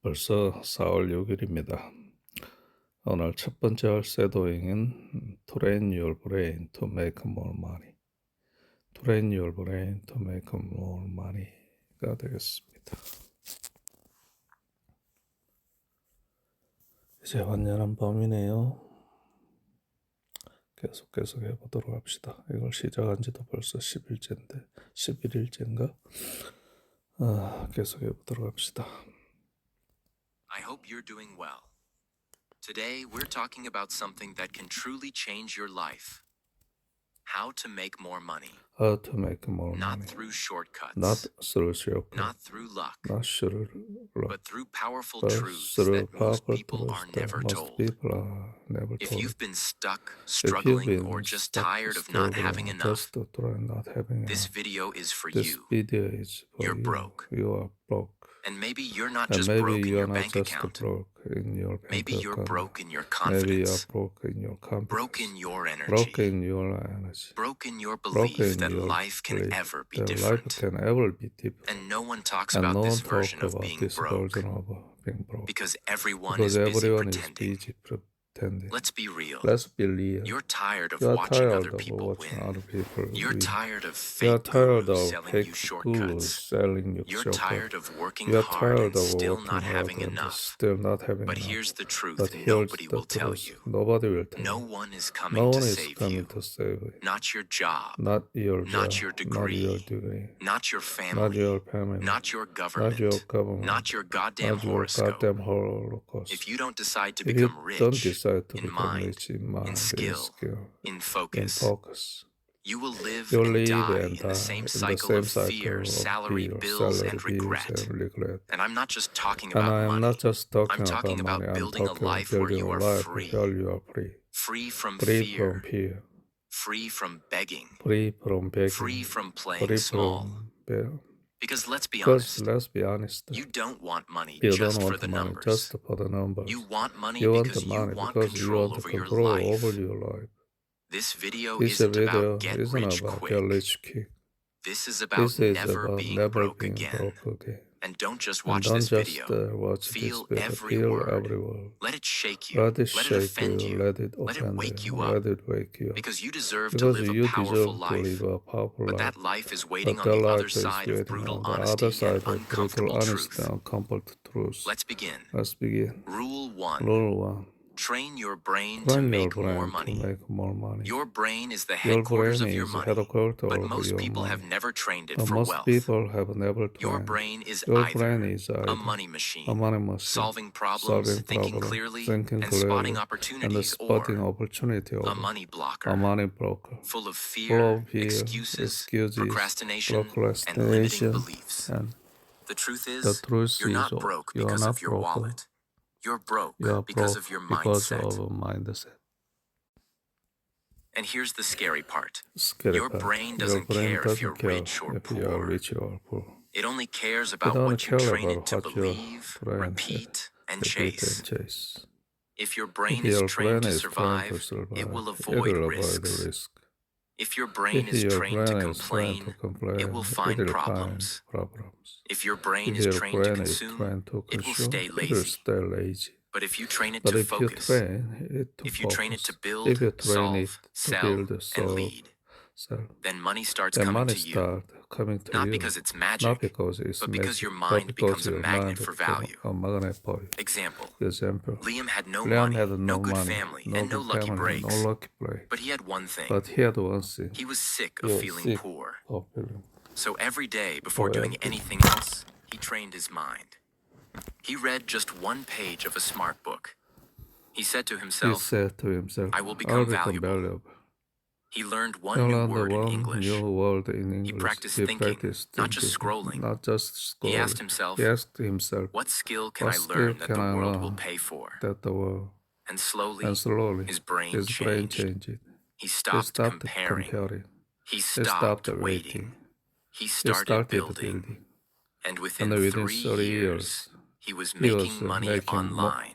벌써 4월 6일입니다. 오늘 첫 번째 할 쇄도잉은 Train your brain to make more money. Train your brain to make more money가 되겠습니다. 이제 완연한 범위네요. 계속 해보도록 합시다. 이걸 시작한 지도 벌써 11일째인가? 계속 해보도록 합시다. I hope you're doing well. Today, we're talking about something that can truly change your life. How to make more money. How to make more Not money. through shortcuts. Not through shortcuts. Not through luck. Not through luck. But through powerful But truths through that most powerful people truths are that never most told. people are never If told. you've been stuck, If you've struggling, been or just stuck, tired of not having struggling, enough, just not having this enough. video is for This you. video is for You're you. broke. You are broke. And maybe you're not And just maybe broke in you are your not bank just account. broke in your bank Maybe you're account. broke in your Maybe you are confidence. broke in your confidence. Broke in your energy. Broke in your energy. Broke in your Broke belief in that your life can belief ever be that different. life can ever be different. And no one talks And about no this one version talk of about being this broke version of being broke. because everyone Because is busy everyone is pretending. busy pretending. Let's be real. Let's be real. You're tired of You are watching tired other of people watching other win. people You're win. tired of You are fake tired gurus of selling you fake gurus shortcuts. selling you You're shortcuts. tired of working You are hard tired and of still working not hard having and enough. still not having But enough. here's the truth But here's nobody the will tell truth. you. Nobody will tell No you. one is No coming to one is save coming you. to save you. Not your job. Not your Not job. your Not your degree. degree. Not your Not family. your family. Not your Not government. your government. Not your goddamn Not your horoscope. goddamn horoscope. If you don't decide to If you become don't rich decide to in become mind, rich in mind, in in skill, skill, in in focus, focus, you will live you and live die and in the die same in the cycle same of fear, cycle of salary, fear, bills, salary, and bills, regret. and regret. And I'm not just talking And about I am money. not just I'm talking about talking money. about I'm building a talking about life where building you a are life free. where you are free. Free from Free from fear. fear. Free from begging. Free from begging. Free from Free playing small. from begging. Because let's be Because honest, let's be honest, you don't want money you just don't for want the the money numbers. just for the numbers. You want money You want the because you money want because you control want over your control life. over your life. This video This isn't video about get isn't rich about quick. get rich quick. This is about This is never about being never broke being again. broke again. And don't just And watch don't this just video. watch this Feel video. every Feel word. every word. Let it shake you. Let it Let it shake offend you. you. Let it Let it offend wake you. you up. Let it wake you up. Because you deserve to Because live a you powerful deserve to life. live a powerful But life. that life is waiting But on that the other life is side of waiting brutal on the honesty other and side of brutal uncomfortable honesty truth. and uncomfortable truth. Let's begin. Let's begin. Rule 1. Rule 1. Train your brain to Train your make more brain to money. make more money. Your brain is the Your headquarters brain of your is money. headquarters But of most your people money. have never trained it But for most wealth. people have never Your trained. brain is Your either brain is a either money machine, a money machine, solving problems, thinking clearly, and spotting and opportunities, spotting or opportunity, a or money blocker, a money broker, full of full fear, of fear, excuses, procrastination, and limiting procrastination, beliefs. and The truth the is, truth you're is not broke you are because not of your broke. wallet. You're broke You are because broke of your because mindset. of a mindset. And here's the scary part. Scary Your part. brain Your doesn't brain care if doesn't you're care rich or if you are poor. rich or poor. It only cares It about only what you cares train about it to what you believe, train, repeat, and repeat, chase. and chase. If your If brain is your trained brain to is trained to survive, survive, it will it avoid will avoid risks. risk. If your brain If is your trained to brain is trained to complain, complain, it will it find will find problems. problems. If your brain If is your trained to brain is consume, trained to it will consume, stay it will lazy. stay lazy. But if you train it But to if you focus, train it to if you train it to focus, build, if you train it solve, to sell, build, and solve, lead, sell, then money starts then coming money to you. start coming to Not you. because it's Not magic, because it's but because magic, your but mind because becomes a your magnet mind for becomes value. a magnet for you. Example, Example. Liam had no Liam money, had no good money, family, no and no good lucky family, breaks. no lucky break. But he had one thing. But he had one thing. He was sick He of was feeling sick poor. of feeling. So every day before doing anything else, he trained his mind. He read just one page of a smart book. He said to He himself, said to himself, I will become valuable. valuable. He learned He one new learned word in one English. new word in English. He practiced thinking, not just scrolling. Not just scrolling. He asked himself, what skill can I learn that the world will pay for? That the world. And slowly, his brain changed. He stopped comparing. He stopped waiting. He started building. And within 3 years, he was making money online.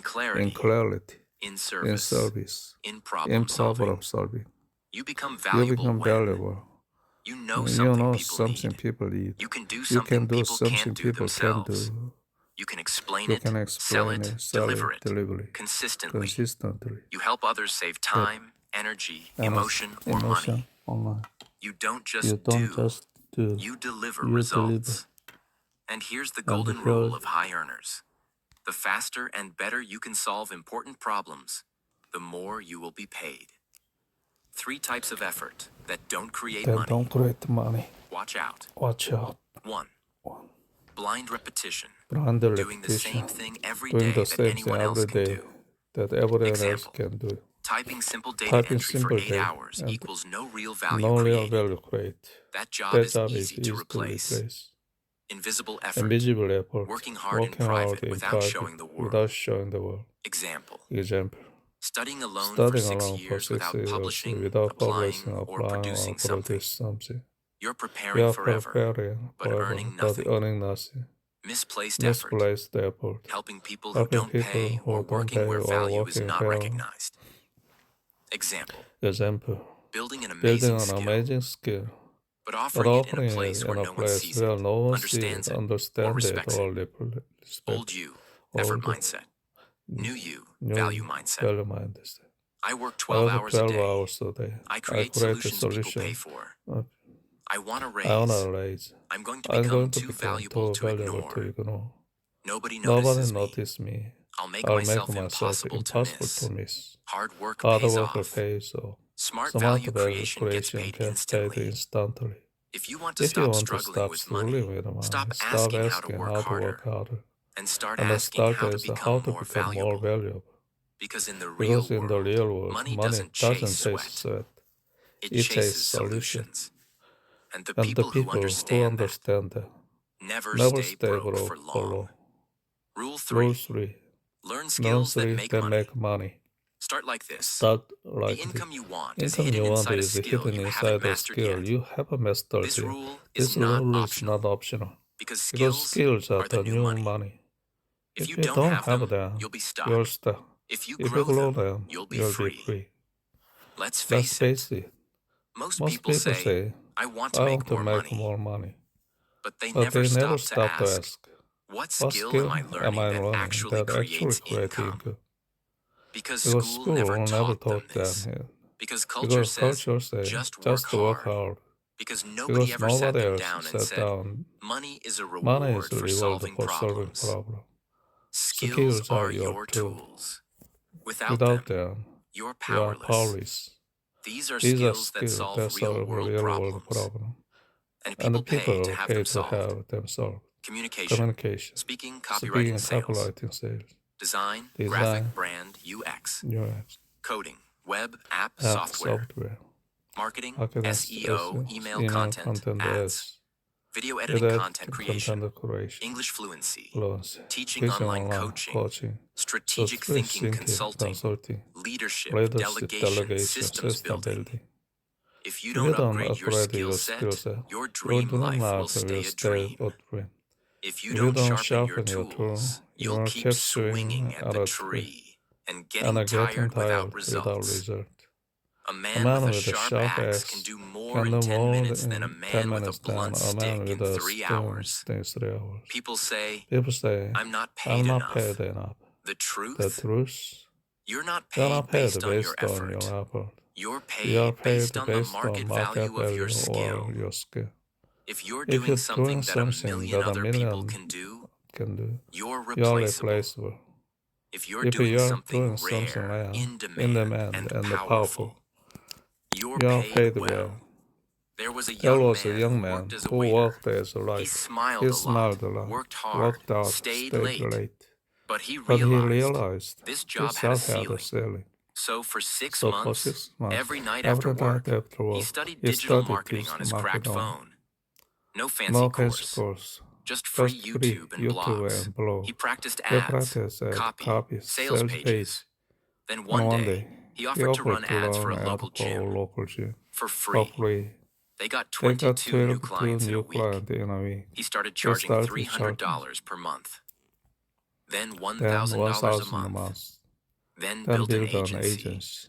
in clarity, in clarity, in in service, service, in in problem problem solving. solving. You become You valuable become when valuable. you know You something know people something need. people need. You can do You can something do people something can't do people can themselves. do. You can explain You it, can sell explain it, it, sell deliver it, it deliver it consistently. consistently. You help others save time, energy, emotion, or Emotion, money. online. You don't You just don't do, just do, you deliver you deliver. results. And here's the And golden here, rule of high earners. The faster and better you can solve important problems, the more you will be paid. 3 types of effort that don't create that money. don't create money. Watch out. Watch out. 1. Blind repetition. Blind Doing the repetition. same thing every Doing day the that same thing anyone else every can day do. that everyone else Example. can do. Typing simple data Typing entry for simple 8 data hours and equals no real value no real created. value create. That job That is job is easy to replace. Invisible effort. Invisible effort. Working hard in private without showing the world. Without showing the world. Example. Studying alone for for 6 6 years without years publishing, without applying, publishing, or applying, producing or produce something. You're You preparing are forever, preparing but forever, earning but nothing. earning nothing. Misplaced effort. Misplaced effort. Helping people who Helping don't people pay who or don't working pay where or value is working not where- recognized. Example. Building Building an an amazing amazing skill, skill, but but offering it in offering a place it where in a no one place sees where it, no one sees understands it, it, or understands it, respects or it. respects Old you, effort Old mindset. New you, new value mindset. value mindset. I work I 12 work hours a 12 day. hours a day. I create a solutions people pay solution. for. Uh, I want a I want raise. a raise. I'm going to I'm become going to too become valuable too to valuable to ignore. ignore. Nobody Nobody notices me. notices me. I'll make I'll myself make myself impossible impossible to miss. Hard work Hard pays work off. pays off. Smart Smart value value creation gets paid gets paid instantly. instantly. If you want to If you stop want to struggling stop with struggling money, with money, stop stop asking how to asking work how to work harder harder, and start and asking start how to asking become how to more become more valuable. valuable. Because in the Because real in the real world, money money doesn't doesn't chase chase sweat. sweat. It It chases chases solution. solutions. And the And the people who people who understand that understand that never never stay stay broke for for long. long. Rule Rule 3. 3. Learn Learn skills that 3 make that money. make money. Start like this. Start The like this. income you want is Income hidden you want inside a is skill hidden you inside haven't a mastered skill yet. you haven't mastered This yet. rule This is not rule is optional not optional. because Because skills are are the new money. If you don't have them, you'll be stuck. you're stuck. If you If grow you grow them, them, you'll be you'll free. be free. Let's Let's face it. face it. Most Most people say, I want to I make want to more make money. more money. But they But never they never stop to stop ask, what what skill skill am I learning that actually creates income? Because Because school never taught them this. here. Because culture says, just work work hard. hard. Because nobody ever sat them down and sat said, down. money is a Money reward is a for reward solving for solving problems. problems. Skills are your tools. Without Without them, them, you're you are powerless. powerless. These are These are skills that skills solve real world problems. And And people the people pay to have them solved. solved. Communication, speaking, copywriting, sales, copywriting, sales, design, Design, graphic, brand, UX, UX, coding, web, app, app, software, marketing, marketing, SEO, email content, ads, video editing, content creation, English fluency, teaching online coaching, strategic thinking consulting, leadership, delegation, systems building. If you don't upgrade your skill set, your dream life will stay a dream. If you don't sharpen your tools, you'll keep swinging at the tree and getting tired without results. A man with a sharp axe can do more in 10 minutes than a man with a blunt stick in 3 hours. People say, I'm not paid enough. The truth? You're not paid based on your effort. You're paid based on the market value of your skill. If you're doing something that a million other people can do, you're replaceable. If you're doing something rare, in demand, and powerful, you're paid well. There was a young man who worked as a waiter. He smiled a lot, worked hard, stayed late. But he realized this job had a ceiling. So for 6 months, every night after work, he studied digital marketing on his cracked phone. No fancy course, just free YouTube and blogs. He practiced ads, copy, sales pages. Then one day, he offered to run ads for a local gym for free. They got 22 new clients in a week. He started charging $300 per month. Then $1,000 a month. Then built an agency.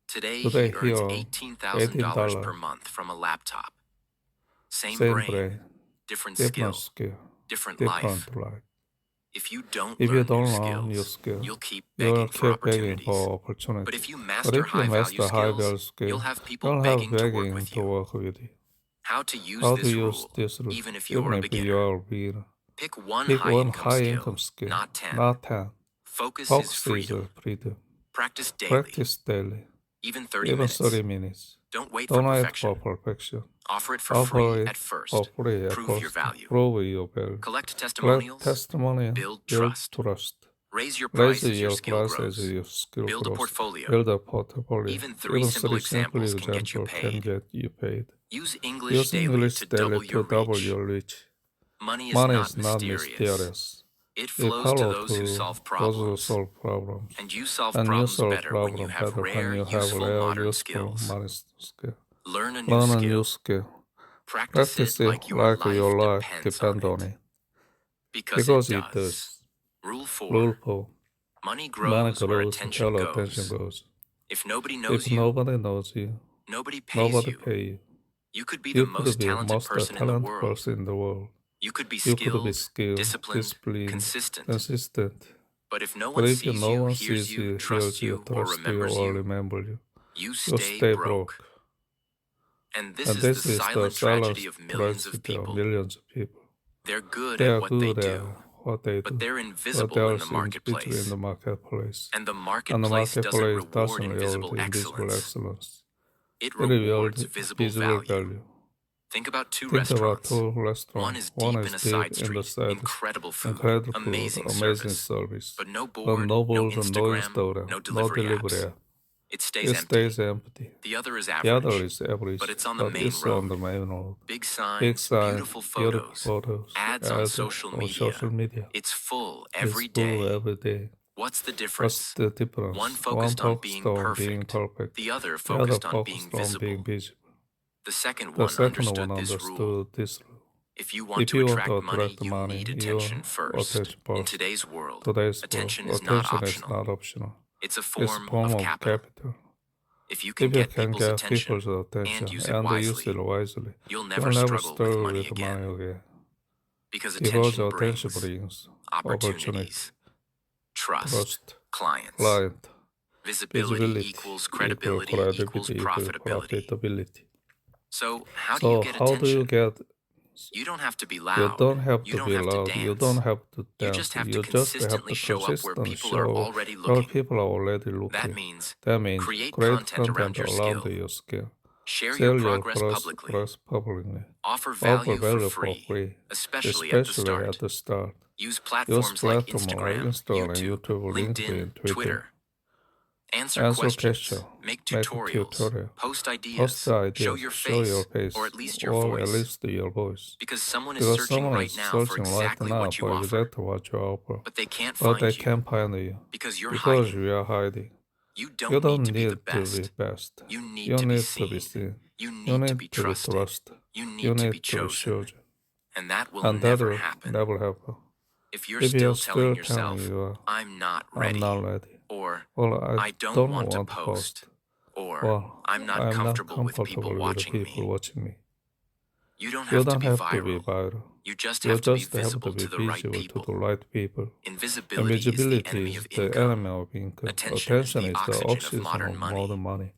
Today he earns $18,000 per month from a laptop. Same brain, different skill, different life. If you don't If you learn don't new learn new skills, skill, you'll keep you'll begging for keep begging opportunities. for But opportunity. if you But master if you high-value master high value skills, skill, you'll have people you'll have begging to work begging with to you. work with you. How to use How to this use rule, this rule, even if even you're a if you beginner. are a beginner. Pick one Pick one high-income high skill, income skill, not 10. not 10. Focus is Focus is freedom. freedom. Practice daily, Practice daily, even 30 even minutes. 30 minutes. Don't wait Don't for wait perfection. for perfection. Offer it for Offer free it at first. for free at Prove your first. value. Prove your value. Collect Collect testimonials. testimonial. Build Build trust. trust. Raise your Raise price as your your skill price as grows. your skill Build a grows. portfolio. Build a portfolio. Even three simple examples can get you paid. Use English daily to double your reach. Money is not mysterious. It flows to those who solve problems. And you solve problems better when you have rare, useful modern skills. Learn a new skill. Practice it like your life depends on it. Because it does. Rule 4. Rule 4. Money Money grows where grows attention where attention goes. goes. If nobody If knows you, nobody knows you, nobody pays nobody you. pay you. You could be You the could most be the talented most person in the talented world. person in the world. You could be You could be skilled, skilled, disciplined, consistent. But if no But one if sees no you, one hears sees you, you, trusts hears you, you, or trusts you, remembers or you, remember you, you you stay broke. And this And is this the is the silent tragedy of millions tragedy of people. millions of people. They're good They at are what they good at do, what they but do, they're but invisible they are in the marketplace. marketplace. And the And the marketplace doesn't marketplace reward doesn't invisible reward invisible excellence. excellence. It It rewards rewards visible value. Think about two Think about restaurants. two restaurants. One is deep in a side street. Incredible food, amazing service, service, but no but board, no no board, no Instagram, Instagram, no no delivery delivery apps. app. It stays It empty. stays empty. The other is The other average, is average, but it's on the but main it's on the road. main road. Big Big signs, sign, beautiful beautiful photos, photos, ads on social media. It's full every It's full day. every day. What's the What's difference? the difference? One focused on being being perfect, perfect. the other The other focused on being focused on being visible. visible. The second The one second one understood this rule. understood this rule. If you want If to you want to attract money, attract you money, need you attention attention first. In first. today's world, Today's attention world, is not attention is optional. not optional. It's a It's a form form of of capital. capital. If you If can you get can people's get attention people's attention and use and it use it wisely, you'll you'll never never struggle with money with money again. again. Because Because attention attention brings brings opportunities, trust, trust, clients. client, Visibility equals credibility equals profitability. So how do you get how do you attention? get? You don't have to be You loud. don't have You to don't be have to loud. You dance. don't have to You dance. just have to You just have consistently to show up where consistently people are show already where looking. people are already looking. That means That means create create content around your skill. your skill. Share Share your progress publicly. publicly. Offer Offer value for value free, especially at the start. Use platforms like Instagram, YouTube, LinkedIn, Twitter. Answer questions, make tutorials, post ideas, show your face, or at least your voice. Because someone is searching right now for exactly what you offer, but they can't find you because you're hiding. you are hiding. You You don't don't need to be the need best. to be best. You You need to be need to be seen. seen. You You need to need be to be trusted. trusted. You You need to need be to be chosen. chosen. And that will And that never will happen never happen. if you're If still you're telling still yourself, telling you, I'm not I'm ready, not ready, or or I don't want to post, or or I'm not comfortable with people watching me. You don't You have to don't be have to be viral. viral. You just You have to be just have visible to be to the right visible to people. the right people. Invisibility is the enemy of income. income. Attention is the oxygen of modern money.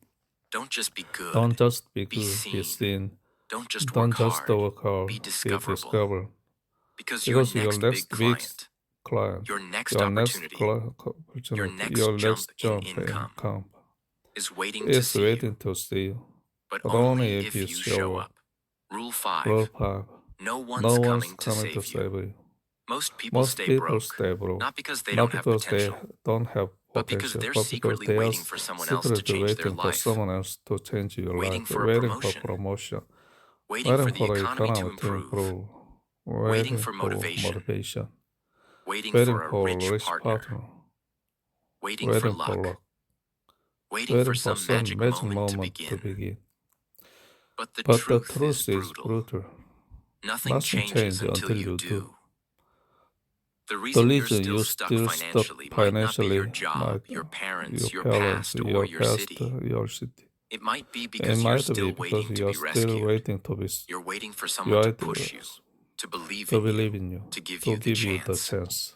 Don't just be good. Don't just be Be good, be seen. seen. Don't just Don't work just hard. work hard, Be be discoverable. discovered. Because your Because next big client, your your next next opportunity, your next jump in income is waiting to is see waiting you, to see you. but But only if you show up. Rule 5. Rule 5. No No one's one's coming to coming to save you. save you. Most people Most stay people broke, stay broke. not because they Not don't have because they potential, don't have but because potential, they're but because secretly they are waiting for someone else to secretly change their waiting for life, someone else to change your waiting life, for a waiting for promotion, promotion, waiting for the for the economy to improve, waiting for motivation, waiting for a rich partner, waiting for luck, waiting for some magic moment to begin. But the truth is brutal. Nothing changes until you do. The reason you're still stuck financially might not be your job, your parents, your past, or your city. It might be because you're still waiting to be rescued. You're waiting for someone to push you, to believe in you, to give you the chance.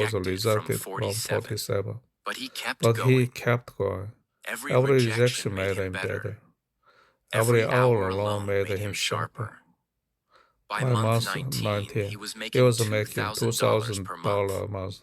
was rejected from 47. But he kept going. Every rejection made him better. Every hour alone made him sharper. By month 19, he was making $2,000 per month. a month.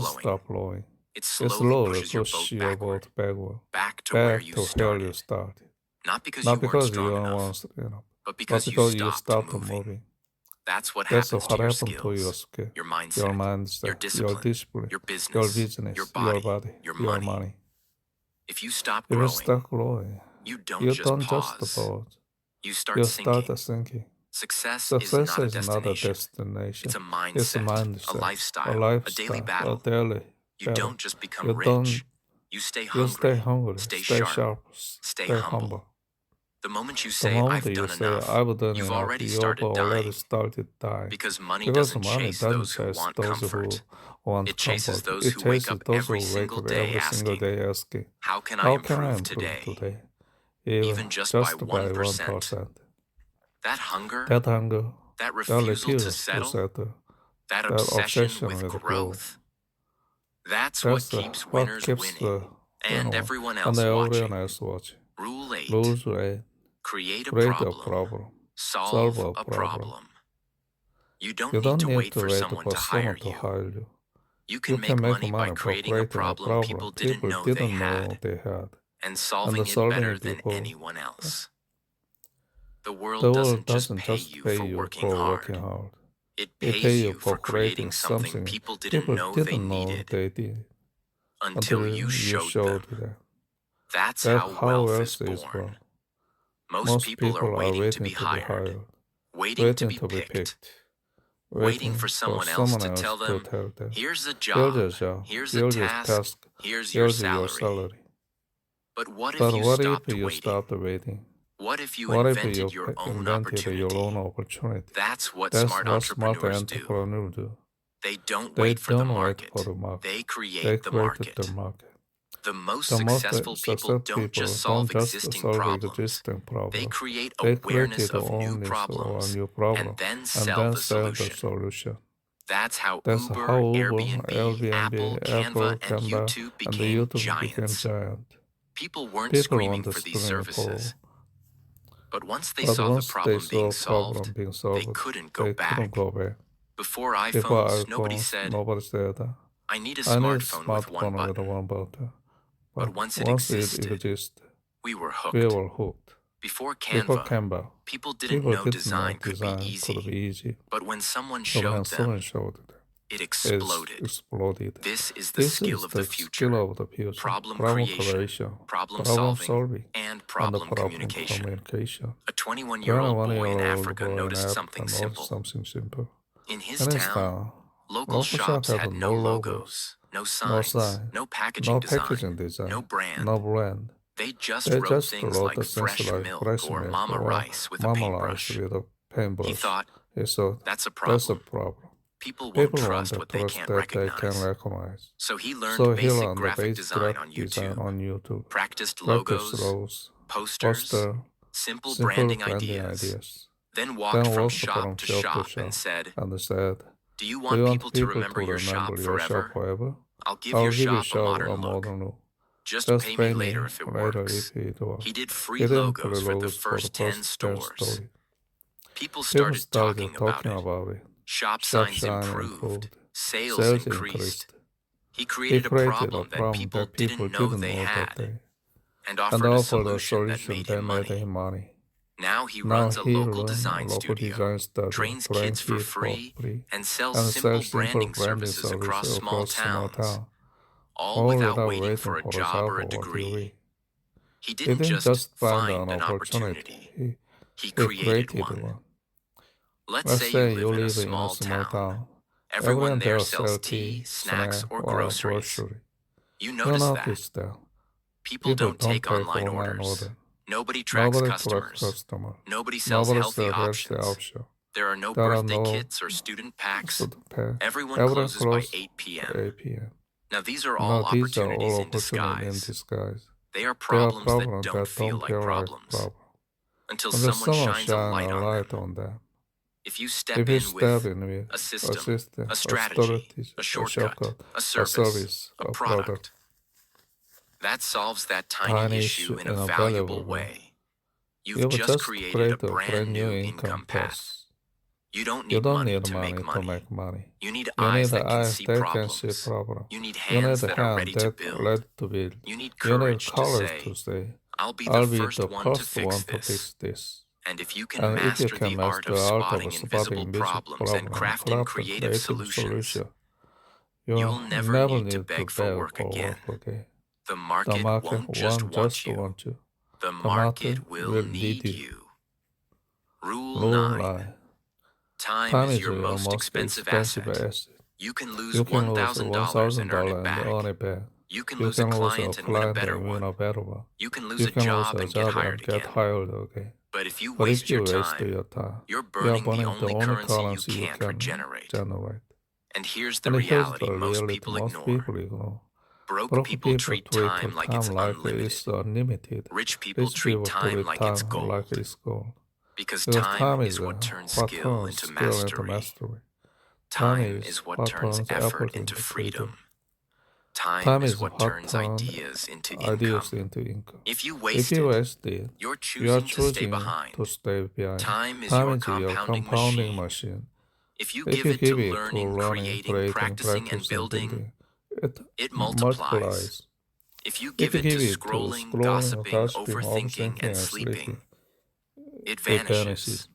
stop flowing. It It slowly pushes your boat backward, back to back where to where you started. Not because Not you weren't because you strong weren't enough, strong enough, But because you stopped moving. That's what happens to your skills, your mindset, your discipline, your business, your body, your money. If you stop growing, you don't just pause. You start sinking. Success is not a destination. It's a mindset, a lifestyle, a daily battle. You don't just become rich. You stay hungry, stay sharp, stay humble. The moment you say, I've done enough, you've already started dying. Because money doesn't chase those who want comfort. It chases those who wake up every single day asking, how can I improve today? Even just by 1%. That hunger, that refusal to settle, that obsession with growth, that's what keeps winners winning and everyone else watching. Rule 8. Create a problem. Solve a problem. You don't need to wait for someone to hire you. You can make money by creating a problem people didn't know they had and solving it better than anyone else. The world doesn't just pay you for working hard. It pays you for creating something people didn't know they needed until you showed them. That's how wealth is born. Most people are waiting to be hired, waiting to be picked, waiting for someone else to tell them, here's a job, here's a task, here's your salary. But what if you stopped waiting? What if you invented your own opportunity? That's what smart entrepreneurs do. They don't wait for the market. They create the market. The most successful people don't just solve existing problems. They create awareness of new problems and then sell the solution. That's how Uber, Airbnb, Apple, Canva, and YouTube became giants. People weren't screaming for these services. But once they saw the problem being solved, they couldn't go back. Before iPhones, nobody said, I need a smartphone with one button. But once it existed, we were hooked. Before Canva, people didn't know design could be easy. But when someone showed them, it exploded. This is the skill of the future. Problem creation, problem solving, and problem communication. A 21-year-old boy in Africa noticed something simple. In his town, local shops had no logos, no signs, no packaging design, no brand. They just wrote things like fresh milk or mama rice with a paintbrush. He thought, that's a problem. People won't trust what they can't recognize. So he learned basic graphic design on YouTube, practiced logos, posters, simple branding ideas, then walked from shop to shop and said, do you want people to remember your shop forever? I'll give your shop a modern look. Just pay me later if it works. He did free logos for the first 10 stores. People started talking about it. Shop signs improved. Sales increased. He created a problem that people didn't know they had and offered a solution that made him money. Now he runs a local design studio, trains kids for free, and sells simple branding services across small towns, all without waiting for a job or a degree. He didn't just find an opportunity, he created one. Let's say you live in a small town. Everyone there sells tea, snacks, or groceries. You notice that. People don't take online orders. Nobody tracks customers. Nobody sells healthy options. There are no birthday kits or student packs. Everyone closes by 8 p.m. Now these are all opportunities in disguise. They are problems that don't feel like problems until someone shines a light on them. If you step in with a system, a strategy, a shortcut, a service, a product, that solves that tiny issue in a valuable way. You've just created a brand new income path. You don't need money to make money. You need eyes that can see problems. You need hands that are ready to build. You need courage to say, I'll be the first one to fix this. And if you can master the art of spotting invisible problems and crafting creative solutions, you'll never need to beg for work again. The market won't just want you. The market will need you. Rule 9. Time is your most expensive asset. You can lose $1,000 and earn it back. You can lose a client and win a better one. You can lose a job and get hired again. But if you waste your time, you're burning the only currency you can't regenerate. And here's the reality most people ignore. Broke people treat time like it's unlimited. Rich people treat time like it's gold. Because time is what turns skill into mastery. Time is what turns effort into freedom. Time is what turns ideas into income. If you waste it, you're choosing to stay behind. Time is your compounding machine. If you give it to learning, creating, practicing, and building, it multiplies. If you give it to scrolling, gossiping, overthinking, and sleeping, it vanishes.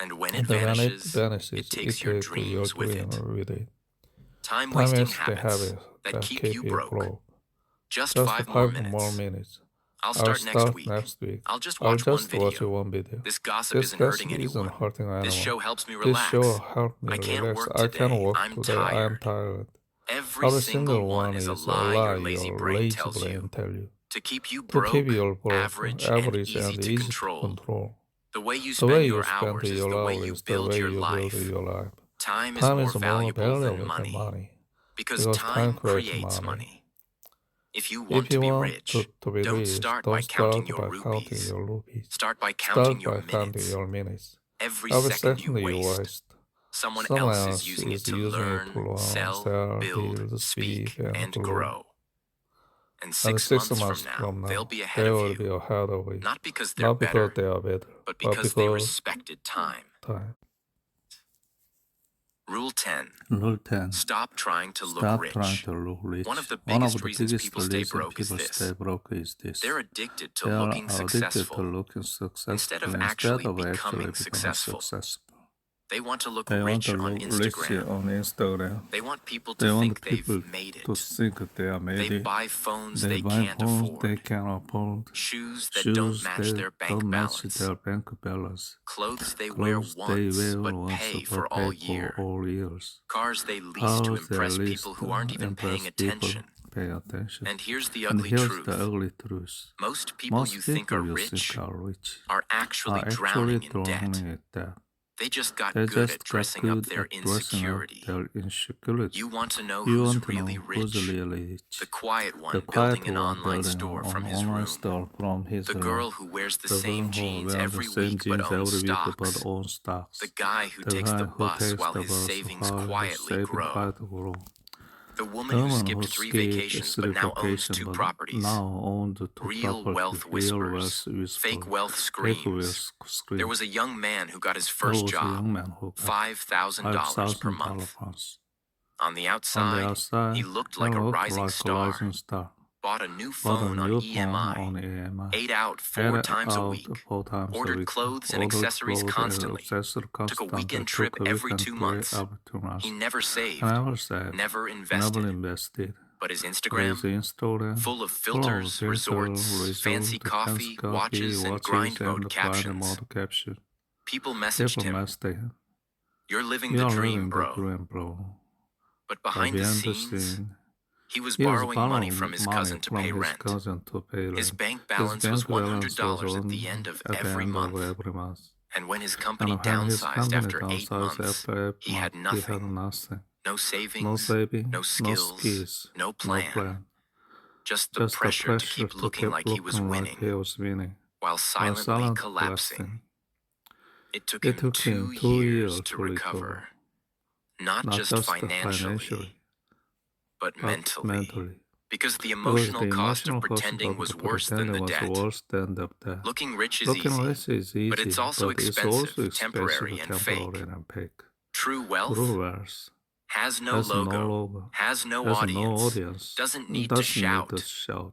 And when it vanishes, it takes your dreams with it. Time-wasting habits that keep you broke. Just 5 more minutes. I'll start next week. I'll just watch one video. This gossip isn't hurting anyone. This show helps me relax. I can't work today. I'm tired. Every single one is a lie your lazy brain tells you to keep you broke, average, and easy to control. The way you spend your hours is the way you build your life. Time is more valuable than money because time creates money. If you want to be rich, don't start by counting your rupees. Start by counting your minutes. Every second you waste, someone else is using it to learn, sell, build, speak, and grow. And 6 months from now, they'll be ahead of you. Not because they're better, but because they respected time. Rule 10. Stop trying to look rich. One of the biggest reasons people stay broke is this. They're addicted to looking successful instead of actually becoming successful. They want to look rich on Instagram. They want people to think they've made it. They buy phones they can't afford. Shoes that don't match their bank balance. Clothes they wear once but pay for all year. Cars they lease to impress people who aren't even paying attention. And here's the ugly truth. Most people you think are rich are actually drowning in debt. They just got good at dressing up their insecurity. You want to know who's really rich? The quiet one building an online store from his room. The girl who wears the same jeans every week but owns stocks. The guy who takes the bus while his savings quietly grow. The woman who skipped 3 vacations but now owns 2 properties. Real wealth whispers. Fake wealth screams. There was a young man who got his first job, $5,000 per month. On the outside, he looked like a rising star. Bought a new phone on EMI, ate out 4 times a week, ordered clothes and accessories constantly, took a weekend trip every 2 months. He never saved, never invested. But his Instagram, full of filters, resorts, fancy coffee, watches, and grind mode captions. People messaged him, "You're living the dream, bro." But behind the scenes, he was borrowing money from his cousin to pay rent. His bank balance was $100 at the end of every month. And when his company downsized after 8 months, he had nothing. No savings, no skills, no plan. Just the pressure to keep looking like he was winning, while silently collapsing. It took him 2 years to recover. Not just financially, but mentally. Because the emotional cost of pretending was worse than the debt. Looking rich is easy, but it's also expensive, temporary, and fake. True wealth has no logo, has no audience, doesn't need to shout.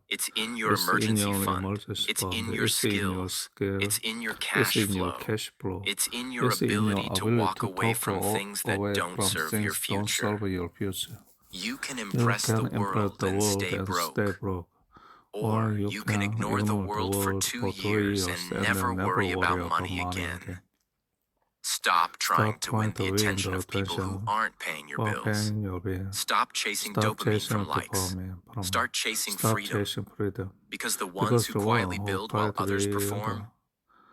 It's in your emergency fund. It's in your skills. It's in your cash flow. It's in your ability to walk away from things that don't serve your future. You can impress the world and stay broke. Or you can ignore the world for 2 years and never worry about money again. Stop trying to win the attention of people who aren't paying your bills. Stop chasing dopamine from likes. Start chasing freedom. Because the ones who quietly build while others perform,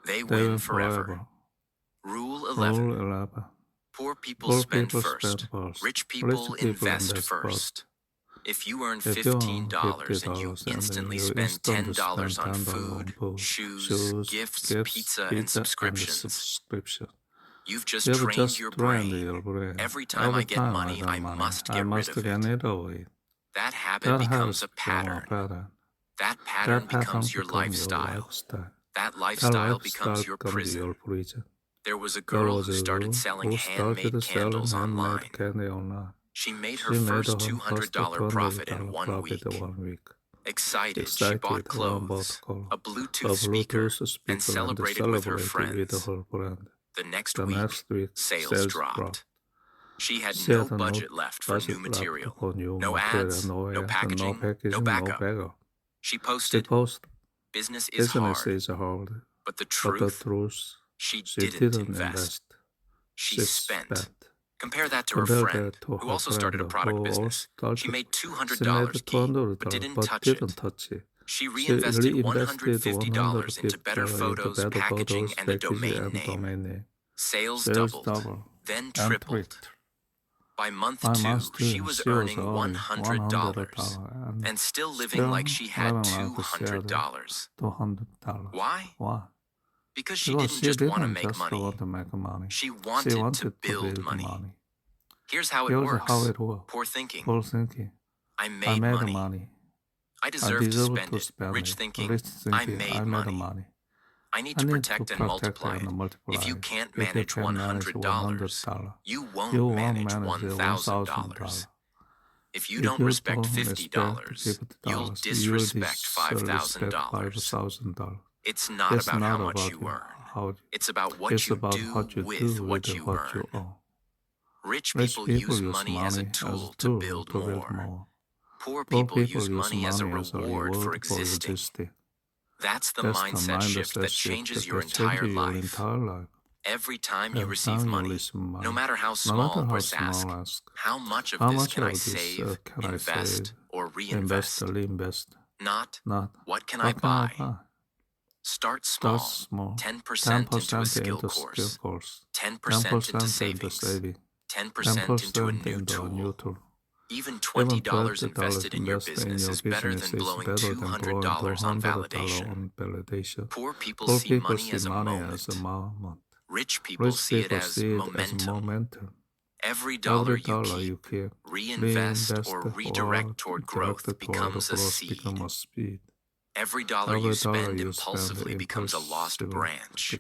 they win forever. Rule 11. Poor people spend first. Rich people invest first. If you earn $15 and you instantly spend $10 on food, shoes, gifts, pizza, and subscriptions, you've just trained your brain. Every time I get money, I must get rid of it. That habit becomes a pattern. That pattern becomes your lifestyle. That lifestyle becomes your prison. There was a girl who started selling handmade candles online. She made her first $200 profit in 1 week. Excited, she bought clothes, a Bluetooth speaker, and celebrated with her friends. The next week, sales dropped. She had no budget left for new material. No ads, no packaging, no backup. She posted, "Business is hard, but the truth, she didn't invest. She spent." Compare that to her friend, who also started a product business. She made $200 but didn't touch it. She reinvested $150 into better photos, packaging, and the domain name. Sales doubled, then tripled. By month 2, she was earning $100 and still living like she had $200. Why? Because she didn't just want to make money. She wanted to build money. Here's how it works. Poor thinking. I made money. I deserve to spend it. Rich thinking. I made money. I need to protect and multiply it. If you can't manage $100, you won't manage $1,000. If you don't respect $50, you'll disrespect $5,000. It's not about how much you earn. It's about what you do with what you earn. Rich people use money as a tool to build more. Poor people use money as a reward for existing. That's the mindset shift that changes your entire life. Every time you receive money, no matter how small, press ask, how much of this can I save, invest, or reinvest? Not, what can I buy? Start small, 10% into a skill course, 10% into savings, 10% into a new tool. Even $20 invested in your business is better than blowing $200 on validation. Poor people see money as a moment. Rich people see it as momentum. Every dollar you keep, reinvest, or redirect toward growth becomes a seed. Every dollar you spend impulsively becomes a lost branch.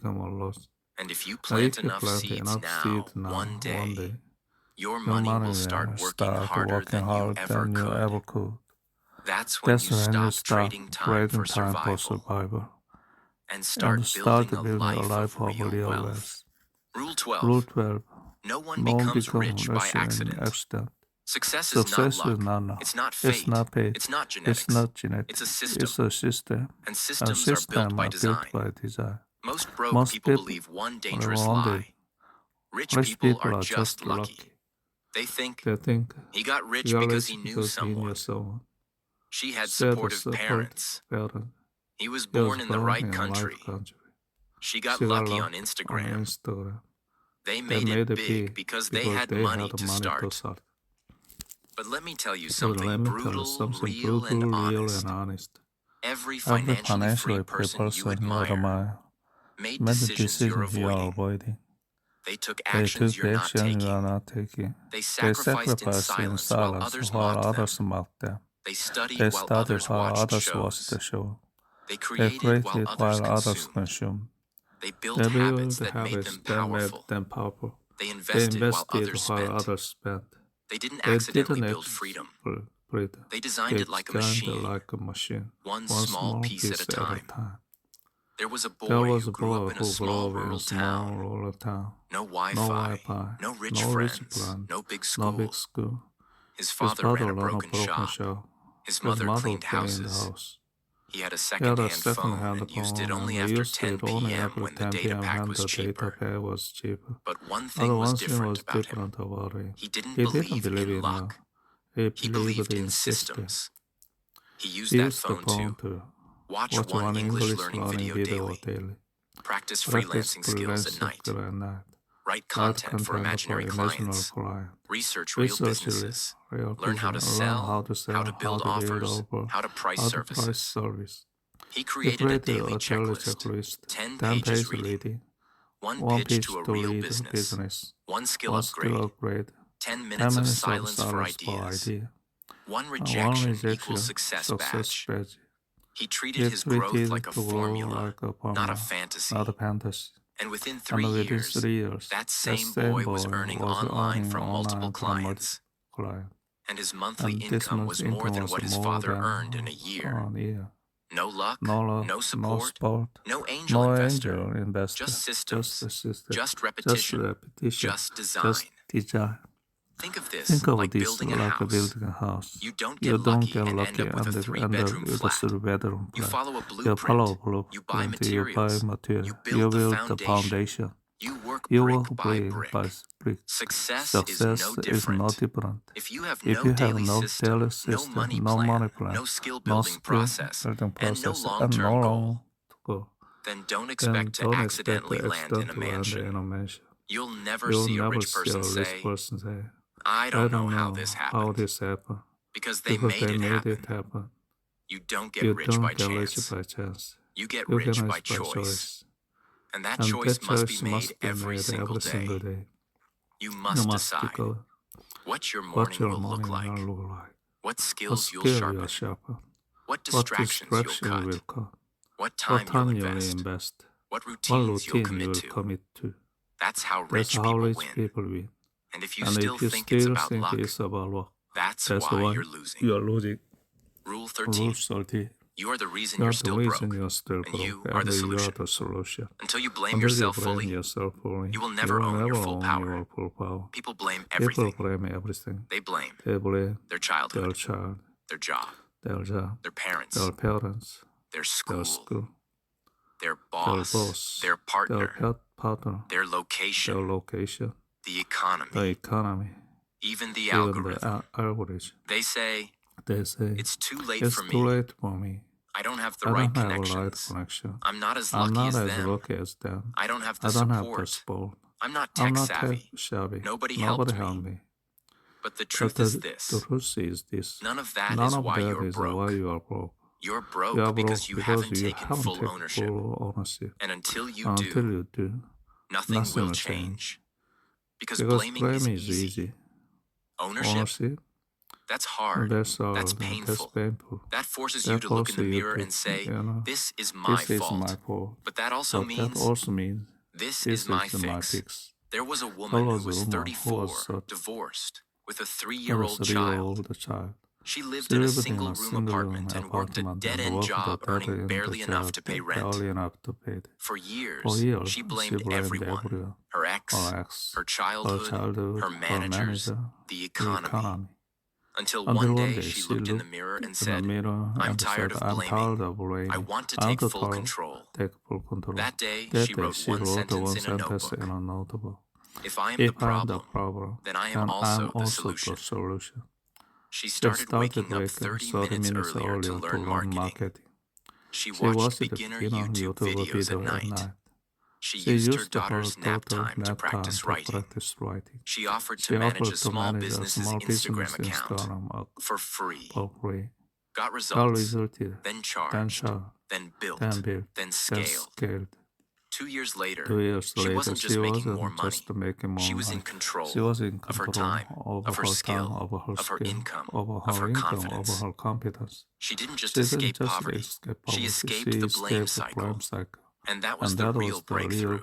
And if you plant enough seeds now, one day, your money will start working harder than you ever could. That's when you stop trading time for survival and start building a life of real wealth. Rule 12. No one becomes rich by accident. Success is not luck. It's not fate. It's not genetics. It's a system. And systems are built by design. Most broke people believe one dangerous lie. Rich people are just lucky. They think he got rich because he knew someone. She had supportive parents. He was born in the right country. She got lucky on Instagram. They made it big because they had money to start. But let me tell you something brutal, real, and honest. Every financially free person you admire made decisions you're avoiding. They took actions you're not taking. They sacrificed in silence while others mocked them. They studied while others watched shows. They created while others consumed. They built habits that made them powerful. They invested while others spent. They didn't accidentally build freedom. They designed it like a machine, one small piece at a time. There was a boy who grew up in a small rural town. No Wi-Fi, no rich friends, no big school. His father ran a broken shop. His mother cleaned houses. He had a second-hand phone and used it only after 10 p.m. when the data pack was cheaper. But one thing was different about him. He didn't believe in luck. He believed in systems. He used that phone to watch one English learning video daily, practice freelancing skills at night, write content for imaginary clients, research real businesses, learn how to sell, how to build offers, how to price services. He created a daily checklist, 10 pages reading, one pitch to a real business, one skill upgrade, 10 minutes of silence for ideas, one rejection equals success badge. He treated his growth like a formula, not a fantasy. And within 3 years, that same boy was earning online from multiple clients. And his monthly income was more than what his father earned in a year. No luck, no support, no angel investor, just systems, just repetition, just design. Think of this like building a house. You don't get lucky and end up with a 3-bedroom flat. You follow a blueprint. You buy materials. You build the foundation. You work brick by brick. Success is no different. If you have no daily system, no money plan, no skill building process, and no long-term goal, then don't expect to accidentally land in a mansion. You'll never see a rich person say, I don't know how this happened, because they made it happen. You don't get rich by chance. You get rich by choice. And that choice must be made every single day. You must decide what your morning will look like, what skills you'll sharpen, what distractions you'll cut, what time you'll invest, what routines you'll commit to. That's how rich people win. And if you still think it's about luck, that's why you're losing. Rule 13. You are the reason you're still broke, and you are the solution. Until you blame yourself fully, you will never own your full power. People blame everything. They blame their childhood, their job, their parents, their school, their boss, their partner, their location, the economy, even the algorithm. They say, it's too late for me. I don't have the right connections. I'm not as lucky as them. I don't have the support. I'm not tech savvy. Nobody helped me. But the truth is this. None of that is why you're broke. You're broke because you haven't taken full ownership. And until you do, nothing will change. Because blaming is easy. Ownership? That's hard. That's painful. That forces you to look in the mirror and say, this is my fault. But that also means this is my fix. There was a woman who was 34, divorced, with a 3-year-old child. She lived in a single-room apartment and worked a dead-end job earning barely enough to pay rent. For years, she blamed everyone. Her ex, her childhood, her managers, the economy. Until one day she looked in the mirror and said, I'm tired of blaming. I want to take full control. That day, she wrote one sentence in a notebook. If I am the problem, then I am also the solution. She started waking up 30 minutes earlier to learn marketing. She watched beginner YouTube videos at night. She used her daughter's nap time to practice writing. She offered to manage a small business's Instagram account for free. Got results, then charged, then built, then scaled. 2 years later, she wasn't just making more money. She was in control of her time, of her skill, of her income, of her confidence. She didn't just escape poverty. She escaped the blame cycle. And that was the real breakthrough.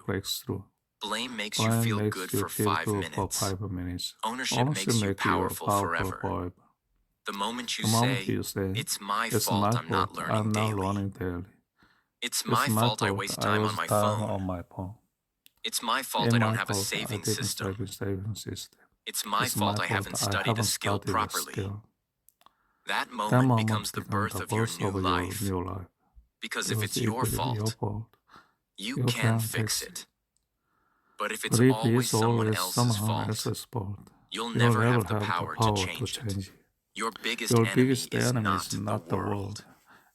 Blame makes you Blame feel makes good you for feel 5 good for minutes. 5 minutes. Ownership Ownership makes you makes you powerful powerful forever. forever. The moment you The moment say, you say, "It's my it's fault my I'm not fault, I'm learning not daily. learning daily. It's It's my my fault I fault waste I time on waste my time phone. on my phone. It's my fault It's I my don't have a fault I savings didn't system. save a saving system. It's my It's fault my I haven't fault I studied a haven't skill studied a properly." skill. That That moment moment becomes the becomes birth the of your birth new of your life. new life. Because if Because it's if your it is your fault, fault, you you can can fix fix it. But if it's But if always it's someone always else's someone fault, else's fault, you'll you'll never never have the have the power to power to change it. change it. Your biggest Your enemy biggest is enemy is not the not the world. world.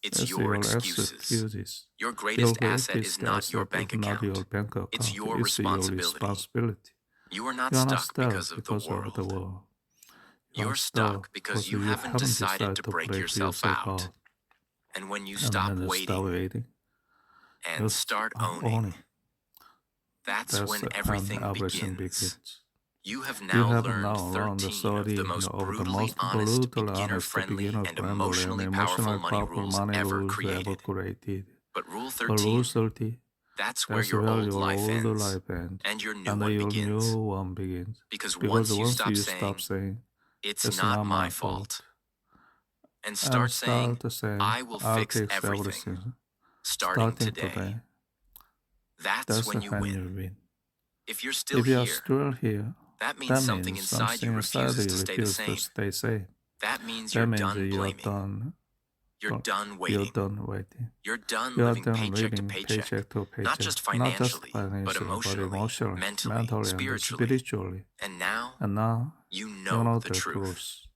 It's It's your your excuses. excuses. Your Your greatest asset is greatest not your asset bank is not your account. bank account. It's your It's your responsibility. responsibility. You are not You are not stuck stuck because of the because of the world. world. You You're are stuck stuck because because you you haven't haven't decided decided to to break break yourself yourself out. out. And when you And stop when you stop waiting waiting, and you start start owning, owning. that's That's when when everything everything begins. begins. You have You now have learned now learned the 13 of story the most of the brutally most honest, brutal, honest, beginner-friendly, and beginner-friendly, and emotionally powerful emotionally money powerful rules money ever rules ever created. created. But Rule But Rule 13, 30, that's where that's your where old your life old ends life ends, and your new and one your begins. new one begins. Because Because once you once stop you stop saying, saying, "It's it's not not my my fault," fault, and and start saying, start saying, "I will I'll fix fix everything, everything, starting starting today," today, that's that's when you when you win. win. If you're still If you are here, still here, that means that something means inside you something inside refuses you to stay the refuses to same. stay safe. That means That you're means done you are blaming. done. You're done You're waiting. done waiting. You're done You are living done paycheck to living paycheck, paycheck to not paycheck, just not just financially, but financially, but emotionally, emotionally, mentally, mentally, and spiritually. spiritually. And now And now you you know know the the truth. truth.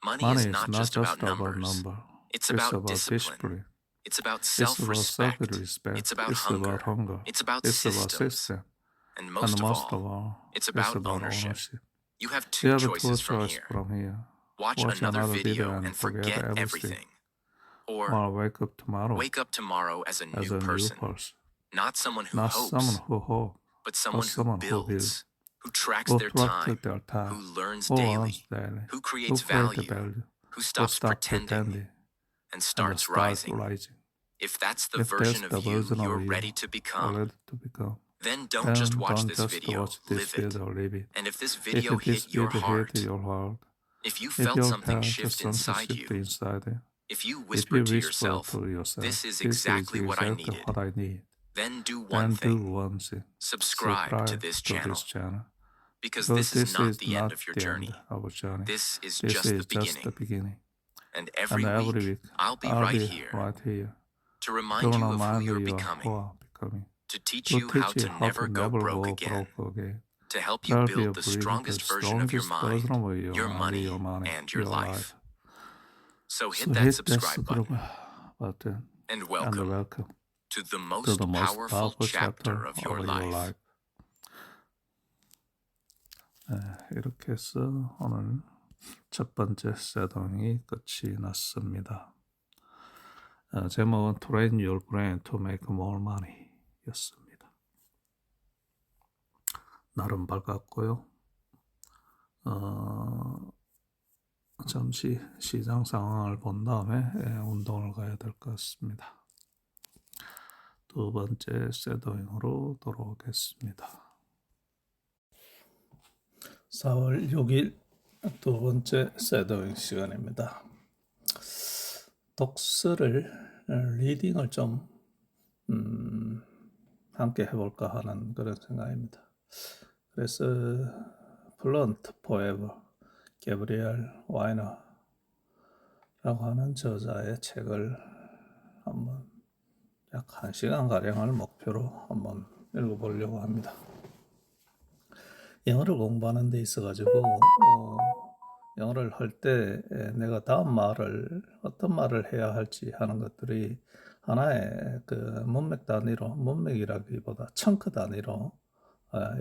Money Money is is not not just about just about numbers. number. It's It's about about discipline. discipline. It's about It's about self-respect. self-respect. It's about It's hunger. about hunger. It's about It's about systems. system. And And most of most of all, all, it's it's about about ownership. ownership. You have You two have two choices from choices here. from here. Watch Watch another another video video and and forget forget everything. everything. Or Or wake up tomorrow as a as new a new person. person. Not someone who Not someone hopes, who hopes, but but someone who someone who builds, builds, who tracks who their protects time, their time, who learns who daily, learns daily, who who creates creates the value, value, who who stops stop pretending pretending, and and starts start rising. rising. If that's the If that's version the of you version you're of you ready to become, ready to become, then don't then just watch don't this just video, watch this live it. video, live it. And if this If video this hit your video heart, hit your heart, if you if felt you something felt shift something inside shift you, inside you, if you if you whispered to whisper yourself, to yourself, "This is this is exactly what I exactly needed," what I need, then do then one do thing. one thing. Subscribe to this to channel. this channel. Because Because this is this not is the end not of your the end journey. of our journey. This is This just is the just the beginning. beginning. And And every every week, week, I'll be I'll right be here right here to to remind you of who remind you're you becoming, who are becoming, to teach to you how teach you to how never to go never broke go again, broke again, to help to you help you build the bring the strongest version of your strongest mind, version of your money, your money, and your life. life. So hit So that hit that subscribe button button and and welcome welcome to the to most the most powerful powerful chapter of your life. 네, 이렇게 해서 오늘 첫 번째 셋동이 끝이 났습니다. 제목은 Train Your Brain to Make More Money 였습니다. 나름 밝았고요. 잠시 시장 상황을 본 다음에 운동을 가야 될 것 같습니다. 두 번째 셋도잉으로 돌아오겠습니다. 4월 6일 두 번째 셋도잉 시간입니다. 독서를 리딩을 좀 함께 해볼까 하는 그런 생각입니다. 그래서 Fluent Forever 게브리엘 와이너라고 하는 저자의 책을 한번 약 1시간 가량을 목표로 한번 읽어보려고 합니다. 영어를 공부하는 데 있어가지고 영어를 할 때 내가 다음 말을 어떤 말을 해야 할지 하는 것들이 하나의 그 문맥 단위로, 문맥이라기보다 청크 단위로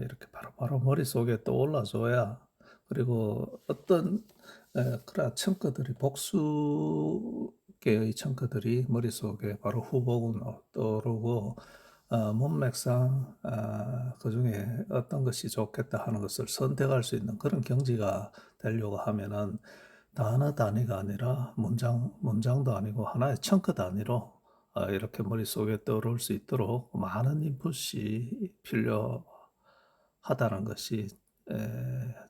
이렇게 바로바로 머릿속에 떠올라줘야, 그리고 어떤 그런 청크들이 복수계의 청크들이 머릿속에 바로 후보군 떠오르고 문맥상 그 중에 어떤 것이 좋겠다 하는 것을 선택할 수 있는 그런 경지가 되려고 하면은 단어 단위가 아니라 문장도 아니고 하나의 청크 단위로 이렇게 머릿속에 떠오를 수 있도록 많은 인풋이 필요하다고 하다는 것이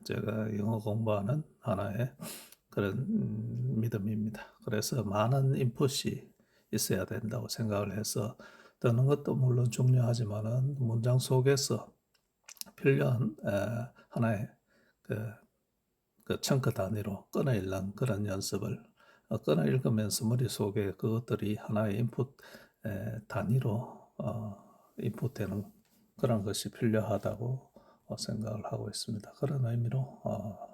제가 영어 공부하는 하나의 그런 믿음입니다. 그래서 많은 인풋이 있어야 된다고 생각을 해서 듣는 것도 물론 중요하지만은 문장 속에서 필요한 하나의 그 청크 단위로 끊어 읽는 그런 연습을 끊어 읽으면서 머릿속에 그것들이 하나의 인풋 단위로 인풋되는 그런 것이 필요하다고 생각을 하고 있습니다. 그런 의미로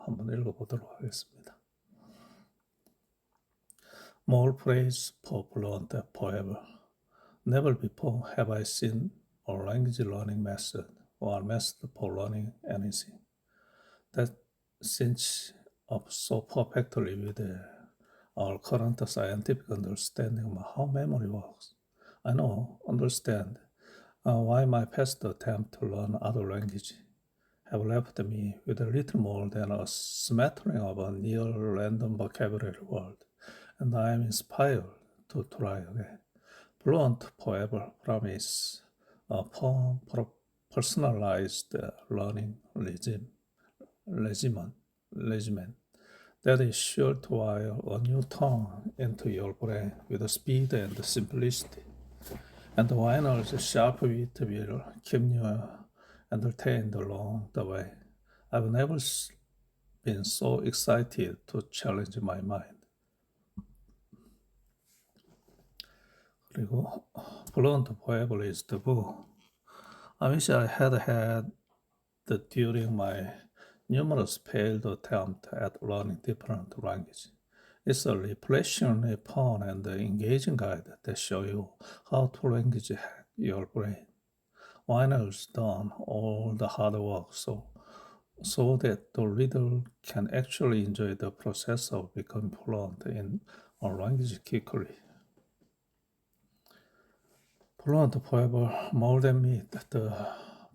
한번 읽어보도록 하겠습니다. More praise for Fluent forever. Never before have I seen a language learning method or method for learning anything that syncs up so perfectly with our current scientific understanding of how memory works. I now understand why my past attempt to learn other languages have left me with a little more than a smattering of a near random vocabulary word, and I am inspired to try again. Fluent forever promise a personalized learning regimen that is sure to wire a new tongue into your brain with speed and simplicity. And the winer's sharp wit will keep you entertained along the way. I've never been so excited to challenge my mind. 그리고 Fluent Forever is the book I wish I had during my numerous failed attempts at learning different languages. It's a refreshingly fun and engaging guide that shows you how to language hack your brain. Winer's done all the hard work so that the reader can actually enjoy the process of becoming fluent in a language quickly. Fluent forever more than meet the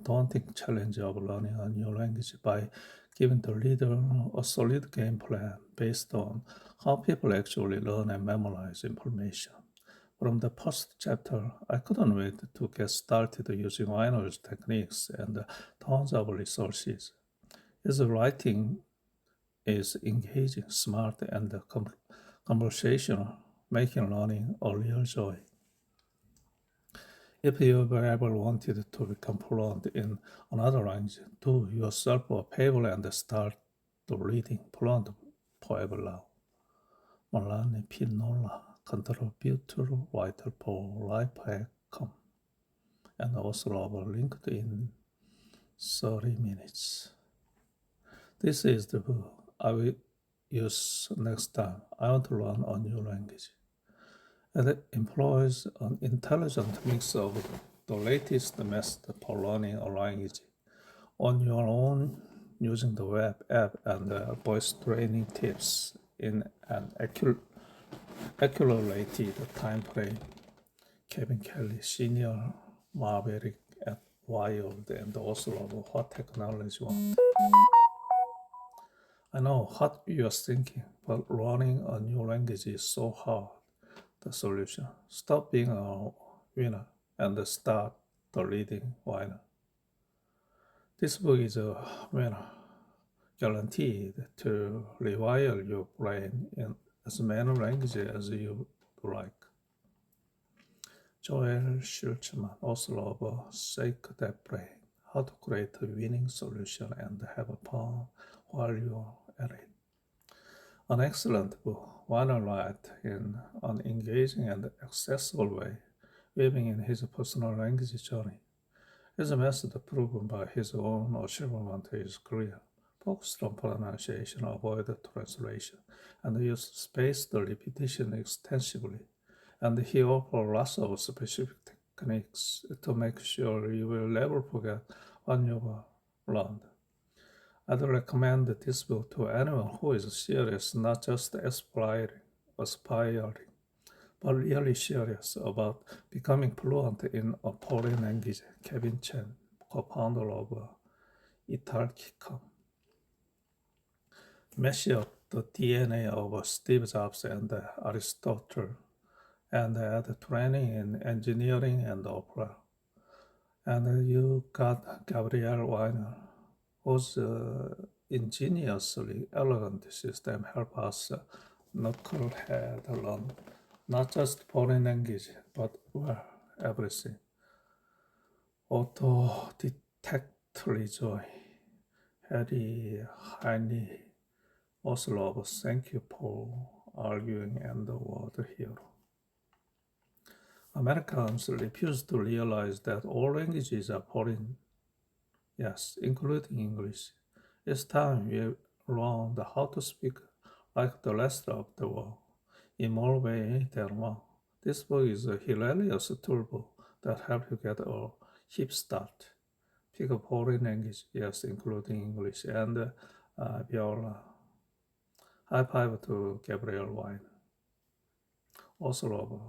daunting challenge of learning a new language by giving the reader a solid game plan based on how people actually learn and memorize information. From the first chapter, I couldn't wait to get started using Weiner's techniques and tons of resources. His writing is engaging, smart, and conversational, making learning a real joy. If you've ever wanted to become fluent in another language, do yourself a favor and start reading Fluent Forever now. Malani Pinola, contributor, writer for Lifehack.com, and also our linked in 30 minutes. This is the book I will use next time I want to learn a new language. It employs an intelligent mix of the latest method for learning a language on your own using the web app and voice training tips in an accelerated time frame. Kevin Kelly, senior maverick at Wired and also of What Technology Want. I know what you are thinking, but learning a new language is so hard. The solution: stop being a winner and start the reading winner. This book is a winner, guaranteed to rewire your brain in as many languages as you like. Joel Schultzman, author of Shake That Brain, How to Create a Winning Solution and Have Fun While You're at It. An excellent book, Warner writes in an engaging and accessible way, weaving in his personal language journey. His method, proven by his own achievement in his career, focused on pronunciation, avoid translation, and used spaced repetition extensively. And he offers lots of specific techniques to make sure you will never forget what you've learned. I'd recommend this book to anyone who is serious, not just aspiring, but really serious about becoming fluent in a foreign language. Kevin Chen, co-founder of Italki.com. Mash up the DNA of Steve Jobs and Aristotle, and add training in engineering and opera. And you got Gabrielle Weiner, whose ingeniously elegant system help us knucklehead learn not just foreign language, but well, everything. Auto-detectly joy. Harry, Heine, Oslo, thank you for arguing and the word hero. Americans refuse to realize that all languages are foreign, yes, including English. It's time we learned how to speak like the rest of the world, in more ways than one. This book is a hilarious toolbook that helps you get a hip start. Pick a foreign language, yes, including English, and viola. High five to Gabriel Wine, author of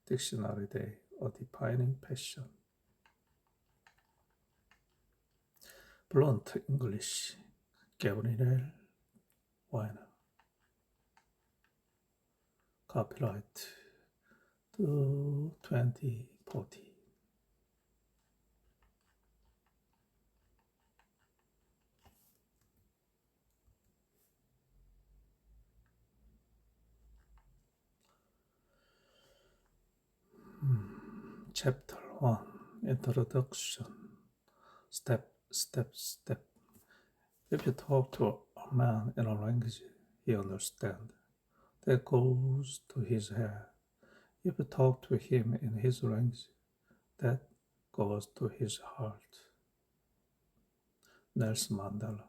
Dictionary Day, A Defining Passion. Fluent English, Gabriel Wine. Copyright 2040. Chapter 1, Introduction. Step. If you talk to a man in a language he understands, that goes to his head. If you talk to him in his language, that goes to his heart. Nelson Mandela.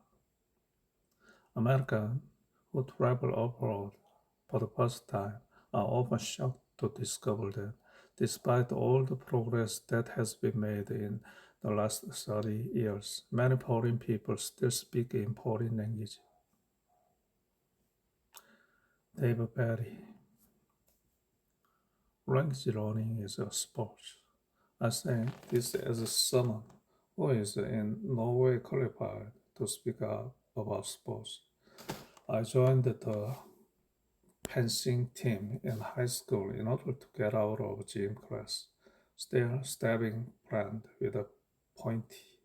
Americans who travel abroad for the first time are often shocked to discover that despite all the progress that has been made in the last 30 years, many foreign people still speak in foreign language. David Barry. Language learning is a sport. I say this as someone who is in no way qualified to speak out about sports. I joined the fencing team in high school in order to get out of gym class, still stabbing friend with a pointy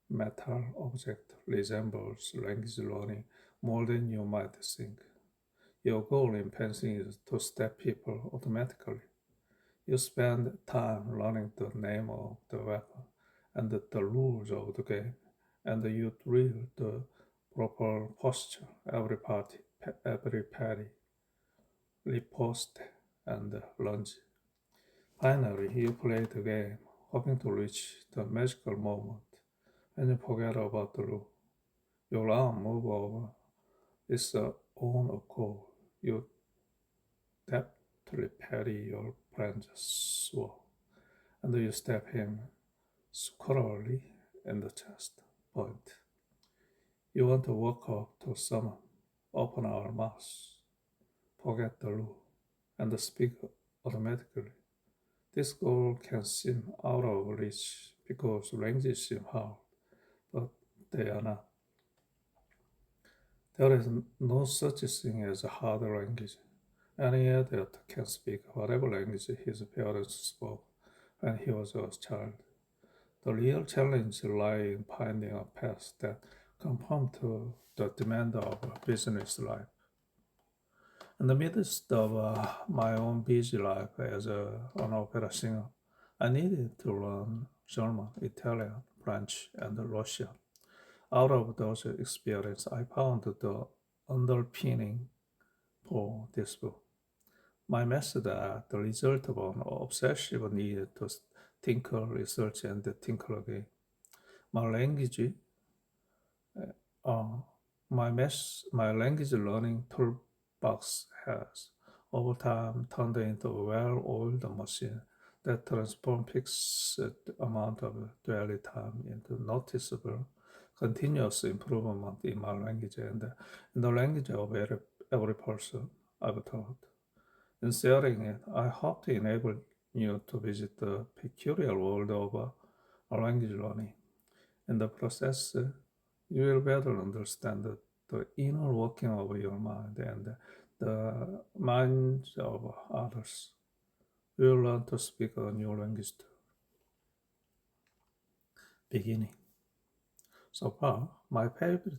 metal object resembles language learning more than you might think. Your goal in fencing is to stab people automatically. You spend time learning the name of the weapon and the rules of the game, and you drill the proper posture every parry, riposte, and lunge. Finally, you play the game, hoping to reach the magical moment when you forget about the rule. Your arm moves over its own accord. You deftly parry your friend's sword, and you stab him squarely in the chest. Point. You want to walk up to someone, open our mouths, forget the rule, and speak automatically. This goal can seem out of reach because languages seem hard, but they are not. There is no such thing as a hard language. Any adult can speak whatever language his parents spoke when he was a child. The real challenge lies in finding a path that conforms to the demand of business life. In the midst of my own busy life as an opera singer, I needed to learn German, Italian, French, and Russian. Out of those experiences, I found the underpinning for this book. My method are the result of an obsessive need to think, research, and think again. My language, my language learning toolbox has, over time, turned into a well-oiled machine that transforms fixed amount of daily time into noticeable, continuous improvement in my language and in the language of every person I've taught. In sharing it, I hope to enable you to visit the peculiar world of language learning. In the process, you will better understand the inner working of your mind and the minds of others. You will learn to speak a new language too. Beginning. So far, My favorite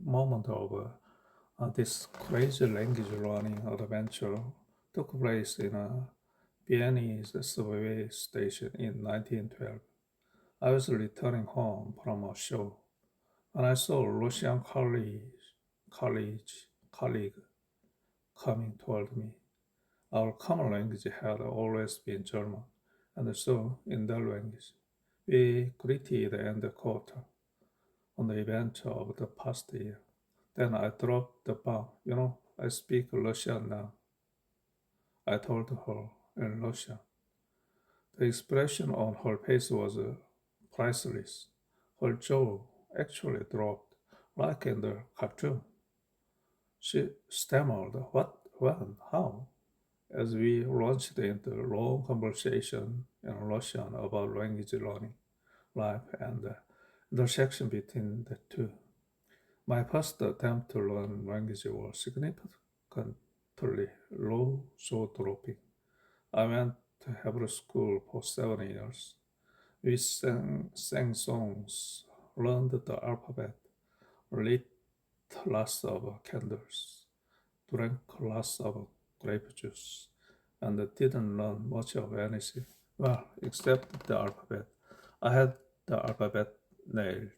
moment of this crazy language learning adventure took place in a Viennese subway station in 1912. I was returning home from a show and I saw a Russian colleague coming toward me. Our common language had always been German, and so in that language, we greeted and quoted on the event of the past year. Then I dropped the bomb. I speak Russian now. I told her in Russian. The expression on her face was priceless. Her jaw actually dropped, like in the cartoon. She stammered, "What? When? How?" As we launched into a long conversation in Russian about language learning, life, and the intersection between the two. My first attempt to learn language was significantly low, jaw dropping. I went to Hebrew school for 7 years. We sang songs, learned the alphabet, lit lots of candles, drank lots of grape juice, and didn't learn much of anything. Well, except the alphabet. I had the alphabet nailed.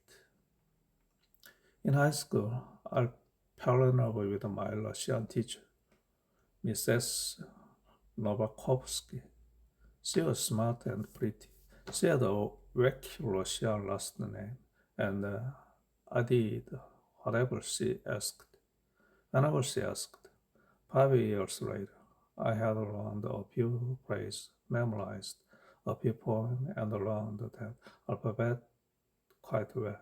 In high school, I fell in love with my Russian teacher, Mrs. Novakovsky. She was smart and pretty. She had a wacky Russian last name, and I did whatever she asked. Whenever she asked. 5 years later, I had learned a few phrases, memorized a few poems, and learned that alphabet quite well.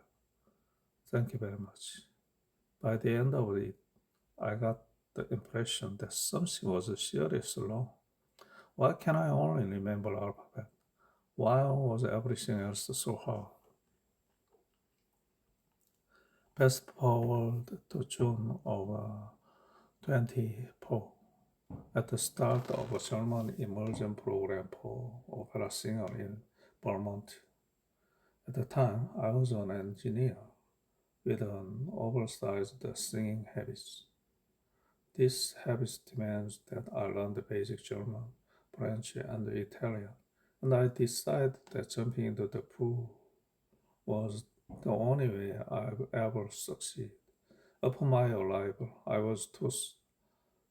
Thank you very much. By the end of it, I got the impression that something was seriously wrong. Why can I only remember alphabet? Why was everything else so hard? Fast forward to June of 24. At the start of a German immersion program for opera singer in Vermont. At the time, I was an engineer with an oversized singing habits. This habit demands that I learn the basic German, French, and Italian, and I decided that jumping into the pool was the only way I would ever succeed. Upon my arrival, I was to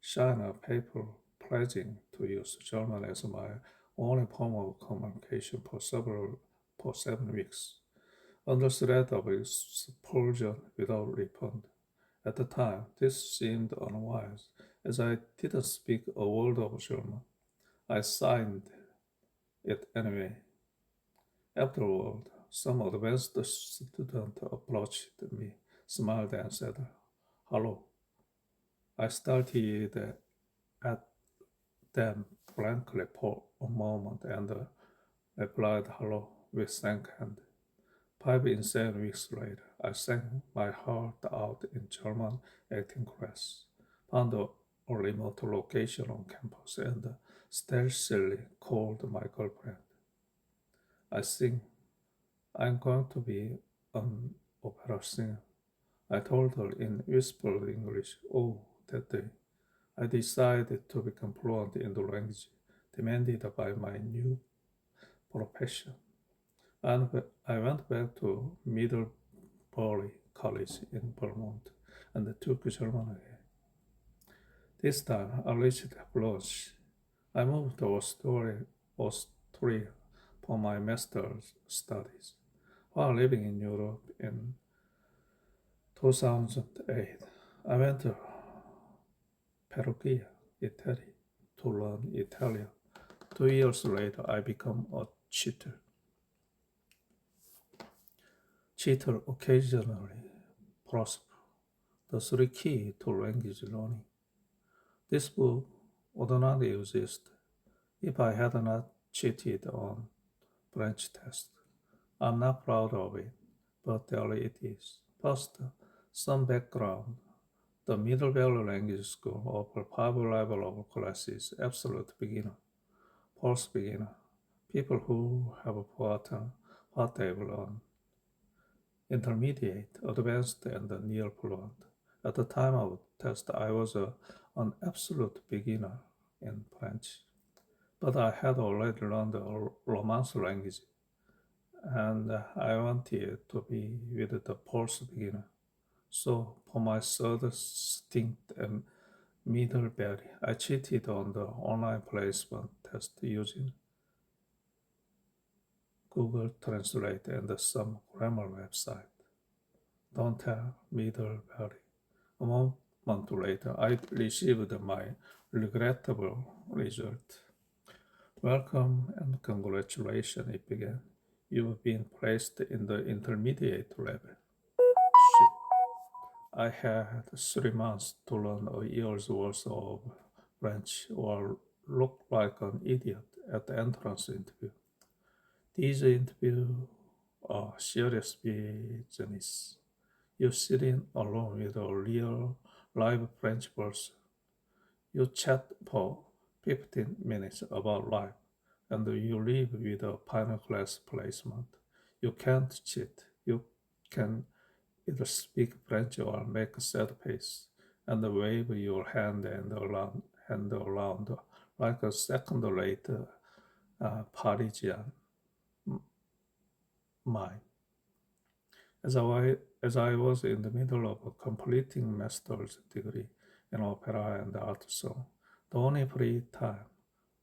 sign a paper pledging to use German as my only form of communication for 7 weeks, under threat of expulsion without refund. At the time, this seemed unwise, as I didn't speak a word of German. I signed it anyway. Afterward, some advanced student approached me, smiled, and said, "Hello." I started at them blankly for a moment and replied hello with thank hand. 5 insane weeks later, I sang my heart out in German acting class, found a remote location on campus, and stealthily called my girlfriend. I think I'm going to be an opera singer. I told her in whispered English. Oh, that day, I decided to become fluent in the language demanded by my new profession. And I went back to Middlebury College in Vermont and took German again. This time I reached fluency. I moved to Austria for my master's studies. While living in Europe in 2008, I went to Perugia, Italy, to learn Italian. 2 years later, I became a cheater. Cheater occasionally prosper. The 3 keys to language learning. This book would not exist if I had not cheated on French test. I'm not proud of it, but there it is. First, some background. The Middle Valley Language School offers 5 levels of classes: absolute beginner, false beginner, people who have forgotten what they've learned, intermediate, advanced, and near fluent. At the time of the test, I was an absolute beginner in French, but I had already learned a Romance language, and I wanted to be with the Pulse beginner. So, for my third stint in Middlebury, I cheated on the online placement test using Google Translate and some grammar website. Don't tell Middlebury. A month later, I received my regrettable result. Welcome and congratulations, it began. You've been placed in the intermediate level. Shit. I had 3 months to learn a year's worth of French or look like an idiot at the entrance interview. These interviews are serious business. You sit in alone with a real live French person. You chat for 15 minutes about life, and you leave with a final class placement. You can't cheat. You can either speak French or make a sad face and wave your hand around like a second-rate Parisian mime. As I was in the middle of completing master's degree in opera and art song, the only free time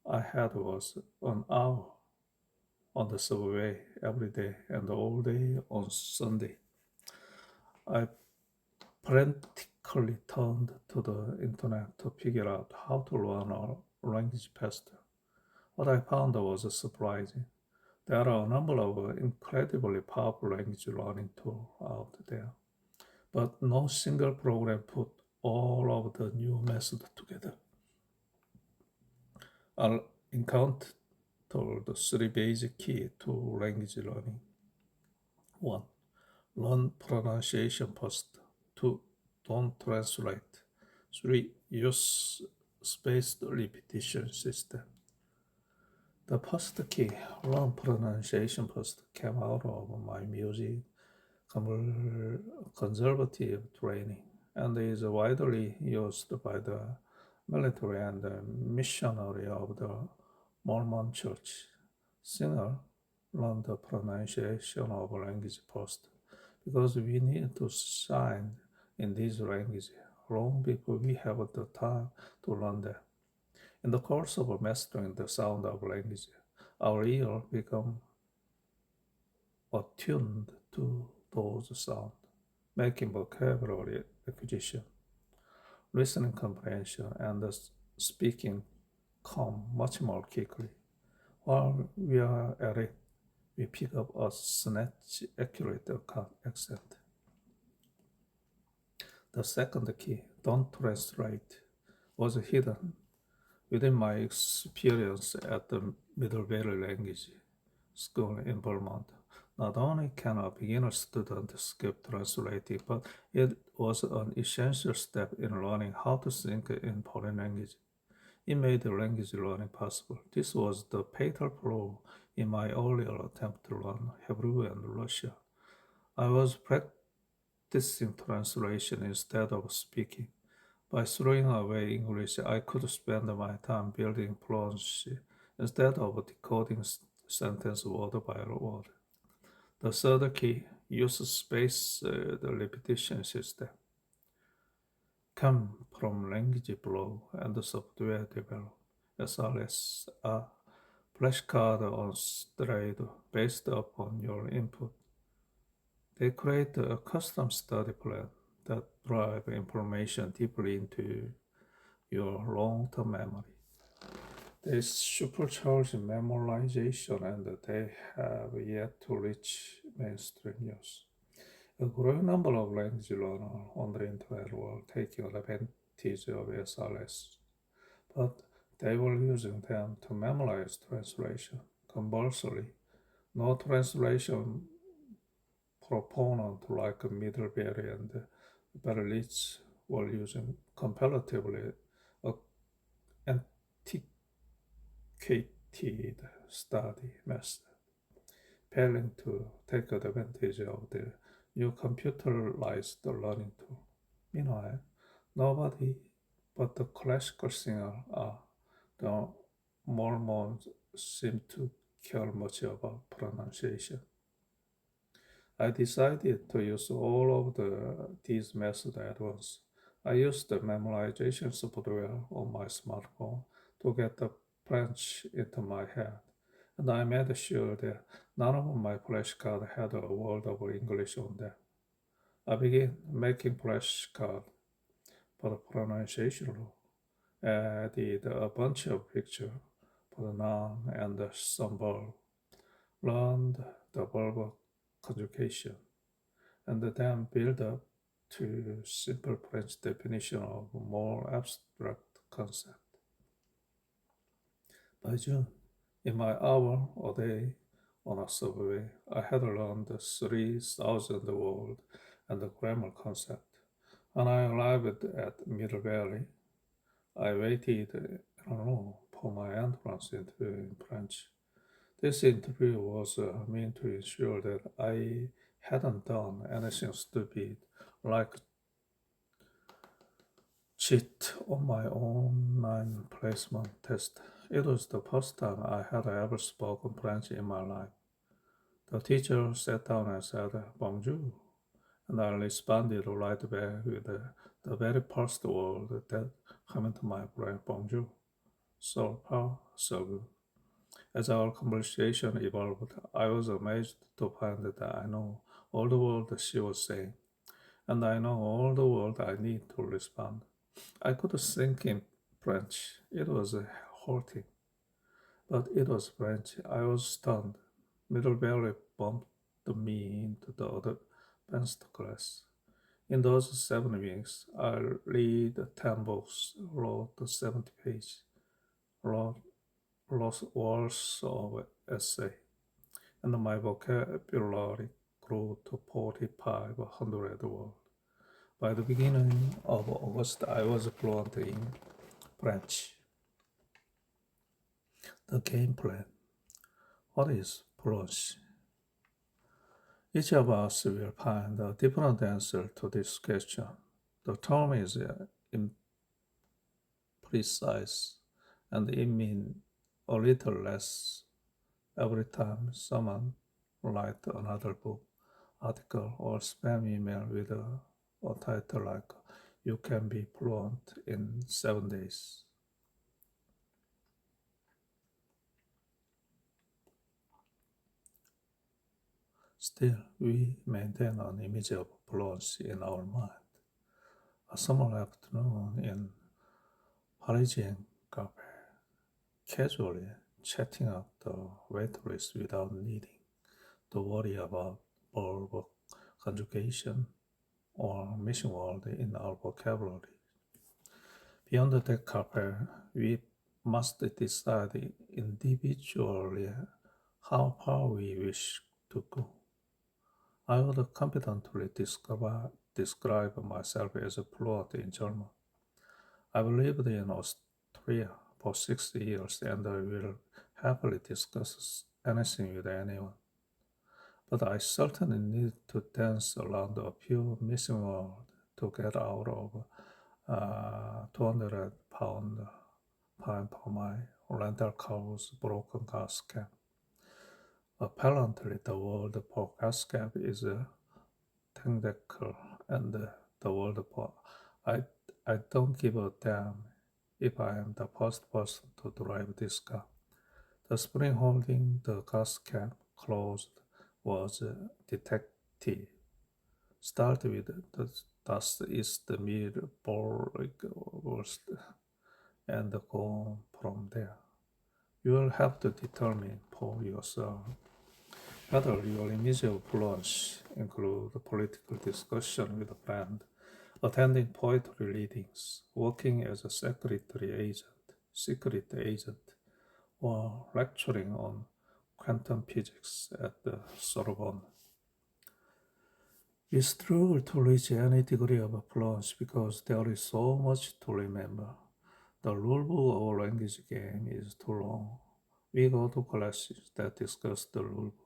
I had was an hour on the subway every day and all day on Sunday. I frantically turned to the internet to figure out how to learn a language faster. What I found was surprising. There are a number of incredibly powerful language learning tools out there, but no single program put all of the new methods together. I encountered the three basic keys to language learning. 1. Learn pronunciation first. 2. Don't translate. 3. Use spaced repetition system. The first key, learn pronunciation first, came out of my music conservative training and is widely used by the military and missionary of the Mormon Church. Singer learn the pronunciation of language first because we need to shine in this language long before we have the time to learn them. In the course of mastering the sound of language, our ear become attuned to those sounds, making vocabulary acquisition, listening comprehension, and speaking come much more quickly. While we are at it, we pick up a snatch accurate accent. The second key, don't translate, was hidden within my experience at the Middlebury Language School in Vermont. Not only can a beginner student skip translating, but it was an essential step in learning how to think in foreign language. It made language learning possible. This was the fatal flaw in my earlier attempt to learn Hebrew and Russian. I was practicing translation instead of speaking. By throwing away English, I could spend my time building fluency instead of decoding sentence word by word. The third key, use spaced repetition system, come from language blog and software development. SRS, a flashcard on Stride based upon your input. They create a custom study plan that drive information deeply into your long-term memory. They supercharge memorization and they have yet to reach mainstream use. A growing number of language learners on the internet were taking advantage of SRS, but they were using them to memorize translation. Conversely, no translation proponent like Middlebury and Berlitz were using comparatively antiquated study method, failing to take advantage of the You computerized the learning tool. Meanwhile, nobody but the classical singer, the Mormons, seem to care much about pronunciation. I decided to use all of these methods at once. I used the memorization software on my smartphone to get the French into my head, and I made sure that none of my flashcards had a word of English on them. I began making flashcards for the pronunciation rule, added a bunch of pictures for the noun and some verb, learned the verb conjugation, and then build up to simple French definition of more abstract concept. By June, in my hour a day on a subway, I had learned 3,000 words and the grammar concept. When I arrived at Middle Valley, I waited in a room for my entrance interview in French. This interview was meant to ensure that I hadn't done anything stupid, like cheat on my online placement test. It was the first time I had ever spoken French in my life. The teacher sat down and said, "Bonjour," and I responded right back with the very first word that came into my brain, "Bonjour." So far, so good. As our conversation evolved, I was amazed to find that I know all the words she was saying, and I know all the words I need to respond. I could think in French. It was halting, but it was French. I was stunned. Middle Valley bumped me into the other advanced class. In those 7 weeks, I read 10 books, wrote 70 pages, wrote lost words of essay, and my vocabulary grew to 4,500 words. By the beginning of August, I was fluent in French. The game plan. What is fluency? Each of us will find a different answer to this question. The term is imprecise, and it means a little less every time someone writes another book, article, or spam email with a title like "You can be fluent in 7 days." Still, we maintain an image of fluency in our mind. A summer afternoon in Parisian cafe, casually chatting up the waitress without needing to worry about verb conjugation or missing word in our vocabulary. Beyond that cafe, we must decide individually how far we wish to go. I would confidently describe myself as fluent in German. I've lived in Austria for 6 years and I will happily discuss anything with anyone. But I certainly need to dance around a few missing words to get out of 200-pound fine for my rental car's broken gas cap. Apparently, the word for gas cap is Tengdecker, and the word for I don't give a damn if I am the first person to drive this car. The spring holding the gas cap closed was detective. Start with das ist mir Wurscht and go on from there. You will have to determine for yourself whether your image of fluency include political discussion with a friend, attending poetry readings, working as a secret agent, or lecturing on quantum physics at the Sorbonne. We struggle to reach any degree of fluency because there is so much to remember. The rulebook of a language game is too long. We go to classes that discuss the rulebook.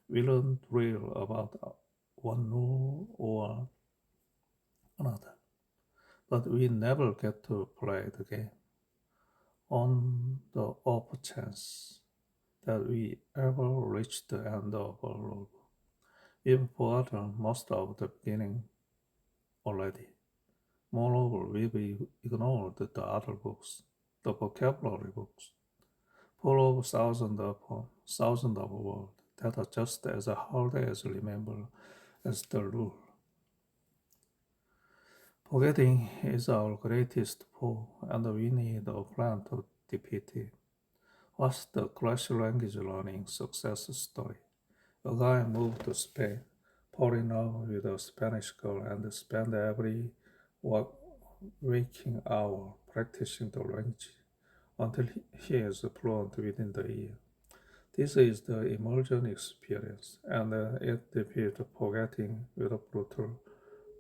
We learn drill about one rule or another. But we never get to play the game on the off chance that we ever reach the end of a rule. We've forgotten most of the beginning already. Moreover, we've ignored the other books, the vocabulary books, full of thousands of words that are just as hard as remember as the rule. Forgetting is our greatest foe, and we need a plan to defeat it. What's the Crash language learning success story? A guy moved to Spain, fall in love with a Spanish girl, and spent every waking hour practicing the language until he is fluent within the year. This is the immersion experience, and it defeats forgetting with a brutal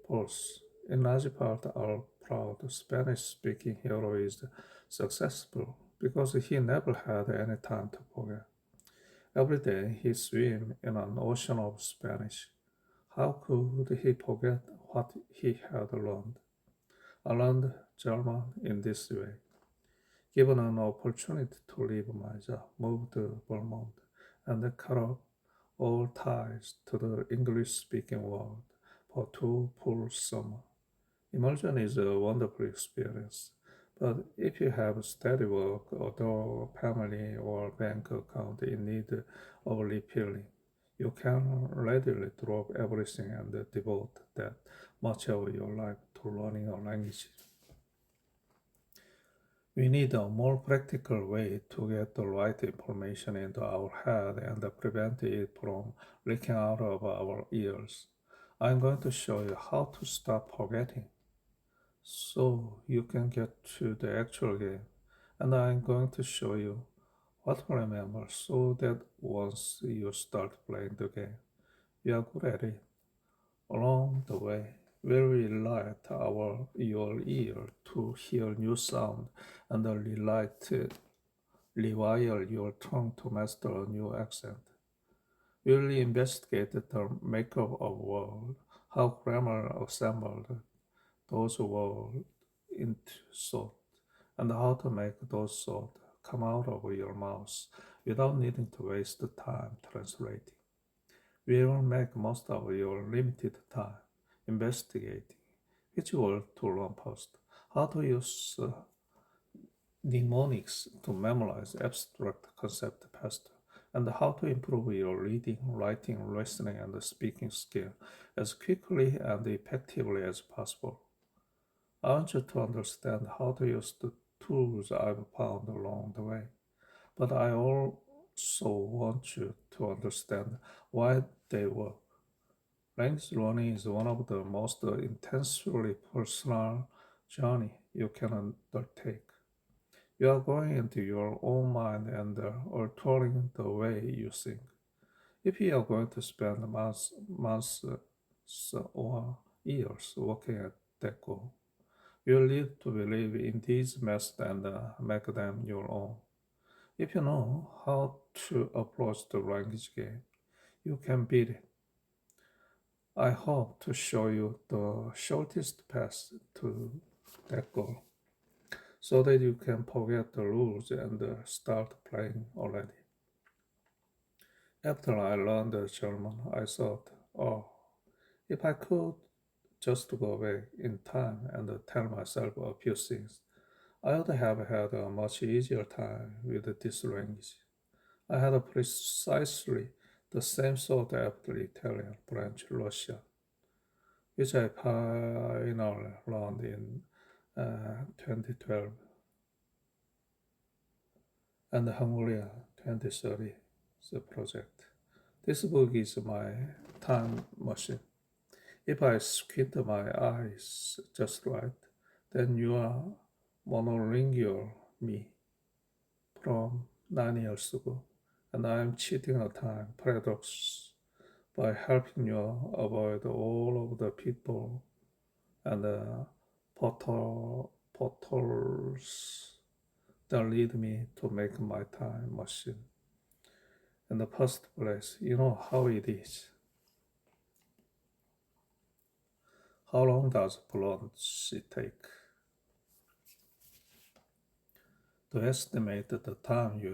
force. In large part, our proud Spanish-speaking hero is successful because he never had any time to forget. Every day he swam in an ocean of Spanish. How could he forget what he had learned? I learned German in this way. Given an opportunity to leave my job, moved to Vermont, and cut off all ties to the English-speaking world for 2 full summers. Immersion is a wonderful experience, but if you have steady work, a dog, family, or bank account in need of refilling, you can readily drop everything and devote that much of your life to learning a language. We need a more practical way to get the right information into our head and prevent it from leaking out of our ears. I'm going to show you how to stop forgetting so you can get to the actual game. And I'm going to show you what to remember so that once you start playing the game, you are good at it. Along the way, we'll relight your ear to hear new sound and rewire your tongue to master a new accent. We'll investigate the makeup of words, how grammar assembled those words into thought, and how to make those thoughts come out of your mouth without needing to waste time translating. We will make most of your limited time investigating which word to learn first, how to use mnemonics to memorize abstract concepts faster, and how to improve your reading, writing, listening, and speaking skill as quickly and effectively as possible. I want you to understand how to use the tools I've found along the way, but I also want you to understand why they work. Language learning is one of the most intensely personal journey you can undertake. You are going into your own mind and altering the way you think. If you are going to spend months or years working at that goal, you need to believe in these methods and make them your own. If you know how to approach the language game, you can beat it. I hope to show you the shortest path to that goal so that you can forget the rules and start playing already. After I learned German, I thought, oh, if I could just go back in time and tell myself a few things, I would have had a much easier time with this language. I had precisely the same thought after Italian, French, Russian, which I finally learned in 2012, and Hungarian 2030, the project. This book is my time machine. If I squint my eyes just right, then you are monolingual me from 9 years ago, and I am cheating a time paradox by helping you avoid all of the people and potholes that lead me to make my time machine. In the first place, you know how it is. How long does fluency take? To estimate the time you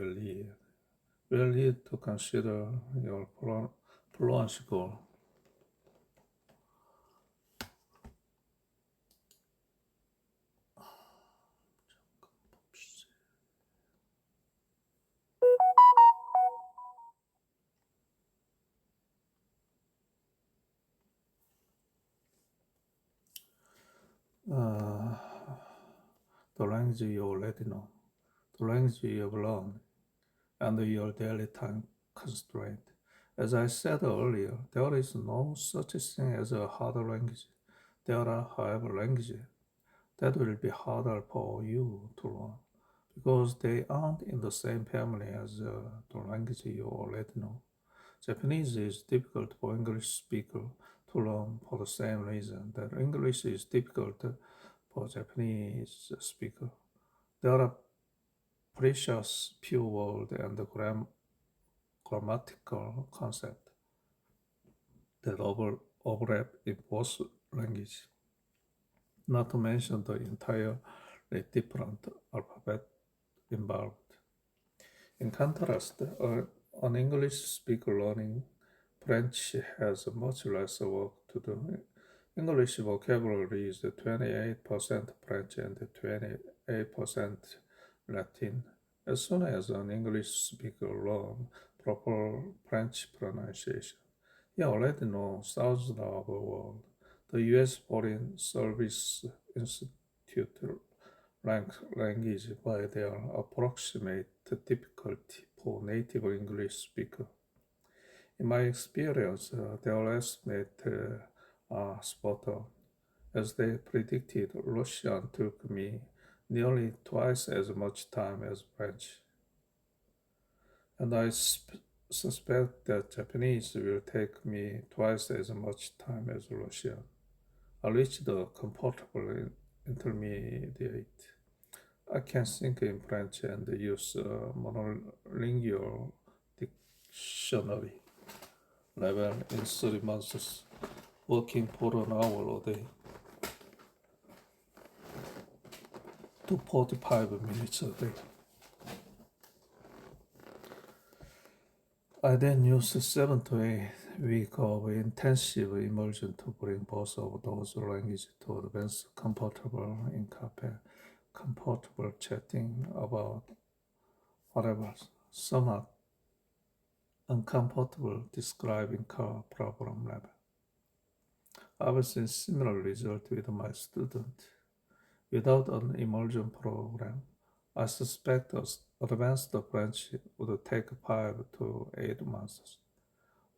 will need to consider your fluency goal. The language you already know, the language you have learned, and your daily time constraint. As I said earlier, there is no such thing as a harder language. There are, however, languages that will be harder for you to learn because they aren't in the same family as the language you already know. Japanese is difficult for English speakers to learn for the same reason that English is difficult for Japanese speakers. There are precious few words and grammatical concepts that overlap in both languages, not to mention the entirely different alphabet involved. In contrast, an English speaker learning French has much less work to do. English vocabulary is 28% French and 28% Latin. As soon as an English speaker learns proper French pronunciation, he already knows thousands of words. The U.S. Foreign Service Institute ranks language by their approximate difficulty for native English speakers. In my experience, their estimates are spot on. As they predicted, Russian took me nearly twice as much time as French. And I suspect that Japanese will take me twice as much time as Russian. I reached the comfortable intermediate. I can think in French and use monolingual dictionary level in 3 months, working for an hour a day to 45 minutes a day. I then used 7 to 8 weeks of intensive immersion to bring both of those languages to advanced comfortable in cafe, comfortable chatting about whatever, somewhat uncomfortable describing car problem level. I've seen similar results with my student. Without an immersion program, I suspect advanced French would take 5 to 8 months.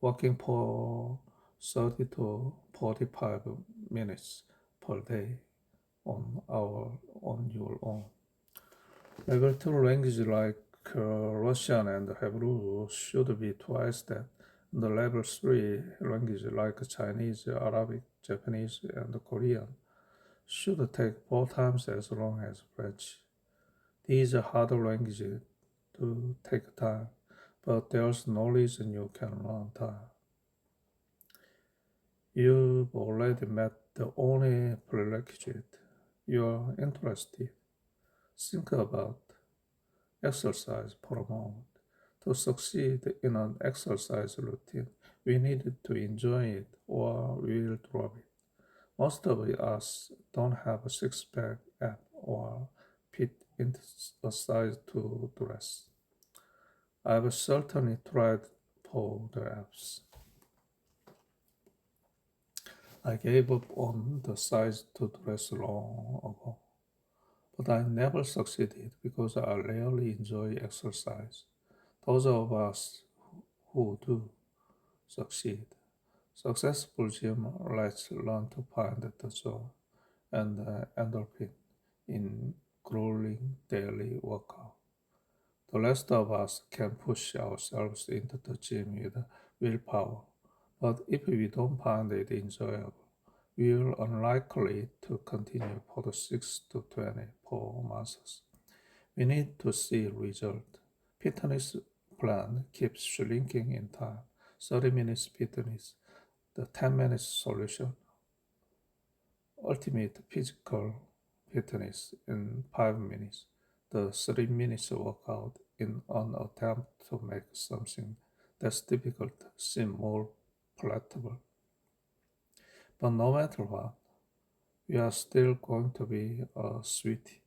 Working for 30 to 45 minutes per day on your own. Level 2 language like Russian and Hebrew should be twice that. The level 3 language like Chinese, Arabic, Japanese, and Korean should take 4 times as long as French. These are harder languages to take time, but there's no reason you can learn time. You've already met the only prerequisite. You're interested. Think about exercise for a moment. To succeed in an exercise routine, we need to enjoy it or we'll drop it. Most of us don't have a six-pack app or fit into a size to dress. I've certainly tried for the apps. I gave up on the size to dress long ago, but I never succeeded because I rarely enjoy exercise. Those of us who do succeed. Successful gym rats learn to find the joy and endorphin in grueling daily workout. The rest of us can push ourselves into the gym with willpower, but if we don't find it enjoyable, we are unlikely to continue for the 6 to 24 months. We need to see result. Fitness plan keeps shrinking in time. 30 minutes fitness, the 10 minutes solution. ultimate physical fitness in 5 minutes, the 3 minutes workout in an attempt to make something that's difficult seem more palatable. But no matter what, we are still going to be a sweaty,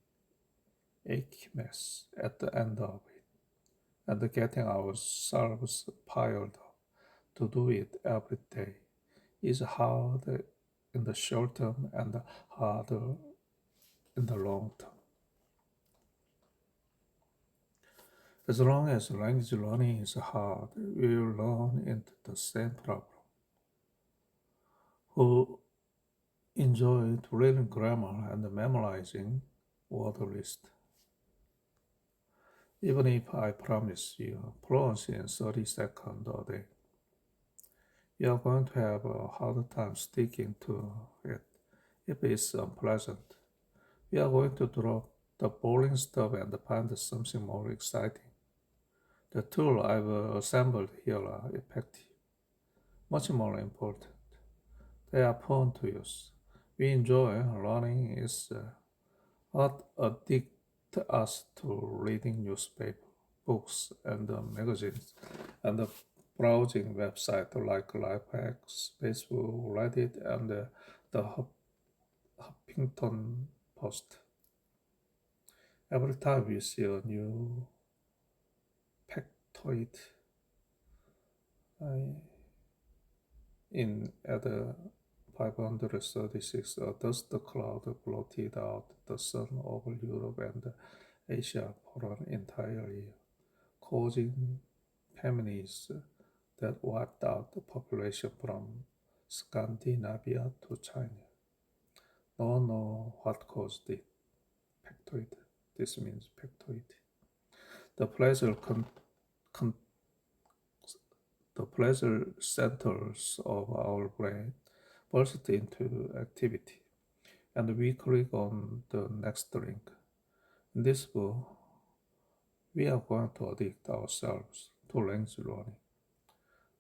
achy mess at the end of it, and getting ourselves piled up to do it every day is hard in the short term and harder in the long term. As long as language learning is hard, we will run into the same problem. Who enjoyed reading grammar and memorizing word list? Even if I promise you fluency in 30 seconds a day, you are going to have a hard time sticking to it if it's unpleasant. We are going to drop the boring stuff and find something more exciting. The tools I've assembled here are effective, much more important. They are fun to use. We enjoy learning is what addicts us to reading newspaper, books, and magazines, and browsing websites like Lifehacks, Facebook, Reddit, and the Huffington Post. Every time we see a new factoid in at 536, a dust cloud blotted out the sun over Europe and Asia for an entire year, causing famines that wiped out the population from Scandinavia to China. No one knows what caused it. Factoid. This means factoid. The pleasure centers of our brain burst into activity, and we click on the next link. In this book, we are going to addict ourselves to language learning.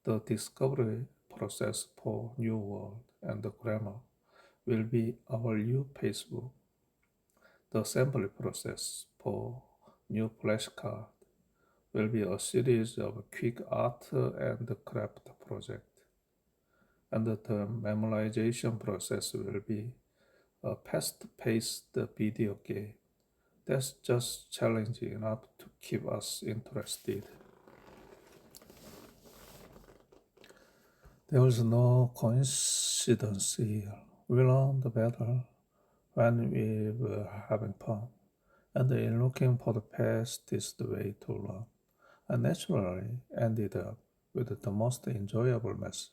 The discovery process for new word and grammar will be our new Facebook. The assembly process for new flashcard will be a series of quick art and craft projects. And the memorization process will be a fast-paced video game that's just challenging enough to keep us interested. There is no coincidence here. We learn better when we were having fun, and in looking for the fastest way to learn, I naturally ended up with the most enjoyable method.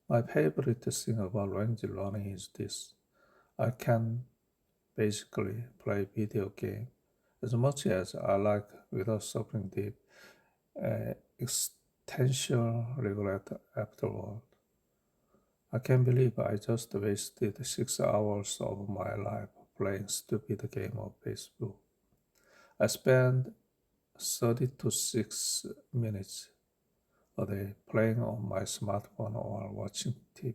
My favorite thing about language learning is this. I can basically play video game as much as I like without suffering deep existential regret afterward. I can't believe I just wasted 6 hours of my life playing stupid game of Facebook. I spend 30 to 6 minutes a day playing on my smartphone or watching TV.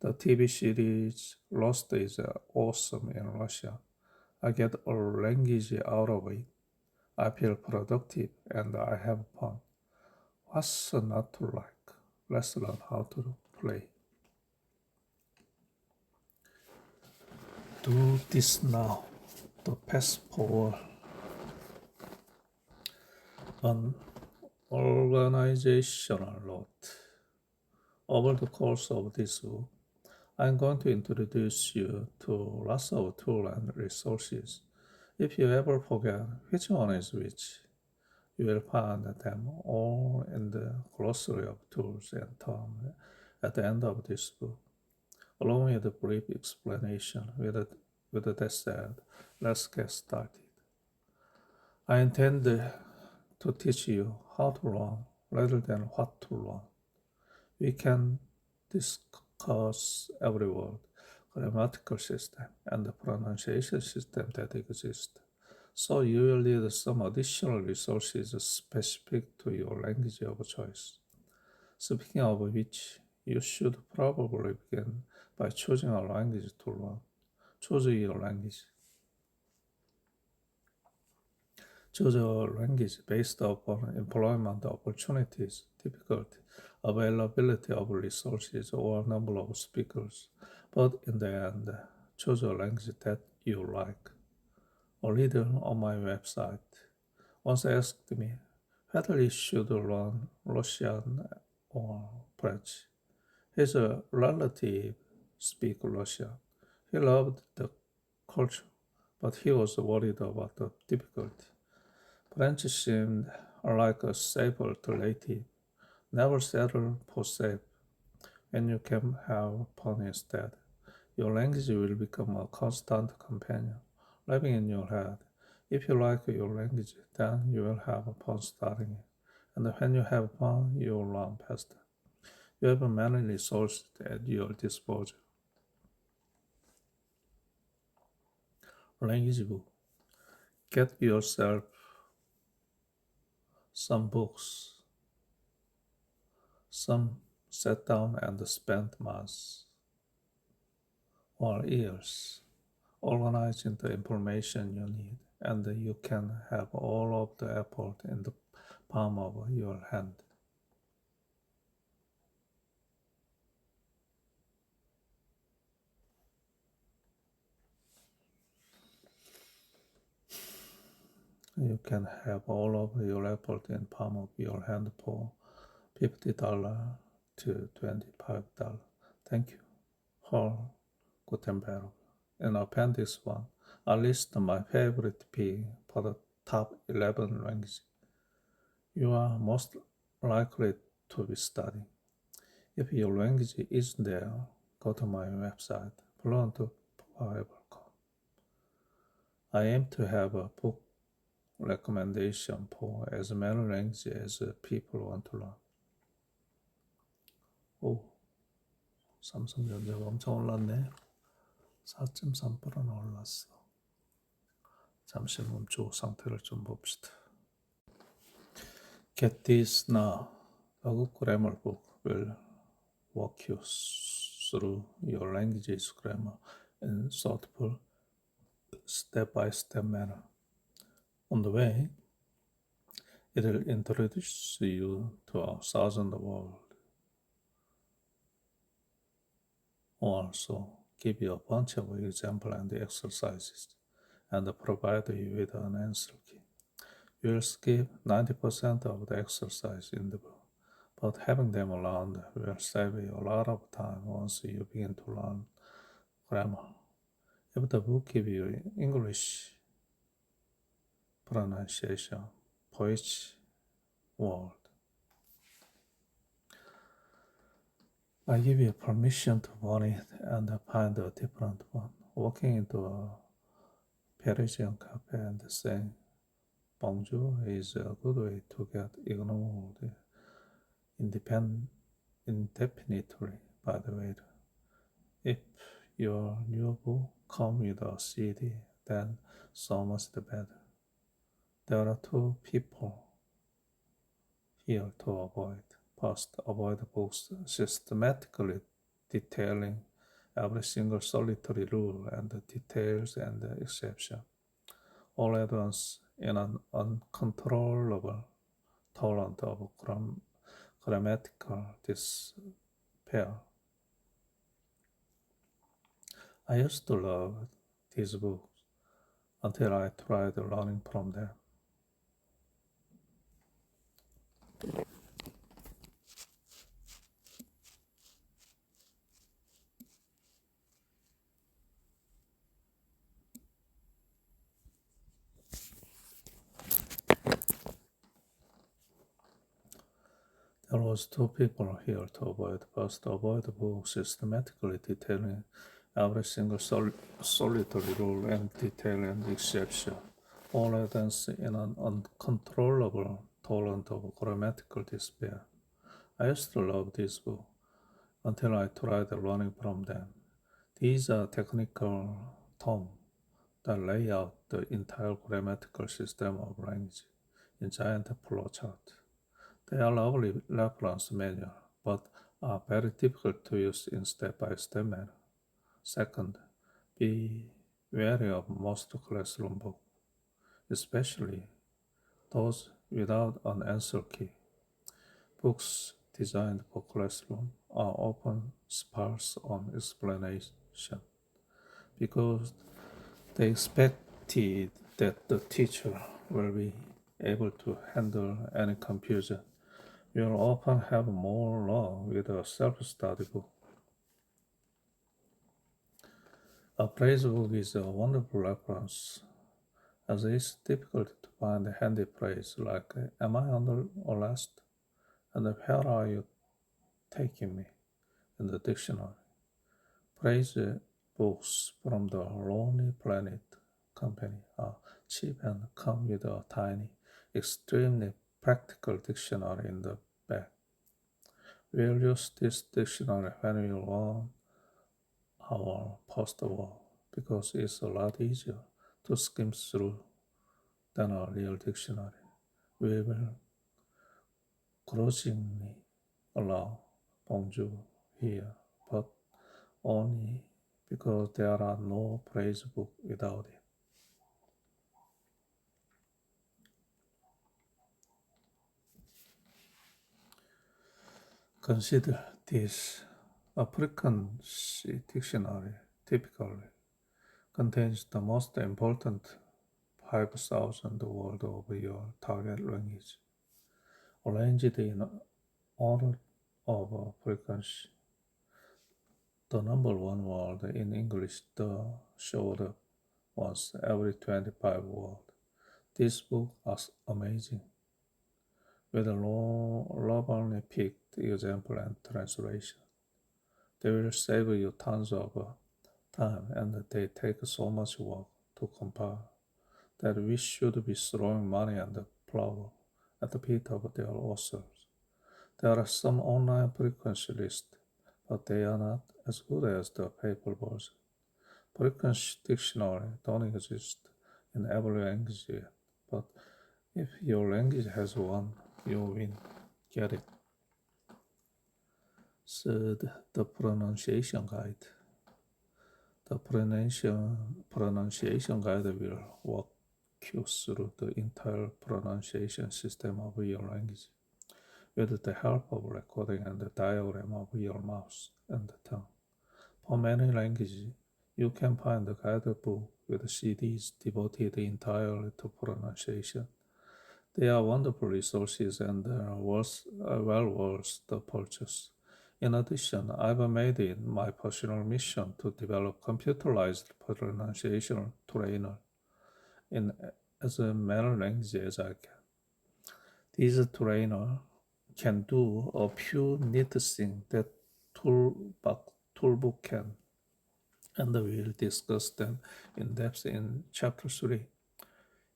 The TV series Lost is awesome in Russia. I get a language out of it. I feel productive and I have fun. What's not to like? Let's learn how to play. Do this now. The fast forward. An organizational note. Over the course of this book, I'm going to introduce you to lots of tools and resources. If you ever forget which one is which, you will find them all in the glossary of tools and terms at the end of this book, along with a brief explanation. With that said, let's get started. I intend to teach you how to learn rather than what to learn. We can discuss every word, grammatical system, and the pronunciation system that exists. So you will need some additional resources specific to your language of choice. Speaking of which, you should probably begin by choosing a language to learn. Choose your language. Choose a language based upon employment opportunities, difficulty, availability of resources, or number of speakers. But in the end, choose a language that you like. A leader on my website once asked me whether he should learn Russian or French. His relative speaks Russian. He loved the culture, but he was worried about the difficulty. French seemed like a safe alternative. Never settle for safe when you can have fun instead. Your language will become a constant companion, living in your head. If you like your language, then you will have fun studying it. And when you have fun, you will learn faster. You have many resources at your disposal. Language book. Get yourself some books. Some sit down and spend months or years organizing the information you need, and you can have all of the effort in the palm of your hand. You can have all of your effort in palm of your hand for $50 to $25. Thank you. Hall Gutenberg. In Appendix 1, I list my favorite P for the top 11 languages you are most likely to be studying. If your language isn't there, go to my website, Fluent.com. I aim to have a book recommendation for as many languages as people want to learn. 오, 삼성전자가 엄청 올랐네. 4.3%나 올랐어. 잠시 멈추고 상태를 좀 봅시다. Get this now. A good grammar book will walk you through your language's grammar in thoughtful, step-by-step manner. On the way, it will introduce you to a thousand words. Also, give you a bunch of examples and exercises, and provide you with an answer key. You will skip 90% of the exercise in the book, but having them around will save you a lot of time once you begin to learn grammar. If the book gives you English pronunciation for each word, I give you permission to burn it and find a different one. Walking into a Parisian cafe and saying bonjour is a good way to get ignored indefinitely by the waiter. If your new book comes with a CD, then so much the better. There are two people here to avoid. First, avoid books systematically detailing every single solitary rule and details and exception, all at once in an uncontrollable torrent of grammatical despair. I used to love these books until I tried learning from them. There was two people here to avoid. First, avoid books systematically detailing every single solitary rule and detail and exception, all at once in an uncontrollable torrent of grammatical despair. I used to love this book until I tried learning from them. These are technical terms that lay out the entire grammatical system of language in giant flowchart. They are lovely reference manual, but are very difficult to use in step-by-step manner. Second, be wary of most classroom books, especially those without an answer key. Books designed for classroom are often sparse on explanation because they expected that the teacher will be able to handle any confusion. You'll often have more luck with a self-study book. A praise book is a wonderful reference, as it's difficult to find handy praise like "Am I under arrest?" and "Where are you taking me?" in the dictionary. Praise books from the Lonely Planet Company are cheap and come with a tiny, extremely practical dictionary in the back. We'll use this dictionary when we want our poster wall because it's a lot easier to skim through than a real dictionary. We will grudgingly allow bonjour here, but only because there are no praise books without it. Consider this. A frequency dictionary typically contains the most important 5,000 words of your target language, arranged in order of frequency. The number one word in English showed up once every 25 words. This book was amazing, with a lovingly picked example and translation. They will save you tons of time, and they take so much work to compile that we should be throwing money and flour at the feet of their authors. There are some online frequency lists, but they are not as good as the paper version. Frequency dictionary don't exist in every language yet, but if your language has one, you win. Get it? Third, the pronunciation guide. The pronunciation guide will walk you through the entire pronunciation system of your language with the help of recording and the diagram of your mouth and tongue. For many languages, you can find a guidebook with CDs devoted entirely to pronunciation. They are wonderful resources and are well worth the purchase. In addition, I've made it my personal mission to develop computerized pronunciation trainer in as many languages as I can. These trainer can do a few neat things that toolbook can, and we'll discuss them in depth in chapter 3.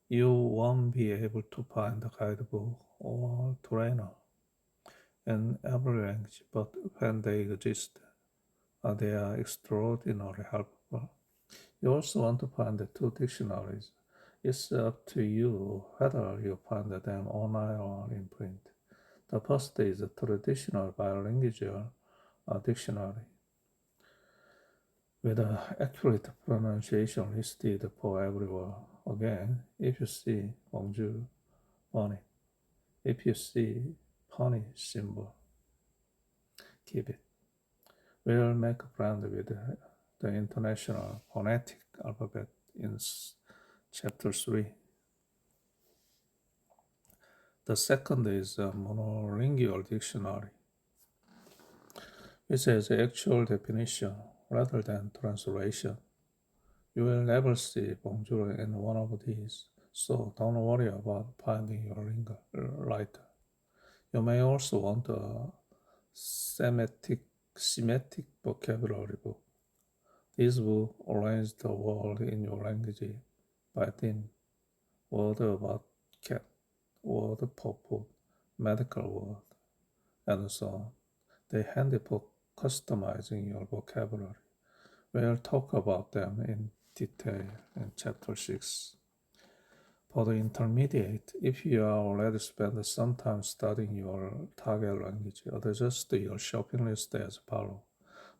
You won't be able to find a guidebook or trainer in every language, but when they exist, they are extraordinarily helpful. You also want to find the two dictionaries. It's up to you whether you find them online or in print. The first is a traditional bilingual dictionary with an accurate pronunciation listed for every word. Again, if you see bonjour, bonnet. If you see funny symbol, keep it. We'll make a friend with the International Phonetic Alphabet in chapter 3. The second is a monolingual dictionary, which has actual definition rather than translation. You will never see bonjour in one of these, so don't worry about finding your lingua later. You may also want a semantic vocabulary book. This book arranges the word in your language by theme: word about cat, word for food, medical word, and so on. They handy for customizing your vocabulary. We'll talk about them in detail in chapter 6. For the intermediate, if you are already spent some time studying your target language, adjust your shopping list as follows.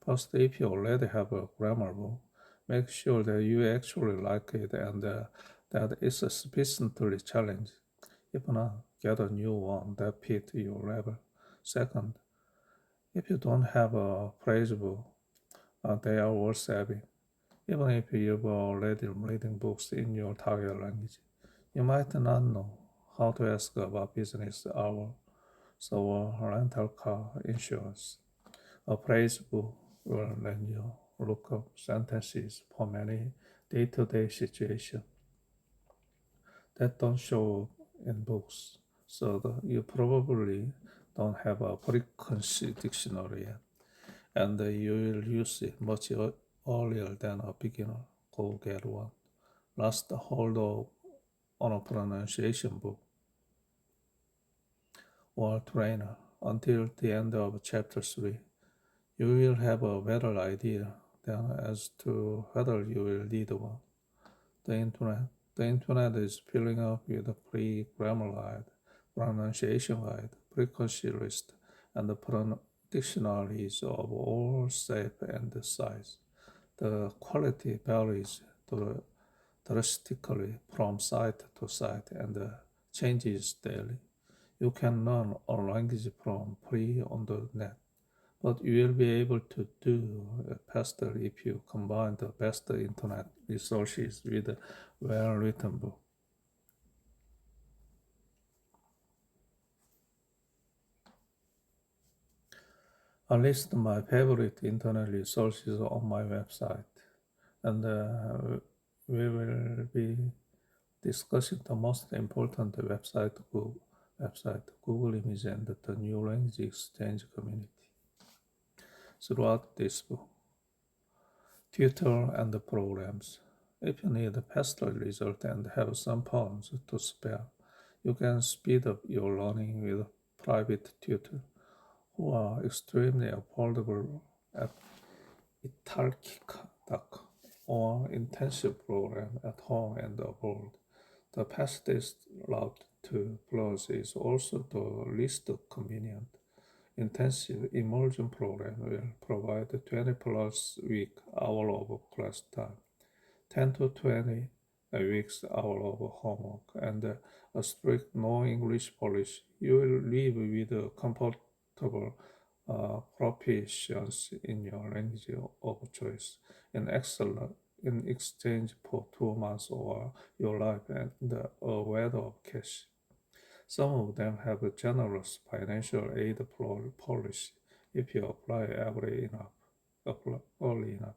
First, if you already have a grammar book, make sure that you actually like it and that it's sufficiently challenging. If not, get a new one that fits your level. Second, if you don't have a phrase book, they are worth having. Even if you've already reading books in your target language, you might not know how to ask about business hours or rental car insurance. A phrase book will let you look up sentences for many day-to-day situations that don't show up in books. So you probably don't have a frequency dictionary yet, and you will use it much earlier than a beginner. Go get one. Last, hold up on a pronunciation book or trainer until the end of chapter 3. You will have a better idea then as to whether you will need one. The internet is filling up with a free grammar guide, pronunciation guide, frequency list, and dictionaries of all shape and size. The quality varies drastically from site to site and changes daily. You can learn a language from free on the net, but you will be able to do faster if you combine the best internet resources with a well-written book. I list my favorite internet resources on my website, and we will be discussing the most important website, Google Image, and the New Language Exchange community throughout this book. Tutor and the programs. If you need a faster result and have some pounds to spare, you can speed up your learning with a private tutor who are extremely affordable at italki.com or intensive program at home and abroad. The fastest route to plus is also the least convenient. Intensive immersion program will provide 20 plus week hour of class time, 10 to 20 weeks hour of homework, and a strict no English policy. You will live with a comfortable proficiency in your language of choice in exchange for 2 months of your life and a wealth of cash. Some of them have a generous financial aid policy if you apply early enough.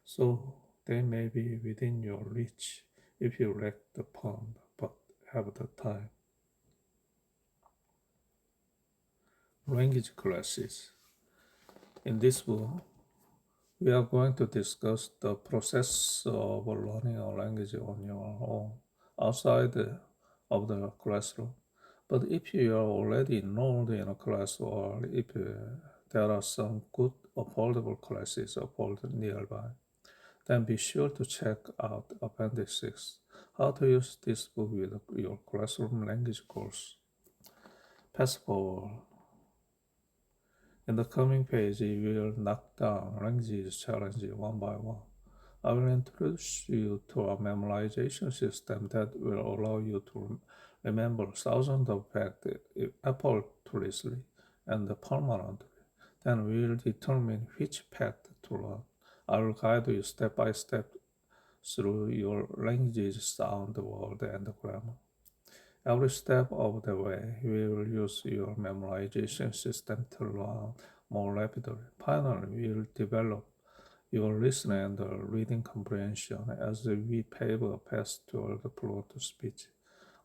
So they may be within your reach if you lack the fund but have the time. Language classes. In this book, we are going to discuss the process of learning a language on your own outside of the classroom. But if you are already enrolled in a class or if there are some good affordable classes afforded nearby, then be sure to check out Appendix 6, how to use this book with your classroom language course. Fast forward. In the coming page, we will knock down language challenges one by one. I will introduce you to a memorization system that will allow you to remember thousands of facts effortlessly and permanently. Then we will determine which path to learn. I will guide you step by step through your language's sound, word, and grammar. Every step of the way, we will use your memorization system to learn more rapidly. Finally, we will develop your listening and reading comprehension as we pave a path toward fluent speech.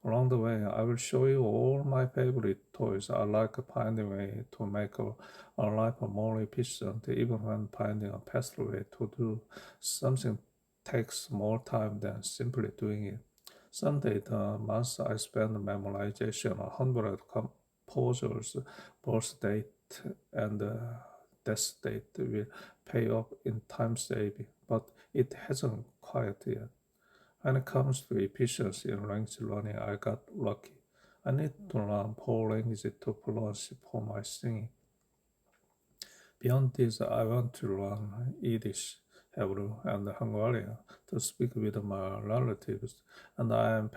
Along the way, I will show you all my favorite toys. I like finding a way to make our life more efficient, even when finding a faster way to do something takes more time than simply doing it. Someday, the months I spend memorization 100 composers' birth date and death date will pay off in time saving, but it hasn't quite yet. When it comes to efficiency in language learning, I got lucky. I need to learn 4 languages to fluency for my singing. Beyond this, I want to learn Yiddish, Hebrew, and Hungarian to speak with my relatives, and I am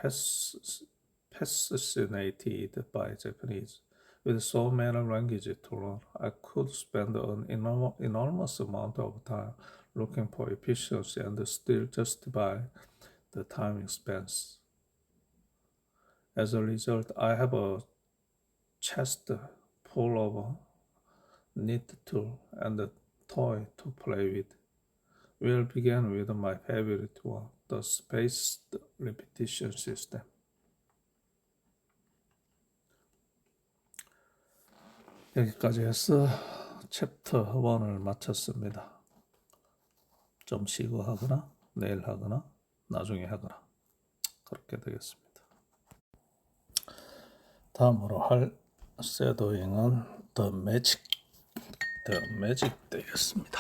fascinated by Japanese. With so many languages to learn, I could spend an enormous amount of time looking for efficiency and still justify the time expense. As a result, I have a chest full of knit tool and a toy to play with. We'll begin with my favorite one, the spaced repetition system. 여기까지 해서 챕터 1을 마쳤습니다. 좀 쉬고 하거나 내일 하거나 나중에 하거나 그렇게 되겠습니다. 다음으로 할 쉐도잉은 The Magic 되겠습니다.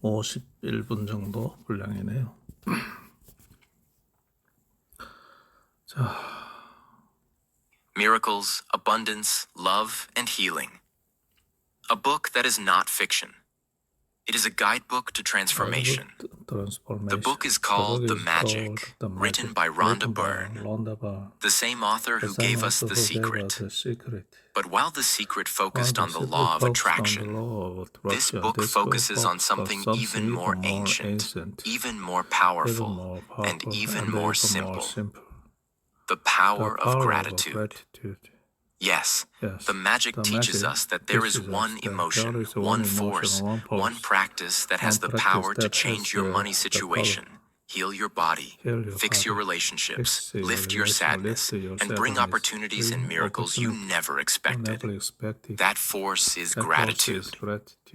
51분 정도 분량이네요. 자, Miracles, Abundance, Love, and Healing. A book that is not fiction. It is a guidebook to transformation. The book is called The Magic, written by Rhonda Byrne, the same author who gave us The Secret. But while The Secret focused on the law of attraction, this book focuses on something even more ancient, even more powerful, and even more simple. The power of gratitude. Yes, the magic teaches us that there is one emotion, one force, one practice that has the power to change your money situation, heal your body, fix your relationships, lift your sadness, and bring opportunities and miracles you never expected. That force is gratitude,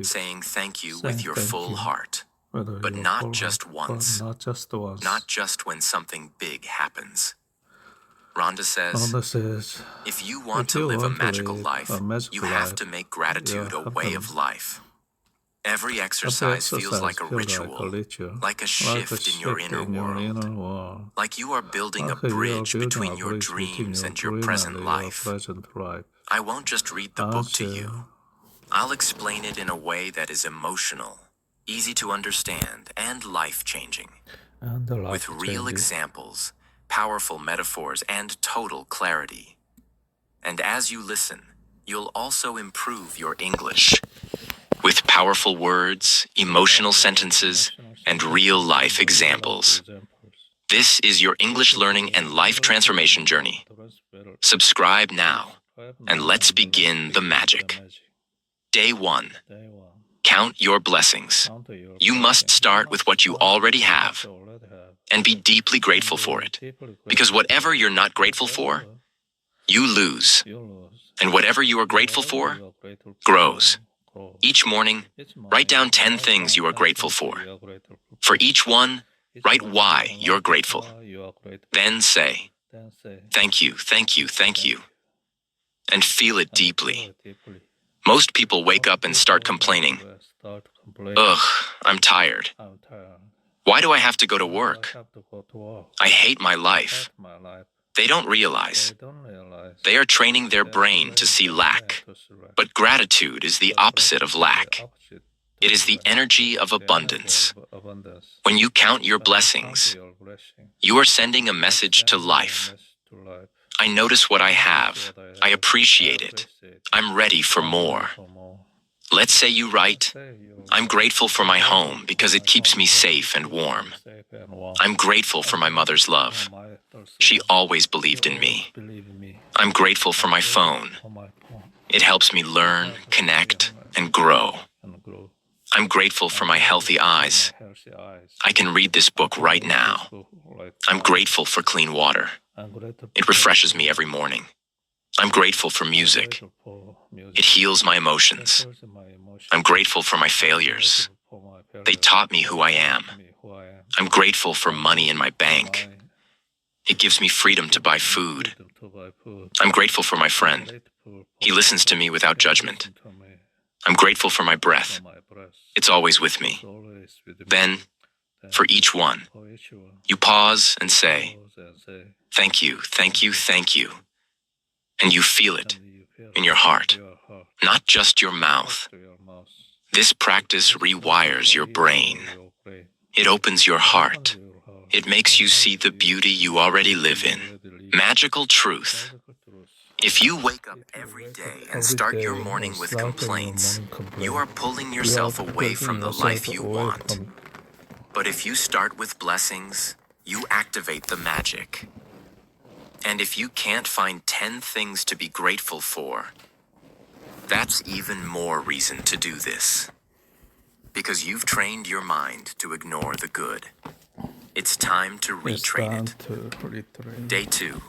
saying thank you with your full heart, but not just once, not just when something big happens. Rhonda says, if you want to live a magical life, you have to make gratitude a way of life. Every exercise feels like a ritual, like a shift in your inner world, like you are building a bridge between your dreams and your present life. I won't just read the book to you. I'll explain it in a way that is emotional, easy to understand, and life-changing, with real examples, powerful metaphors, and total clarity. And as you listen, you'll also improve your English with powerful words, emotional sentences, and real-life examples. This is your English learning and life transformation journey. Subscribe now, and let's begin the magic. Day 1. Count your blessings. You must start with what you already have and be deeply grateful for it. Because whatever you're not grateful for, you lose. And whatever you are grateful for, grows. Each morning, write down 10 things you are grateful for. For each one, write why you're grateful. Then say, thank you, thank you, thank you. And feel it deeply. Most people wake up and start complaining. Ugh, I'm tired. Why do I have to go to work? I hate my life. They don't realize. They are training their brain to see lack. But gratitude is the opposite of lack. It is the energy of abundance. When you count your blessings, you are sending a message to life. I notice what I have. I appreciate it. I'm ready for more. Let's say you write, I'm grateful for my home because it keeps me safe and warm. I'm grateful for my mother's love. She always believed in me. I'm grateful for my phone. It helps me learn, connect, and grow. I'm grateful for my healthy eyes. I can read this book right now. I'm grateful for clean water. It refreshes me every morning. I'm grateful for music. It heals my emotions. I'm grateful for my failures. They taught me who I am. I'm grateful for money in my bank. It gives me freedom to buy food. I'm grateful for my friend. He listens to me without judgment. I'm grateful for my breath. It's always with me. Then, for each one, you pause and say, thank you, thank you, thank you. And you feel it in your heart. not just your mouth. This practice rewires your brain. It opens your heart. It makes you see the beauty you already live in. Magical truth. If you wake up every day and start your morning with complaints, you are pulling yourself away from the life you want. But if you start with blessings, you activate the magic. And if you can't find 10 things to be grateful for, that's even more reason to do this. Because you've trained your mind to ignore the good. It's time to retrain it. Day 2.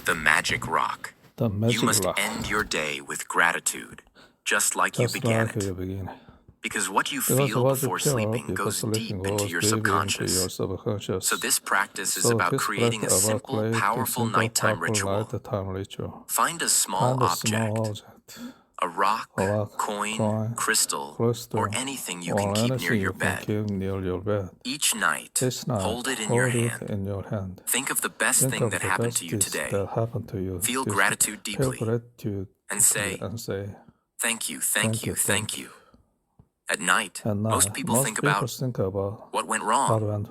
The magic rock. You must end your day with gratitude, just like you began it. Because what you feel before sleeping goes deep into your subconscious. So this practice is about creating a simple, powerful nighttime ritual. Find a small object, a rock, coin, crystal, or anything you can keep near your bed. Each night, hold it in your hand. Think of the best thing that happened to you today. Feel gratitude deeply and say, thank you, thank you, thank you. At night, most people think about what went wrong,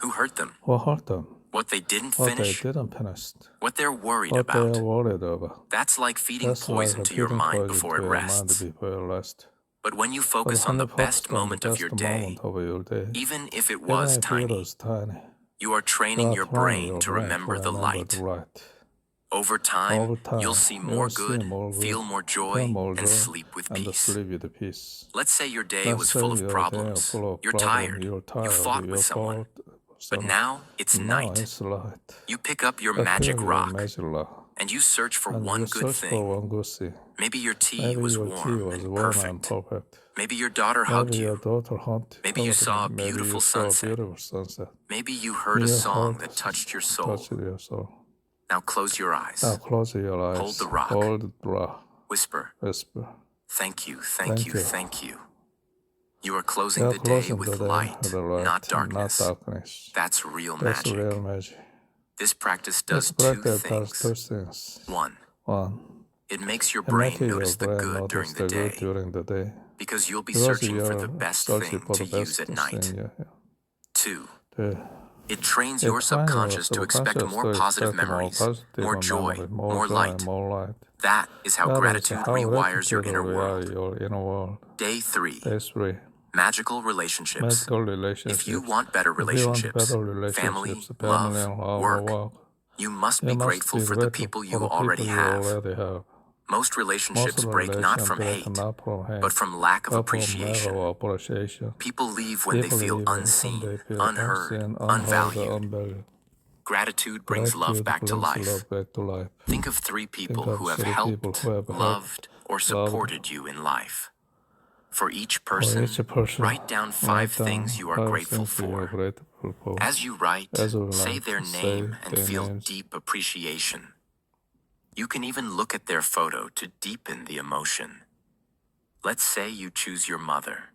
who hurt them, what they didn't finish, what they're worried about. That's like feeding poison to your mind before it rests. But when you focus on the best moment of your day, even if it was tiny, you are training your brain to remember the light. Over time, you'll see more good, feel more joy, and sleep with peace. Let's say your day was full of problems. You're tired. You fought with someone. But now it's night. You pick up your magic rock and you search for one good thing. Maybe your tea was warm and perfect. Maybe your daughter hugged you. Maybe you saw a beautiful sunset. Maybe you heard a song that touched your soul. Now close your eyes. Hold the rock. Whisper. Thank you, thank you, thank you. You are closing the day with light, not darkness. That's real magic. This practice does 2 things. 1. It makes your brain notice the good during the day, because you'll be searching for the best thing to use at night. 2. It trains your subconscious to expect more positive memories, more joy, more light. That is how gratitude rewires your inner world. Day 3. Magical relationships. If you want better relationships, family, love, work, you must be grateful for the people you already have. Most relationships break not from hate, but from lack of appreciation. People leave when they feel unseen, unheard, unvalued. Gratitude brings love back to life. Think of 3 people who have helped, loved, or supported you in life. For each person, write down 5 things you are grateful for. As you write, say their name and feel deep appreciation. You can even look at their photo to deepen the emotion. Let's say you choose your mother.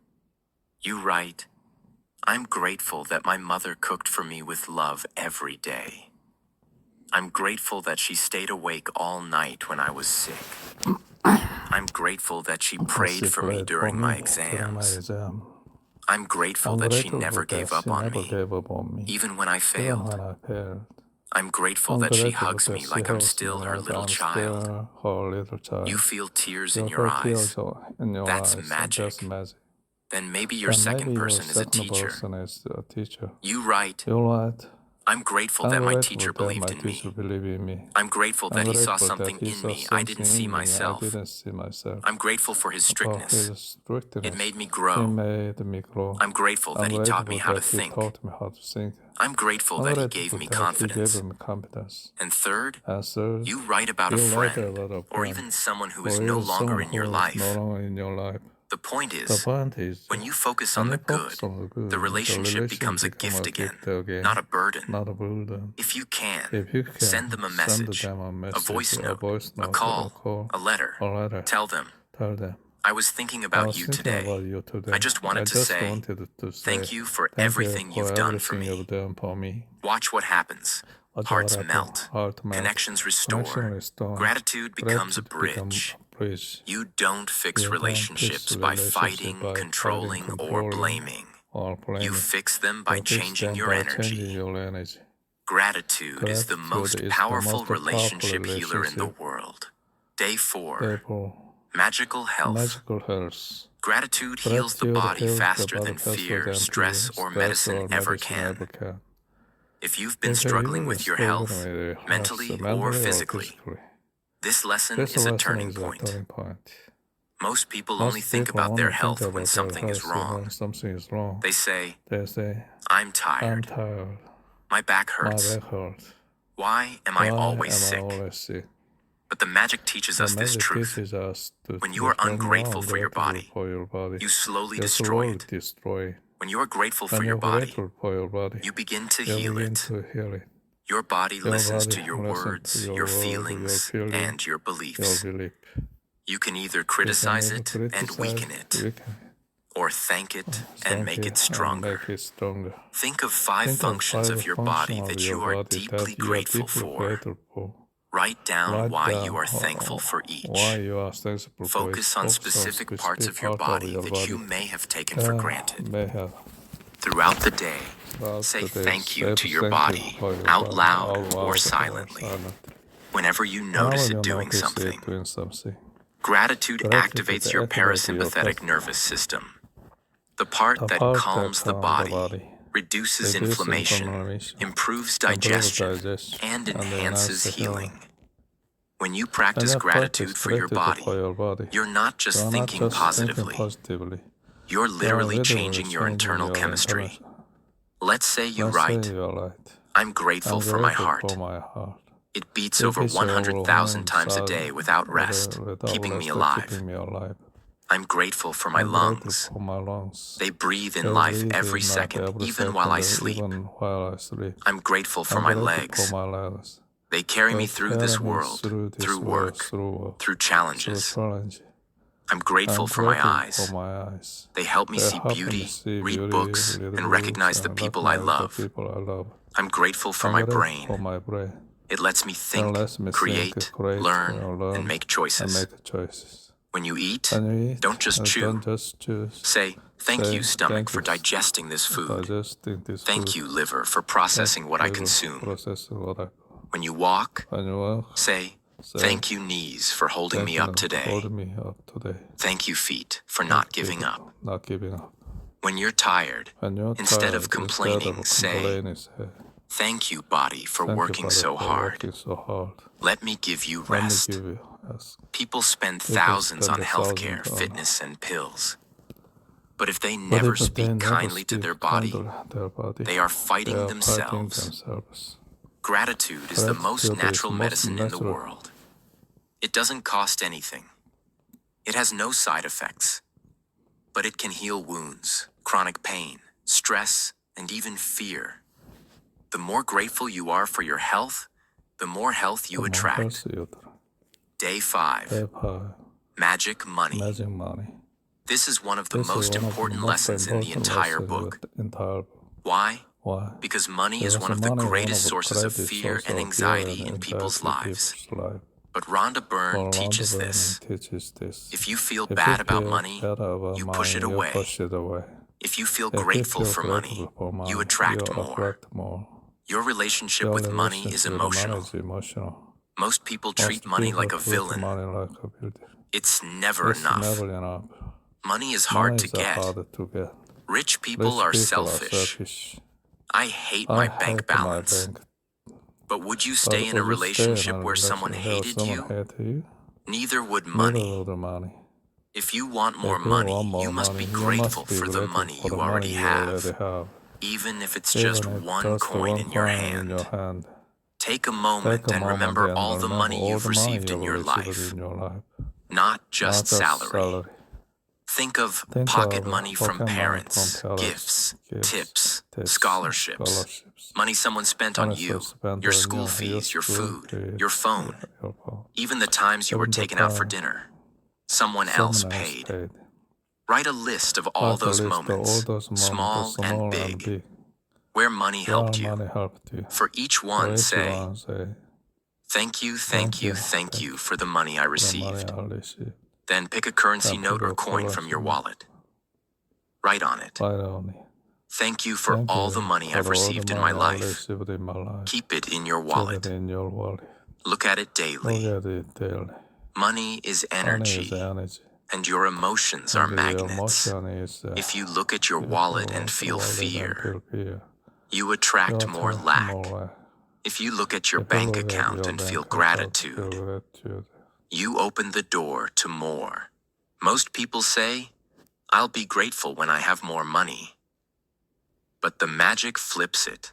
You write, I'm grateful that my mother cooked for me with love every day. I'm grateful that she stayed awake all night when I was sick. I'm grateful that she prayed for me during my exams. I'm grateful that she never gave up on me, even when I failed. I'm grateful that she hugs me like I'm still her little child. You feel tears in your eyes. That's magic. Then maybe your second person is a teacher. You write, I'm grateful that my teacher believed in me. I'm grateful that he saw something in me I didn't see myself. I'm grateful for his strictness. It made me grow. I'm grateful that he taught me how to think. I'm grateful that he gave me confidence. And third, you write about a friend or even someone who is no longer in your life. The point is, when you focus on the good, the relationship becomes a gift again, not a burden. If you can, send them a message, a voice note, a call, a letter. Tell them, I was thinking about you today. I just wanted to say, thank you for everything you've done for me. Watch what happens. Hearts melt, connections restore, gratitude becomes a bridge. bridge. You don't fix relationships by fighting, controlling, or blaming. You fix them by changing your energy. Gratitude is the most powerful relationship healer in the world. Day 4. Magical health. Gratitude heals the body faster than fear, stress, or medicine ever can. If you've been struggling with your health, mentally or physically, this lesson is a turning point. Most people only think about their health when something is wrong. They say, I'm tired. My back hurts. Why am I always sick? But the magic teaches us this truth. When you are ungrateful for your body, you slowly destroy it. When you are grateful for your body, you begin to heal it. Your body listens to your words, your feelings, and your beliefs. You can either criticize it and weaken it, or thank it and make it stronger. Think of 5 functions of your body that you are deeply grateful for. Write down why you are thankful for each. Focus on specific parts of your body that you may have taken for granted. Throughout the day, say thank you to your body, out loud or silently, whenever you notice it doing something. Gratitude activates your parasympathetic nervous system, the part that calms the body, reduces inflammation, improves digestion, and enhances healing. When you practice gratitude for your body, you're not just thinking positively. You're literally changing your internal chemistry. Let's say you write, I'm grateful for my heart. It beats over 100,000 times a day without rest, keeping me alive. I'm grateful for my lungs. They breathe in life every second, even while I sleep. I'm grateful for my legs. They carry me through this world, through work, through challenges. I'm grateful for my eyes. They help me see beauty, read books, and recognize the people I love. I'm grateful for my brain. It lets me think, create, learn, and make choices. When you eat, don't just chew. Say, thank you, stomach, for digesting this food. Thank you, liver, for processing what I consume. When you walk, say, thank you, knees, for holding me up today. Thank you, feet, for not giving up. When you're tired, instead of complaining, say, thank you, body, for working so hard. Let me give you rest. People spend thousands on healthcare, fitness, and pills. But if they never speak kindly to their body, they are fighting themselves. Gratitude is the most natural medicine in the world. It doesn't cost anything. It has no side effects. But it can heal wounds, chronic pain, stress, and even fear. The more grateful you are for your health, the more health you attract. Day 5. Magic money. This is one of the most important lessons in the entire book. Why? Because money is one of the greatest sources of fear and anxiety in people's lives. But Rhonda Byrne teaches this. If you feel bad about money, you push it away. If you feel grateful for money, you attract more. Your relationship with money is emotional. Most people treat money like a villain. It's never enough. Money is hard to get. Rich people are selfish. I hate my bank balance. But would you stay in a relationship where someone hated you? Neither would money. If you want more money, you must be grateful for the money you already have, even if it's just one coin in your hand. Take a moment and remember all the money you've received in your life, not just salary. Think of pocket money from parents, gifts, tips, scholarships, money someone spent on you, your school fees, your food, your phone, even the times you were taken out for dinner. Someone else paid. Write a list of all those moments, small and big, where money helped you. For each one, say, Thank you for the money I received. Then pick a currency note or coin from your wallet. Write on it. Thank you for all the money I've received in my life. Keep it in your wallet. Look at it daily. Money is energy, and your emotions are magnets. If you look at your wallet and feel fear, you attract more lack. If you look at your bank account and feel gratitude, you open the door to more. Most people say, "I'll be grateful when I have more money." But the magic flips it.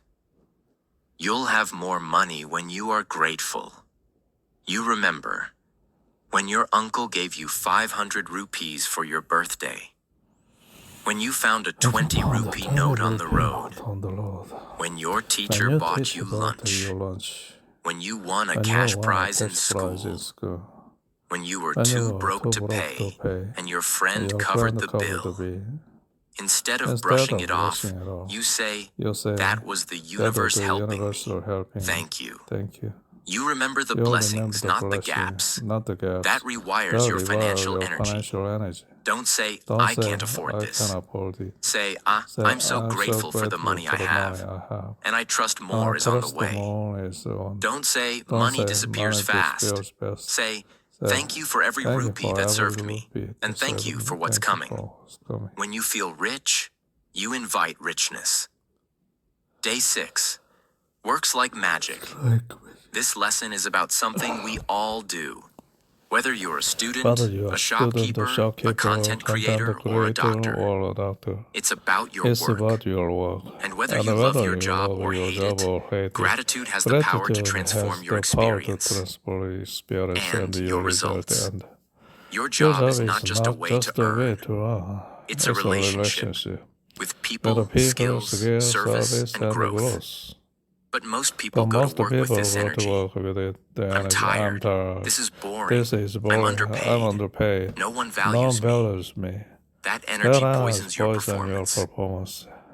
You'll have more money when you are grateful. You remember when your uncle gave you 500 rupees for your birthday, when you found a 20 rupee note on the road, when your teacher bought you lunch, when you won a cash prize in school, when you were too broke to pay and your friend covered the bill. Instead of brushing it off, you say, "That was the universe helping me. Thank you." You remember the blessings, not the gaps. That rewires your financial energy. Don't say, "I can't afford this." Say, "I'm so grateful for the money I have, and I trust more is on the way." Don't say, "Money disappears fast." Say, "Thank you for every rupee that served me, and thank you for what's coming." When you feel rich, you invite richness. Day 6. Works like magic. This lesson is about something we all do. Whether you're a student, a shopkeeper, a content creator, or a doctor, it's about your work. And whether you love your job or hate it, gratitude has the power to transform your experience and your results. Your job is not just a way to earn. It's a relationship with people, skills, service, and growth. But most people go to work with this energy. "I'm tired. This is boring. I'm underpaid. No one values me." That energy poisons your performance.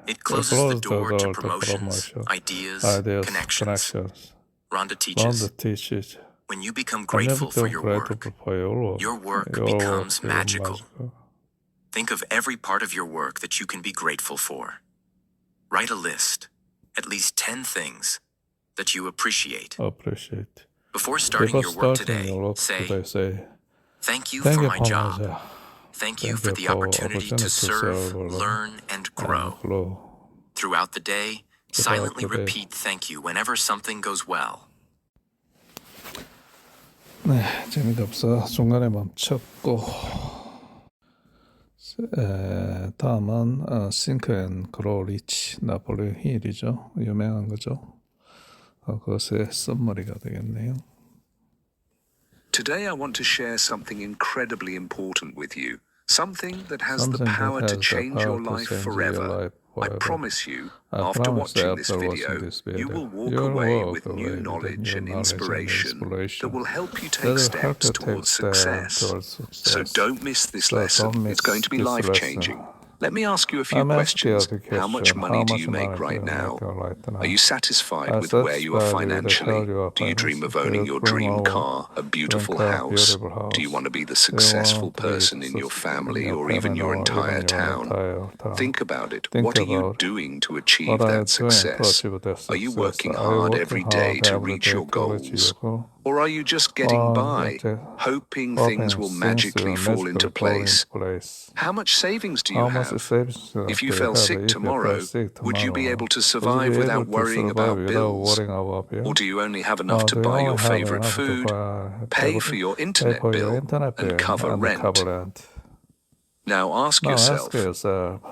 It closes the door to promotions, ideas, connections. Rhonda teaches, when you become grateful for your work becomes magical. Think of every part of your work that you can be grateful for. Write a list. At least 10 things that you appreciate. Before starting your work today, say, "Thank you for my job. Thank you for the opportunity to serve, learn, and grow." Throughout the day, silently repeat thank you whenever something goes well. 네, 재미가 없어 중간에 멈췄고 다음은 Think and Grow Rich, 나폴레옹 힐이죠. 유명한 거죠. 그것의 썸머리가 되겠네요. Today I want to share something incredibly important with you. Something that has the power to change your life forever. I promise you, after watching this video, you will walk away with new knowledge and inspiration that will help you take steps towards success. So don't miss this lesson. It's going to be life-changing. Let me ask you a few questions. How much money do you make right now? Are you satisfied with where you are financially? Do you dream of owning your dream car, a beautiful house? Do you want to be the successful person in your family or even your entire town? Think about it. What are you doing to achieve that success? Are you working hard every day to reach your goals? Or are you just getting by, hoping things will magically fall into place? How much savings do you have? If you fell sick tomorrow, would you be able to survive without worrying about bills? Or do you only have enough to buy your favorite food, pay for your internet bill, and cover rent? Now ask yourself,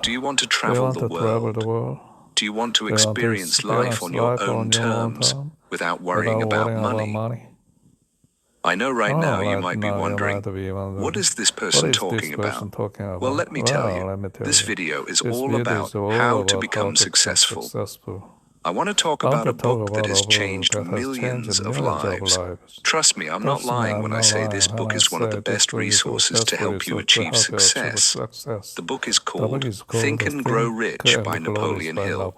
do you want to travel the world? Do you want to experience life on your own terms without worrying about money? I know right now you might be wondering, what is this person talking about? Well, let me tell you, this video is all about how to become successful. I want to talk about a book that has changed millions of lives. Trust me, I'm not lying when I say this book is one of the best resources to help you achieve success. The book is called Think and Grow Rich by Napoleon Hill.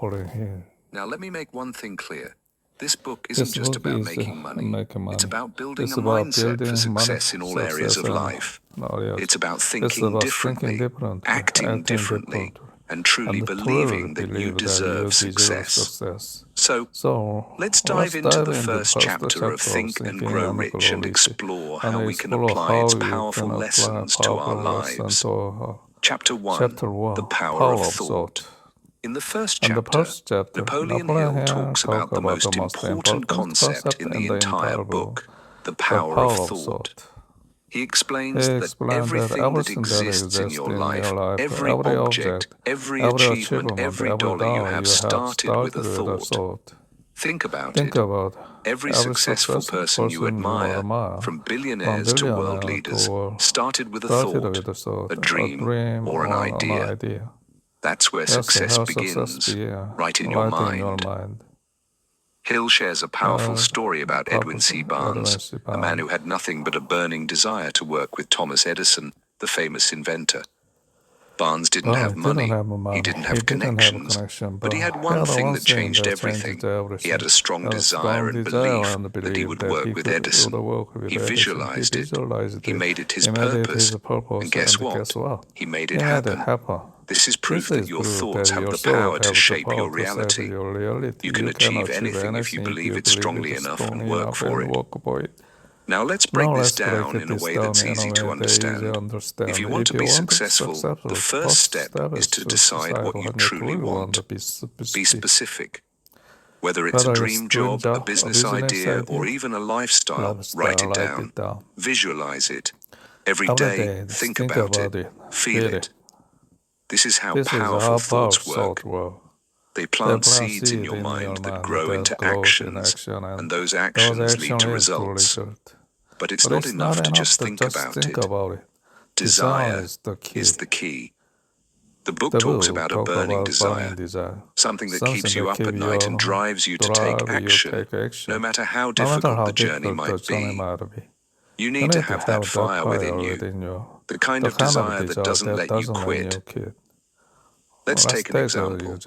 Now, let me make one thing clear. This book isn't just about making money. It's about building a mindset for success in all areas of life. It's about thinking differently, acting differently, and truly believing that you deserve success. So, let's dive into the first chapter of Think and Grow Rich and explore how we can apply its powerful lessons to our lives. Chapter 1, The Power of Thought. In the first chapter, Napoleon Hill talks about the most important concept in the entire book, the power of thought. He explains that everything that exists in your life, every object, every achievement, every dollar you have started with a thought. Think about it. Every successful person you admire, from billionaires to world leaders, started with a thought, a dream, or an idea. That's where success begins, right in your mind. Hill shares a powerful story about Edwin C. Barnes, a man who had nothing but a burning desire to work with Thomas Edison, the famous inventor. Barnes didn't have money, he didn't have connections, but he had one thing that changed everything. He had a strong desire and belief that he would work with Edison. He visualized it. He made it his purpose. And guess what? He made it happen. This is proof that your thoughts have the power to shape your reality. You can achieve anything if you believe it strongly enough and work for it. Now let's break this down in a way that's easy to understand. If you want to be successful, the first step is to decide what you truly want. Be specific. Whether it's a dream job, a business idea, or even a lifestyle, write it down. Visualize it. Every day, think about it. Feel it. This is how powerful thoughts work. They plant seeds in your mind that grow into actions, and those actions lead to results. But it's not enough to just think about it. Desire is the key. The book talks about a burning desire, something that keeps you up at night and drives you to take action, no matter how difficult the journey might be. You need to have that fire within you, the kind of desire that doesn't let you quit. Let's take an example.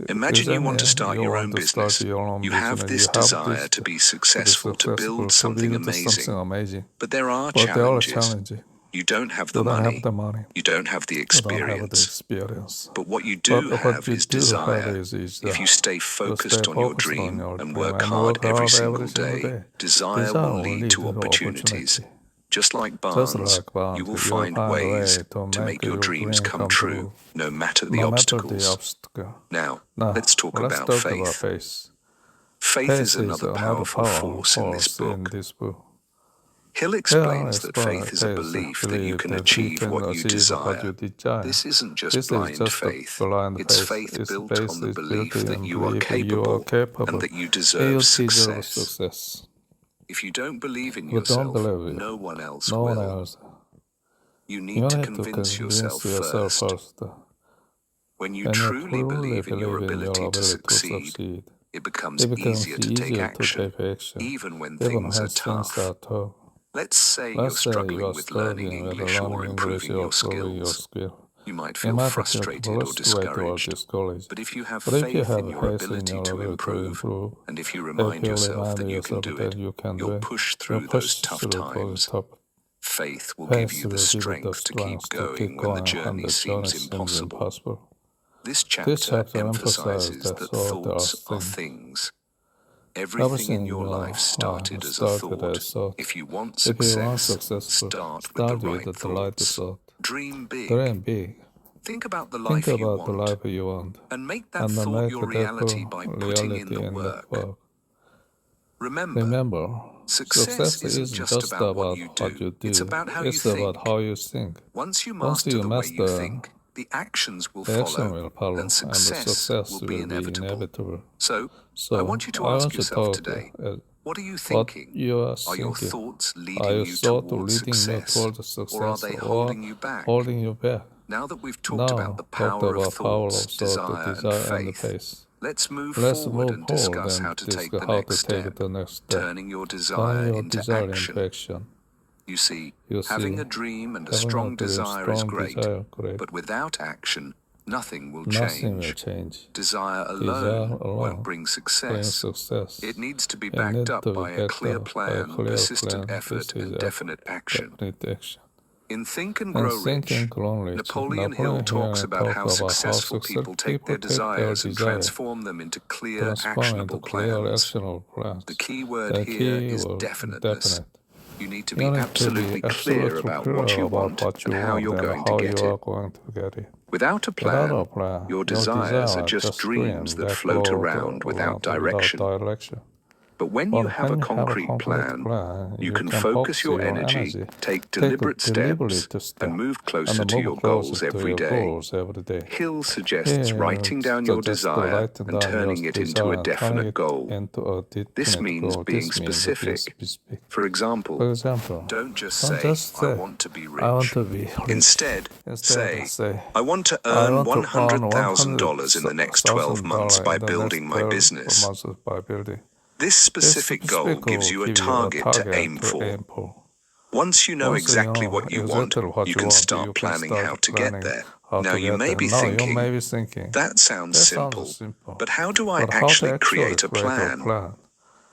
Imagine you want to start your own business. You have this desire to be successful, to build something amazing. But there are challenges. You don't have the money. You don't have the experience. But what you do have is desire. If you stay focused on your dream and work hard every single day, desire will lead to opportunities. Just like Barnes, you will find ways to make your dreams come true, no matter the obstacles. Now, let's talk about faith. Faith is another powerful force in this book. Hill explains that faith is a belief that you can achieve what you desire. This isn't just blind faith. It's faith built on the belief that you are capable and that you deserve success. If you don't believe in yourself, no one else will. You need to convince yourself first. When you truly believe in your ability to succeed, it becomes easier to take action, even when things are tough. Let's say you're struggling with learning English or improving your skills. You might feel frustrated or discouraged, but if you have faith in your ability to improve, and if you remind yourself that you can do it, you'll push through those tough times. Faith will give you the strength to keep going when the journey seems impossible. This chapter emphasizes that thoughts are things. Everything in your life started as a thought. If you want success, start with the right thoughts. Dream big. Think about the life you want, and make that thought your reality by putting in the work. Remember, success isn't just about what you do, it's about how you think. Once you master the way you think, the actions will follow, and success will be inevitable. So, I want you to ask yourself today, what are you thinking? Are your thoughts leading you towards success, or are they holding you back? Now that we've talked about the power of thoughts, desire, and faith, let's move forward and discuss how to take the next step, turning your desire into action. You see, having a dream and a strong desire is great, but without action, nothing will Nothing will change. change. Desire Desire alone won't bring success. It needs to be It backed needs up to be by a backed clear up by a plan, clear persistent plan, effort, and persistent definite action. definite action. In Think and And Grow Think Rich, and Grow Rich, Napoleon Hill talks about how successful people take their desires and transform them into clear, actionable plans. The key word here is definiteness. You need to be absolutely clear about what you want and how you're going to get it. Without a plan, your desires are just dreams that float around without direction. But when you have a concrete plan, you can focus your energy, take deliberate steps, and move closer to your goals every day. Hill suggests writing down your desire and turning it into a definite goal. This means being specific. For example, don't just say, I want to be rich. Instead, say, I want to earn $100,000 in the next 12 months by building my business. This specific goal gives you a target to aim for. Once you know exactly what you want, you can start planning how to get there. Now you may be thinking, that sounds simple, but how do I actually create a plan?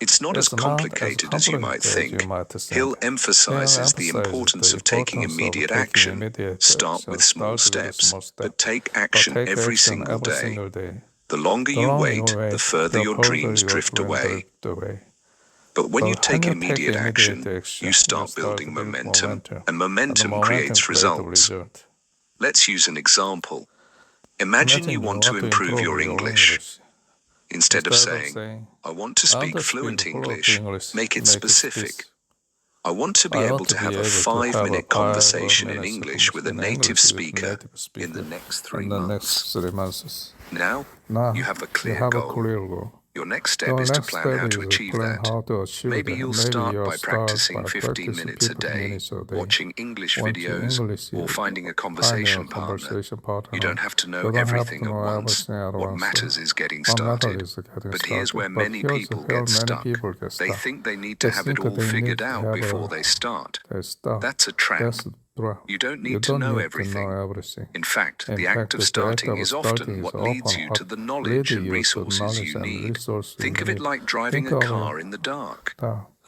It's not as complicated as you might think. Hill emphasizes the importance of taking immediate action. Start with small steps, but take action every single day. The longer you wait, the further your dreams drift away. But when you take immediate action, you start building momentum, and momentum creates results. Let's use an example. Imagine you want to improve your English. Instead of saying, I want to speak fluent English, make it specific. I want to be able to have a 5-minute conversation in English with a native speaker in the next 3 months. Now, you have a clear goal. Your next step is to plan how to achieve that. Maybe you'll start by practicing 15 minutes a day, watching English videos, or finding a conversation partner. You don't have to know everything at once. What matters is getting started. But here's where many people get stuck. They think they need to have it all figured out before they start. That's a trap. You don't need to know everything. In fact, the act of starting is often what leads you to the knowledge and resources you need. Think of it like driving a car in the dark.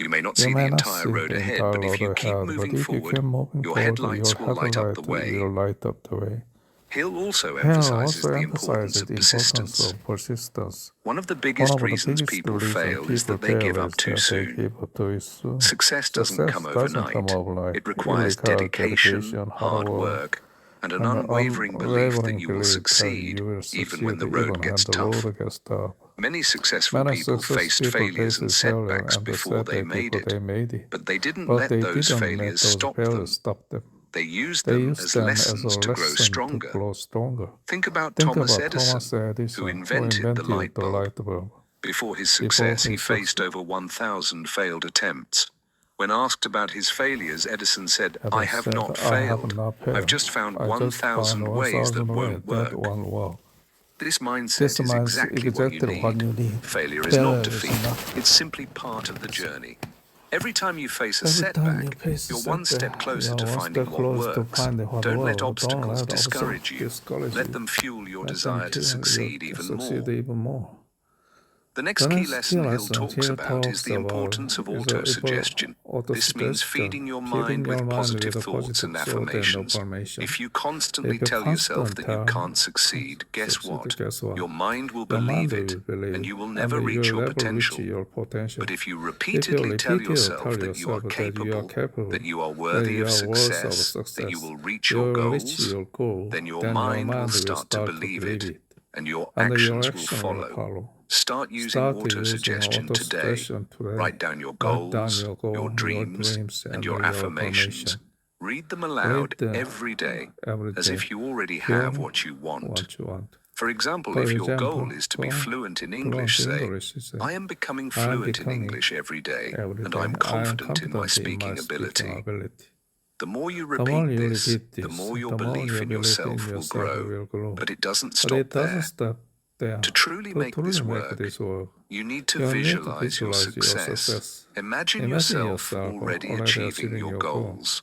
You may not see the entire road ahead, but if you keep moving forward, your headlights will light up the way. Hill also emphasizes the importance of persistence. One of the biggest reasons people fail is that they give up too soon. Success doesn't come overnight. It requires dedication, hard work, and an unwavering belief that you will succeed even when the road gets tough. Many successful people faced failures and setbacks before they made it, but they didn't let those failures stop them. They used them as lessons to grow stronger. Think about Thomas Edison, who invented the light bulb. Before his success, he faced over 1,000 failed attempts. When asked about his failures, Edison said, I have not failed. I've just found 1,000 ways that won't work. This mindset is exactly what you need. Failure is not defeat. It's simply part of the journey. Every time you face a setback, you're one step closer to finding what works. Don't let obstacles discourage you. Let them fuel your desire to succeed even more. The next key lesson Hill talks about is the importance of autosuggestion. This means feeding your mind with positive thoughts and affirmations. If you constantly tell yourself that you can't succeed, guess what? Your mind will believe it, and you will never reach your potential. But if you repeatedly tell yourself that you are capable, that you are worthy of success, that you will reach your goals, then your mind will start to believe it, and your actions will follow. Start using autosuggestion today. Write down your goals, your dreams, and your affirmations. Read them aloud every day, as if you already have what you want. For example, if your goal is to be fluent in English, say, I am becoming fluent in English every day, and I'm confident in my speaking ability. The more you repeat this, the more your belief in yourself will grow. But it doesn't stop there. To truly make this work, you need to visualize your success. Imagine yourself already achieving your goals.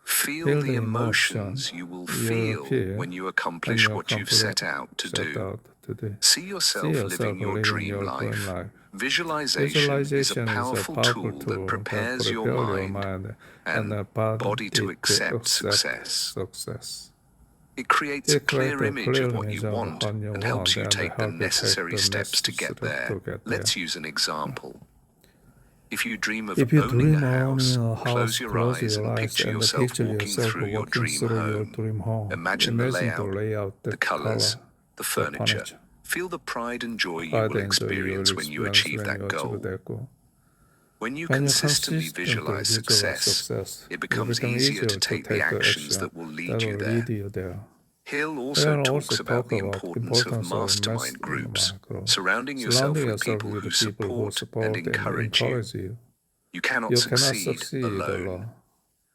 Feel the emotions you will feel when you accomplish what you've set out to do. See yourself living your dream life. Visualization is a powerful tool that prepares your mind and body to accept success. It creates a clear image of what you want and helps you take the necessary steps to get there. Let's use an example. If you dream of owning a house, close your eyes and picture yourself walking through your dream home. Imagine the layout, the colors, the furniture. Feel the pride and joy you will experience when you achieve that goal. When you consistently visualize success, it becomes easier to take the actions that will lead you there. Hill also talks about the importance of mastermind groups, surrounding yourself with people who support and encourage you. You cannot succeed alone.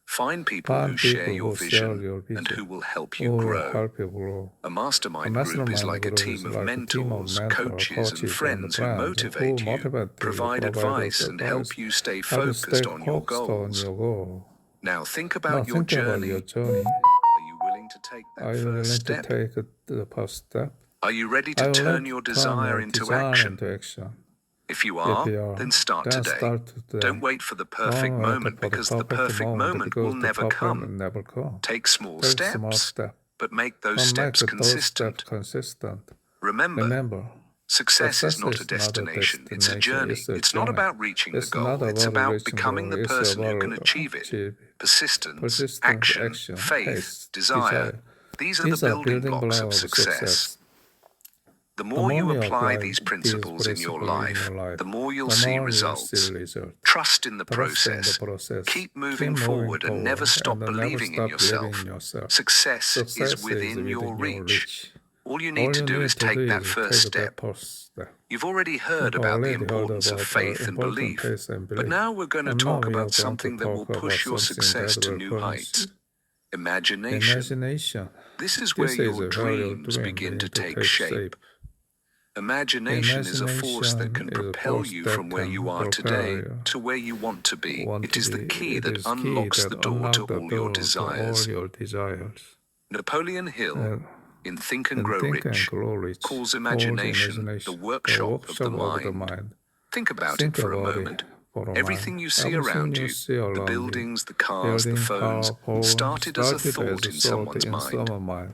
Find people who share your vision and who will help you grow. A mastermind group is like a team of mentors, coaches, and friends who motivate you, provide advice, and help you stay focused on your goals. Now think about your journey. Are you willing to take that first step? Are you ready to turn your desire into action? If you are, then start today. Don't wait for the perfect moment, because the perfect moment will never come. Take small steps, but make those steps consistent. Remember, success is not a destination, it's a journey. It's not about reaching the goal, it's about becoming the person who can achieve it. Persistence, action, faith, desire. These are the building blocks of success. The more you apply these principles in your life, the more you'll see results. Trust in the process. Keep moving forward and never stop believing in yourself. Success is within your reach. All you need to do is take that first step. You've already heard about the importance of faith and belief, but now we're going to talk about something that will push your success to new heights. Imagination. This is where your dreams begin to take shape. Imagination is a force that can propel you from where you are today to where you want to be. It is the key that unlocks the door to all your desires. Napoleon Hill, in Think and Grow Rich, calls imagination the workshop of the mind. Think about it for a moment. Everything you see around you, the buildings, the cars, the phones, started as a thought in someone's mind.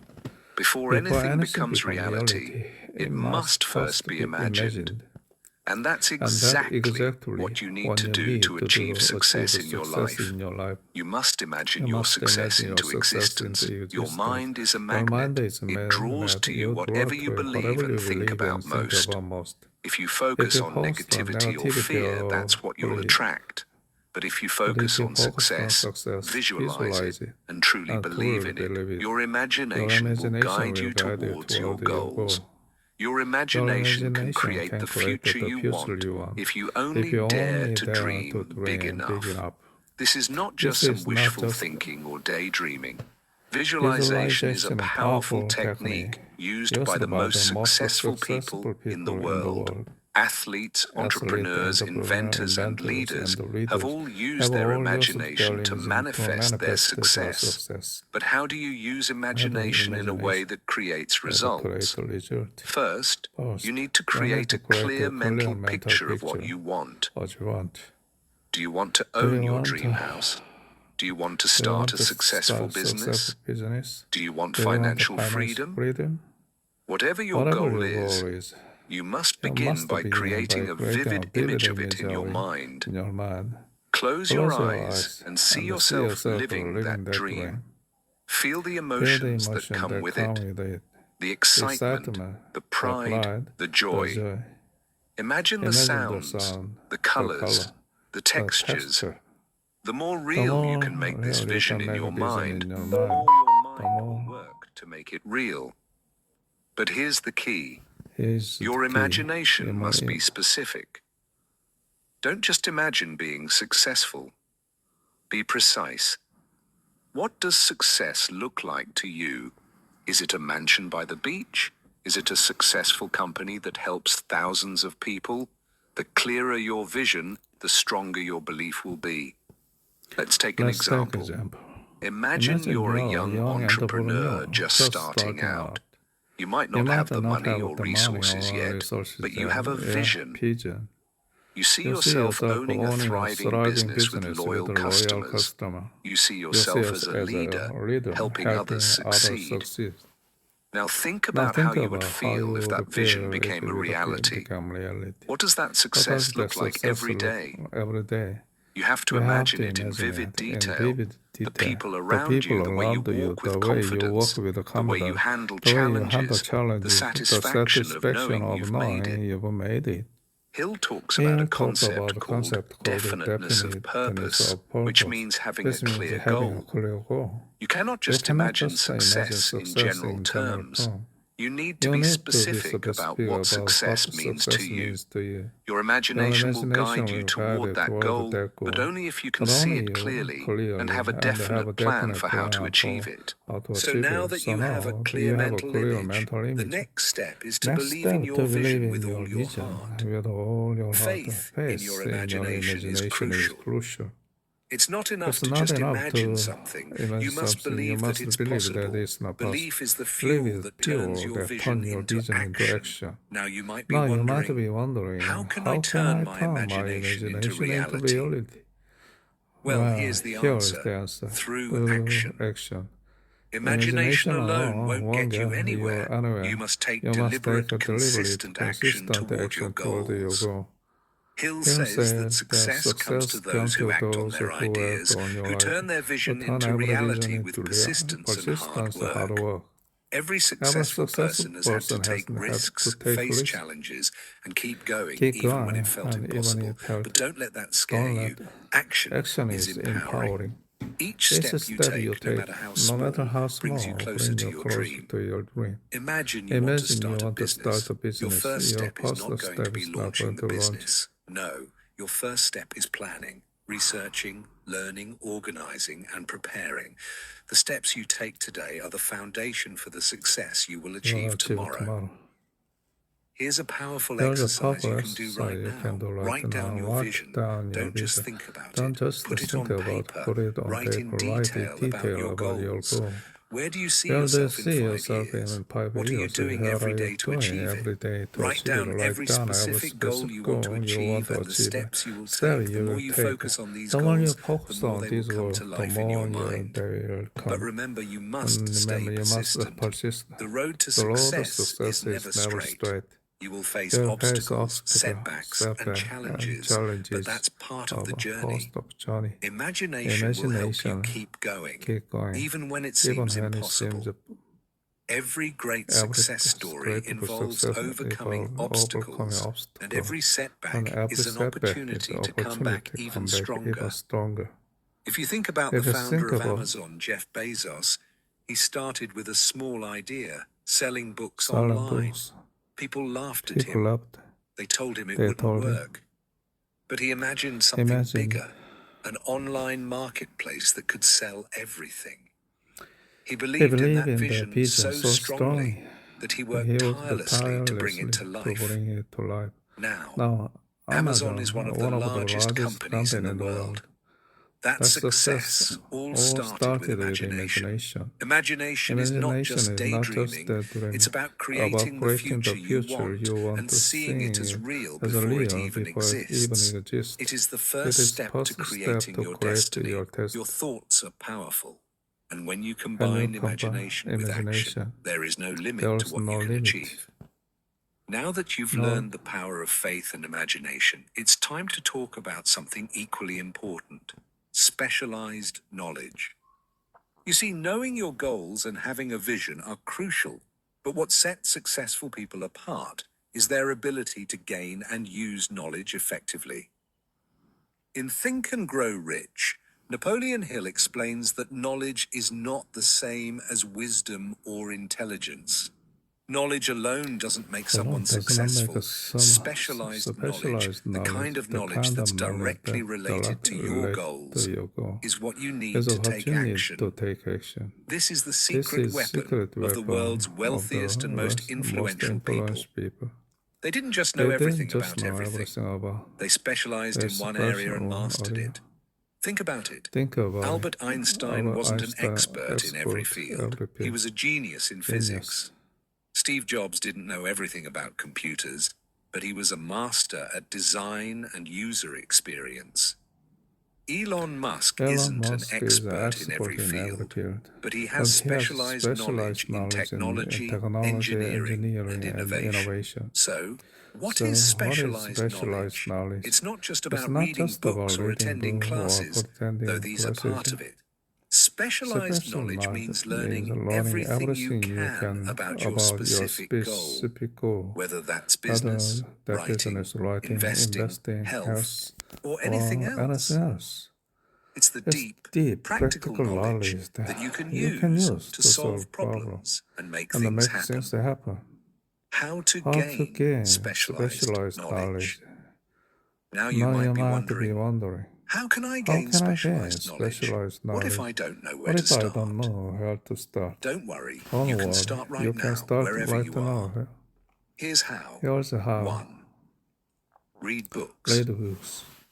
Before anything becomes reality, it must first be imagined. And that's exactly what you need to do to achieve success in your life. You must imagine your success into existence. Your mind is a magnet. It draws to you whatever you believe and think about most. If you focus on negativity or fear, that's what you'll attract. But if you focus on success, visualize it, and truly believe in it, your imagination will guide you towards your goals. Your imagination can create the future you want if you only dare to dream big enough. This is not just some wishful thinking or daydreaming. Visualization is a powerful technique used by the most successful people in the world. Athletes, entrepreneurs, inventors, and leaders have all used their imagination to manifest their success. But how do you use imagination in a way that creates results? First, you need to create a clear mental picture of what you want. Do you want to own your dream house? Do you want to start a successful business? Do you want financial freedom? Whatever your goal is, you must begin by creating a vivid image of it in your mind. Close your eyes and see yourself living that dream. Feel the emotions that come with it, the excitement, the pride, the joy. Imagine the sounds, the colors, the textures. The more real you can make this vision in your mind, the more your mind will work to make it real. But here's the key. Your imagination must be specific. Don't just imagine being successful. Be precise. What does success look like to you? Is it a mansion by the beach? Is it a successful company that helps thousands of people? The clearer your vision, the stronger your belief will be. Let's take an example. Imagine you're a young entrepreneur just starting out. You might not have the money or resources yet, but you have a vision. You see yourself owning a thriving business with loyal customers. You see yourself as a leader, helping others succeed. Now think about how you would feel if that vision became a reality. What does that success look like every day? You have to imagine it in vivid detail. The people around you, the way you walk with confidence, the way you handle challenges, the satisfaction of knowing you've made it. Hill talks about a concept called definiteness of purpose, which means having a clear goal. You cannot just imagine success in general terms. You need to be specific about what success means to you. Your imagination will guide you toward that goal, but only if you can see it clearly and have a definite plan for how to achieve it. So now that you have a clear mental image, the next step is to believe in your vision with all your heart. Faith in your imagination is crucial. It's not enough to just imagine something. You must believe that it's possible. Belief is the fuel that turns your vision into action. Now you might be wondering, how can I turn my imagination into reality? Well, here's the answer. Through action. Imagination alone won't get you anywhere. You must take deliberate, consistent action toward your goals. Hill says that success comes to those who act on their ideas, who turn their vision into reality with persistence and hard work. Every successful person has had to take risks, face challenges, and keep going even when it felt impossible. But don't let that scare you. Action is empowering. Each step you take, no matter how small, brings you closer to your dream. Imagine you want to start a business. Your first step is not going to be launching the business. No, your first step is planning, researching, learning, organizing, and preparing. The steps you take today are the foundation for the success you will achieve tomorrow. Here's a powerful exercise you can do right now. Write down your vision. Don't just think about it. Put it on paper. Write in detail about your goals. Where do you see yourself in 5 years? What are you doing every day to achieve it? Write down every specific goal you want to achieve and the steps you will take. The more you focus on these goals, the more they will come to life in your mind. But remember, you must stay persistent. The road to success is never straight. You will face obstacles, setbacks, and challenges, but that's part of the journey. Imagination will help you keep going, even when it seems impossible. Every great success story involves overcoming obstacles, and every setback is an opportunity to come back even stronger. If you think about the founder of Amazon, Jeff Bezos, he started with a small idea, selling books online. People laughed at him. They told him it wouldn't work. But he imagined something bigger, an online marketplace that could sell everything. He believed in that vision so strongly that he worked tirelessly to bring it to life. Now, Amazon is one of the largest companies in the world. That success all started with imagination. Imagination is not just daydreaming, it's about creating the future you want and seeing it as real before it even exists. It is the first step to creating your destiny. Your thoughts are powerful. And when you combine imagination with action, there is no limit to what you can achieve. Now that you've learned the power of faith and imagination, it's time to talk about something equally important. Specialized knowledge. You see, knowing your goals and having a vision are crucial, but what sets successful people apart is their ability to gain and use knowledge effectively. In Think and Grow Rich, Napoleon Hill explains that knowledge is not the same as wisdom or intelligence. Knowledge alone doesn't make someone successful. Specialized knowledge, the kind of knowledge that's directly related to your goals, is what you need to take action. This is the secret weapon of the world's wealthiest and most influential people. They didn't just know everything about everything. They specialized in one area and mastered it. Think about it. Think about Albert it. Einstein wasn't an expert in every field. He field. was a genius in physics. Steve Jobs didn't know everything about computers, but he was a master at design and user experience. Elon Musk isn't an expert in every field, but he has specialized knowledge in technology, engineering, and innovation. So, what is specialized knowledge? It's not just about reading books or attending classes, though these are part of it. Specialized knowledge means learning everything you can about your specific goal, whether that's business, writing, investing, health, or anything else. It's the deep, practical knowledge that you can use to solve problems and make things happen. How to gain specialized knowledge. Now you might be wondering, how can I gain specialized knowledge? What if I don't know where to start? Don't worry, you can start right now, wherever you are. Here's how. 1. Read books.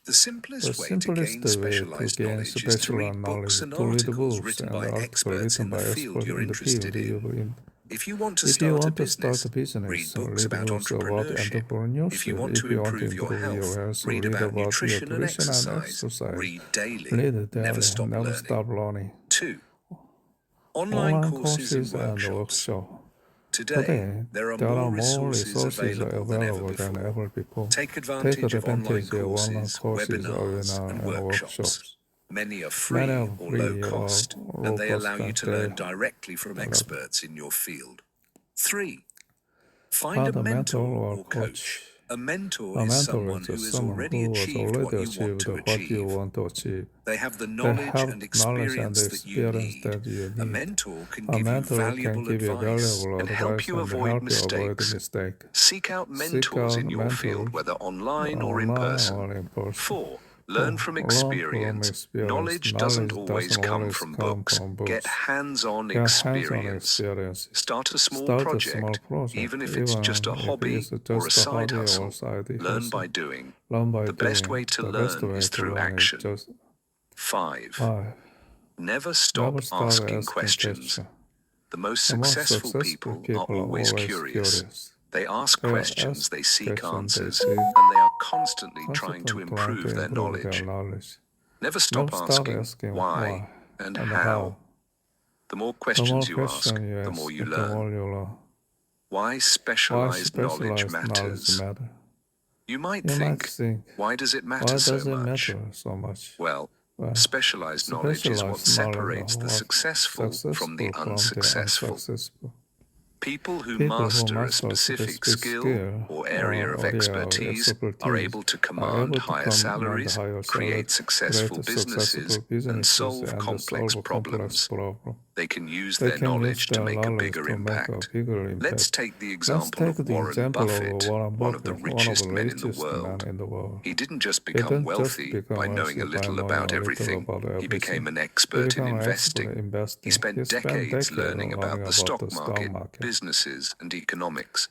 The simplest way to gain specialized knowledge is to read books and articles written by experts in the field you're interested in. If you want to start a business, read books about entrepreneurship. If you want to improve your health, read about nutrition and exercise. Read daily. Never stop learning. 2. Online courses and workshops. Today, there are more resources available than ever before. Take advantage of online courses, webinars, and workshops. Many are free or low cost, and they allow you to learn directly from experts in your field. 3. Find a mentor or coach. A mentor is someone who has already achieved what you want to achieve. They have the knowledge and experience that you need. A mentor can give you valuable advice and help you avoid mistakes. Seek out mentors in your field, whether online or in person. 4. Learn from experience. Knowledge doesn't always come from books. Get hands-on experience. Start a small project, even if it's just a hobby or a side hustle. Learn by doing. The best way to learn is through action. 5. Never stop asking questions. The most successful people are always curious. They ask questions, they seek answers, and they are constantly trying to improve their knowledge. Never stop asking why and how. The more questions you ask, the more you learn. Why specialized knowledge matters. You might think, why does it matter so much? Well, specialized knowledge is what separates the successful from the unsuccessful. People who master a specific skill or area of expertise are able to command higher salaries, create successful businesses, and solve complex problems. They can use their knowledge to make a bigger impact. Let's take the example of Warren Buffett, one of the richest men in the world. He didn't just become wealthy by knowing a little about everything. He became an expert in investing. He spent decades learning about the stock market, businesses, and economics.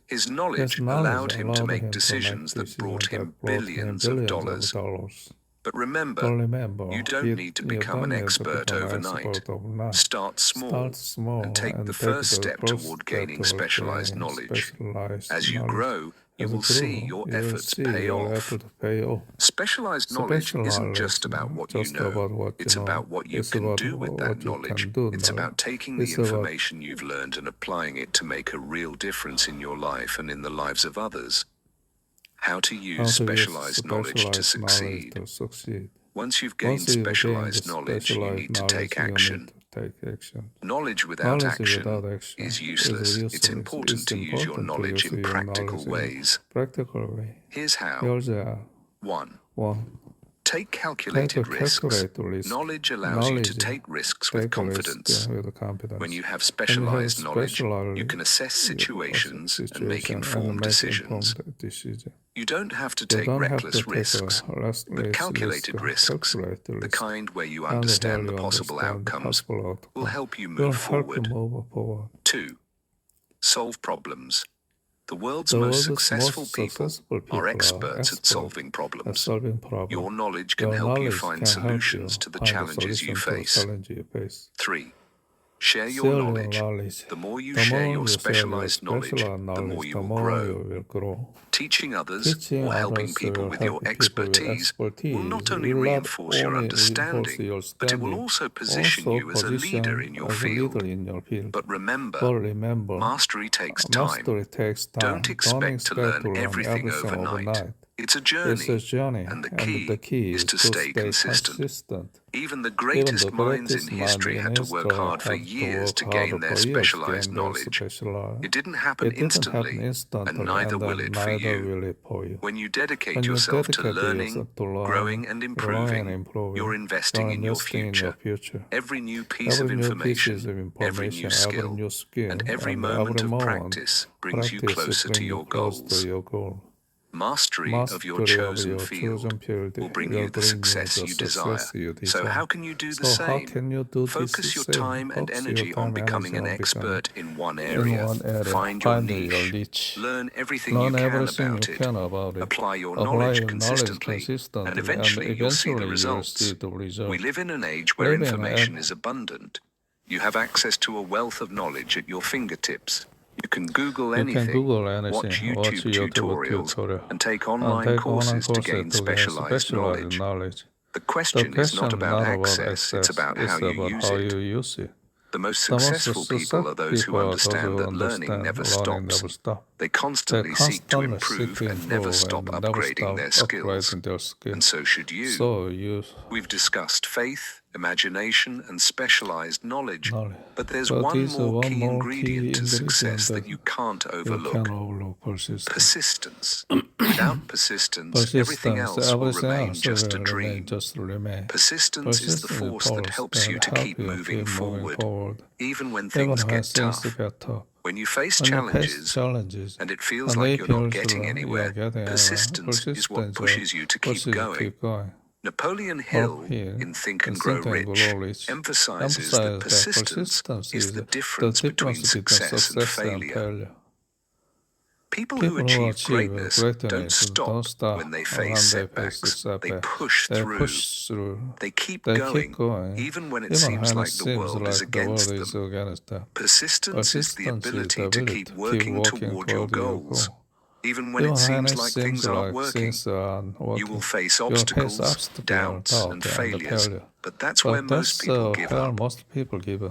His knowledge allowed him to make decisions that brought him billions of dollars. But remember, you don't need to become an expert overnight. Start small and take the first step toward gaining specialized knowledge. As you grow, you will see your efforts pay off. Specialized knowledge isn't just about what you know, it's about what you can do with that knowledge. It's about taking the information you've learned and applying it to make a real difference in your life and in the lives of others. How to use specialized knowledge to succeed. Once you've gained specialized knowledge, you need to take action. Knowledge without action is useless. It's important to use your knowledge in practical ways. Here's how. 1. Take calculated risks. Knowledge allows you to take risks with confidence. When you have specialized knowledge, you can assess situations and make informed decisions. You don't have to take reckless risks, but calculated risks, the kind where you understand the possible outcomes, will help you move forward. 2. Solve problems. The world's most successful people are experts at solving problems. Your knowledge can help you find solutions to the challenges you face. 3. Share your knowledge. The more you share your specialized knowledge, the more you will grow. Teaching others or helping people with your expertise will not only reinforce your understanding, but it will also position you as a leader in your field. But remember, mastery takes time. Don't expect to learn everything overnight. It's a journey, and the key is to stay consistent. Even the greatest minds in history had to work hard for years to gain their specialized knowledge. It didn't happen instantly, and neither will it for you. When you dedicate yourself to learning, growing, and improving, you're investing in your future. Every new piece of information, every new skill, and every moment of practice brings you closer to your goals. Mastery of your chosen field will bring you the success you desire. So how can you do the same? Focus your time and energy on becoming an expert in one area. Find your niche. Learn everything you can about it. Apply your knowledge consistently, and eventually you'll see the results. We live in an age where information is abundant. You have access to a wealth of knowledge at your fingertips. You can Google anything, watch YouTube tutorials, and take online courses to gain specialized knowledge. The question is not about access, it's about how you use it. The most successful people are those who understand that learning never stops. They constantly seek to improve and never stop upgrading their skills. And so should you. We've discussed faith, imagination, and specialized knowledge. But there's one more key ingredient to success that you can't overlook. Persistence. Without persistence, everything else will remain just a dream. Persistence is the force that helps you to keep moving forward, even when things get tough. When you face challenges and it feels like you're not getting anywhere, persistence is what pushes you to keep going. Napoleon Hill, in Think and Grow Rich, emphasizes that persistence is the difference between success and failure. People who achieve greatness don't stop when they face setbacks. They push through. They keep going, even when it seems like the world is against them. Persistence is the ability to keep working toward your goals. Even when it seems like things aren't working, you will face obstacles, doubts, and failures. But that's where most people give up.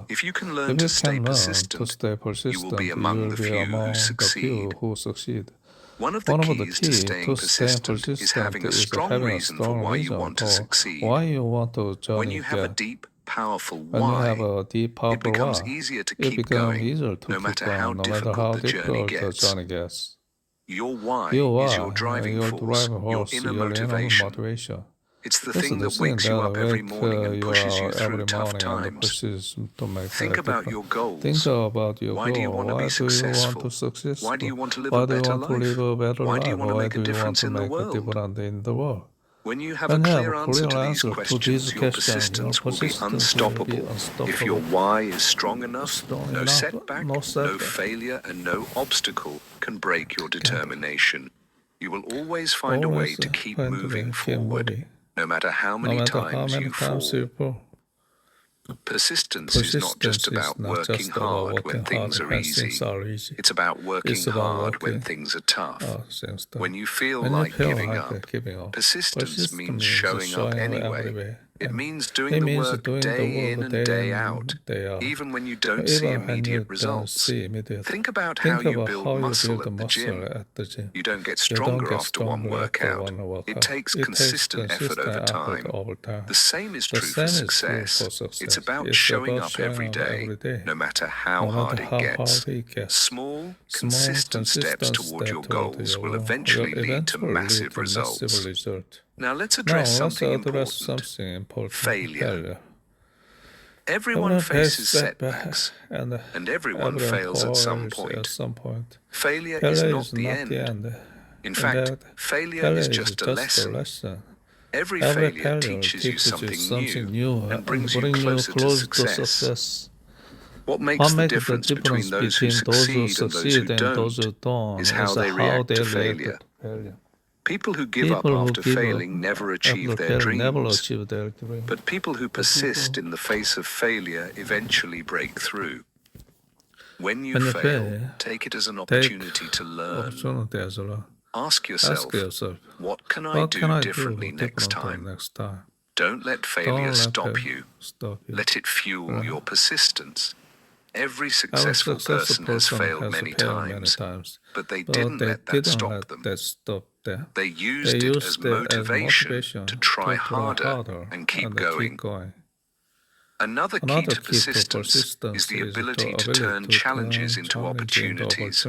If you can learn to stay persistent, you will be among the few who succeed. One of the keys to staying persistent is having a strong reason for why you want to succeed. When you have a deep, powerful why, it becomes easier to keep going, no matter how difficult the journey gets. Your why is your driving force, your inner motivation. It's the thing that wakes you up every morning and pushes you through tough times. Think about your goals. Why do you want to be successful? Why do you want to live a better life? Why do you want to make a difference in the world? When you have a clear answer to these questions, your persistence will be unstoppable. If your why is strong enough, no setback, no failure, and no obstacle can break your determination. You will always find a way to keep moving forward, no matter how many times you fall. Persistence is not just about working hard when things are easy. It's about working hard when things are tough. When you feel like giving up, persistence means showing up anyway. It means doing the work day in and day out, even when you don't see immediate results. Think about how you build muscle at the gym. You don't get stronger after one workout. It takes consistent effort over time. The same is true for success. It's about showing up every day, no matter how hard it gets. Small, consistent steps toward your goals will eventually lead to massive results. Now let's address something important. Failure. Everyone faces setbacks, and everyone fails at some point. Failure is not the end. In fact, failure is just a lesson. Every failure teaches you something new and brings you closer to success. What makes the difference between those who succeed and those who don't is how they react to failure. People who give up after failing never achieve their dreams, but people who persist in the face of failure eventually break through. When you fail, take it as an opportunity to learn. Ask yourself, what can I do differently next time? Don't let failure stop you. Let it fuel your persistence. Every successful person has failed many times, but they didn't let that stop them. They used it as motivation to try harder and keep going. Another key to persistence is the ability to turn challenges into opportunities.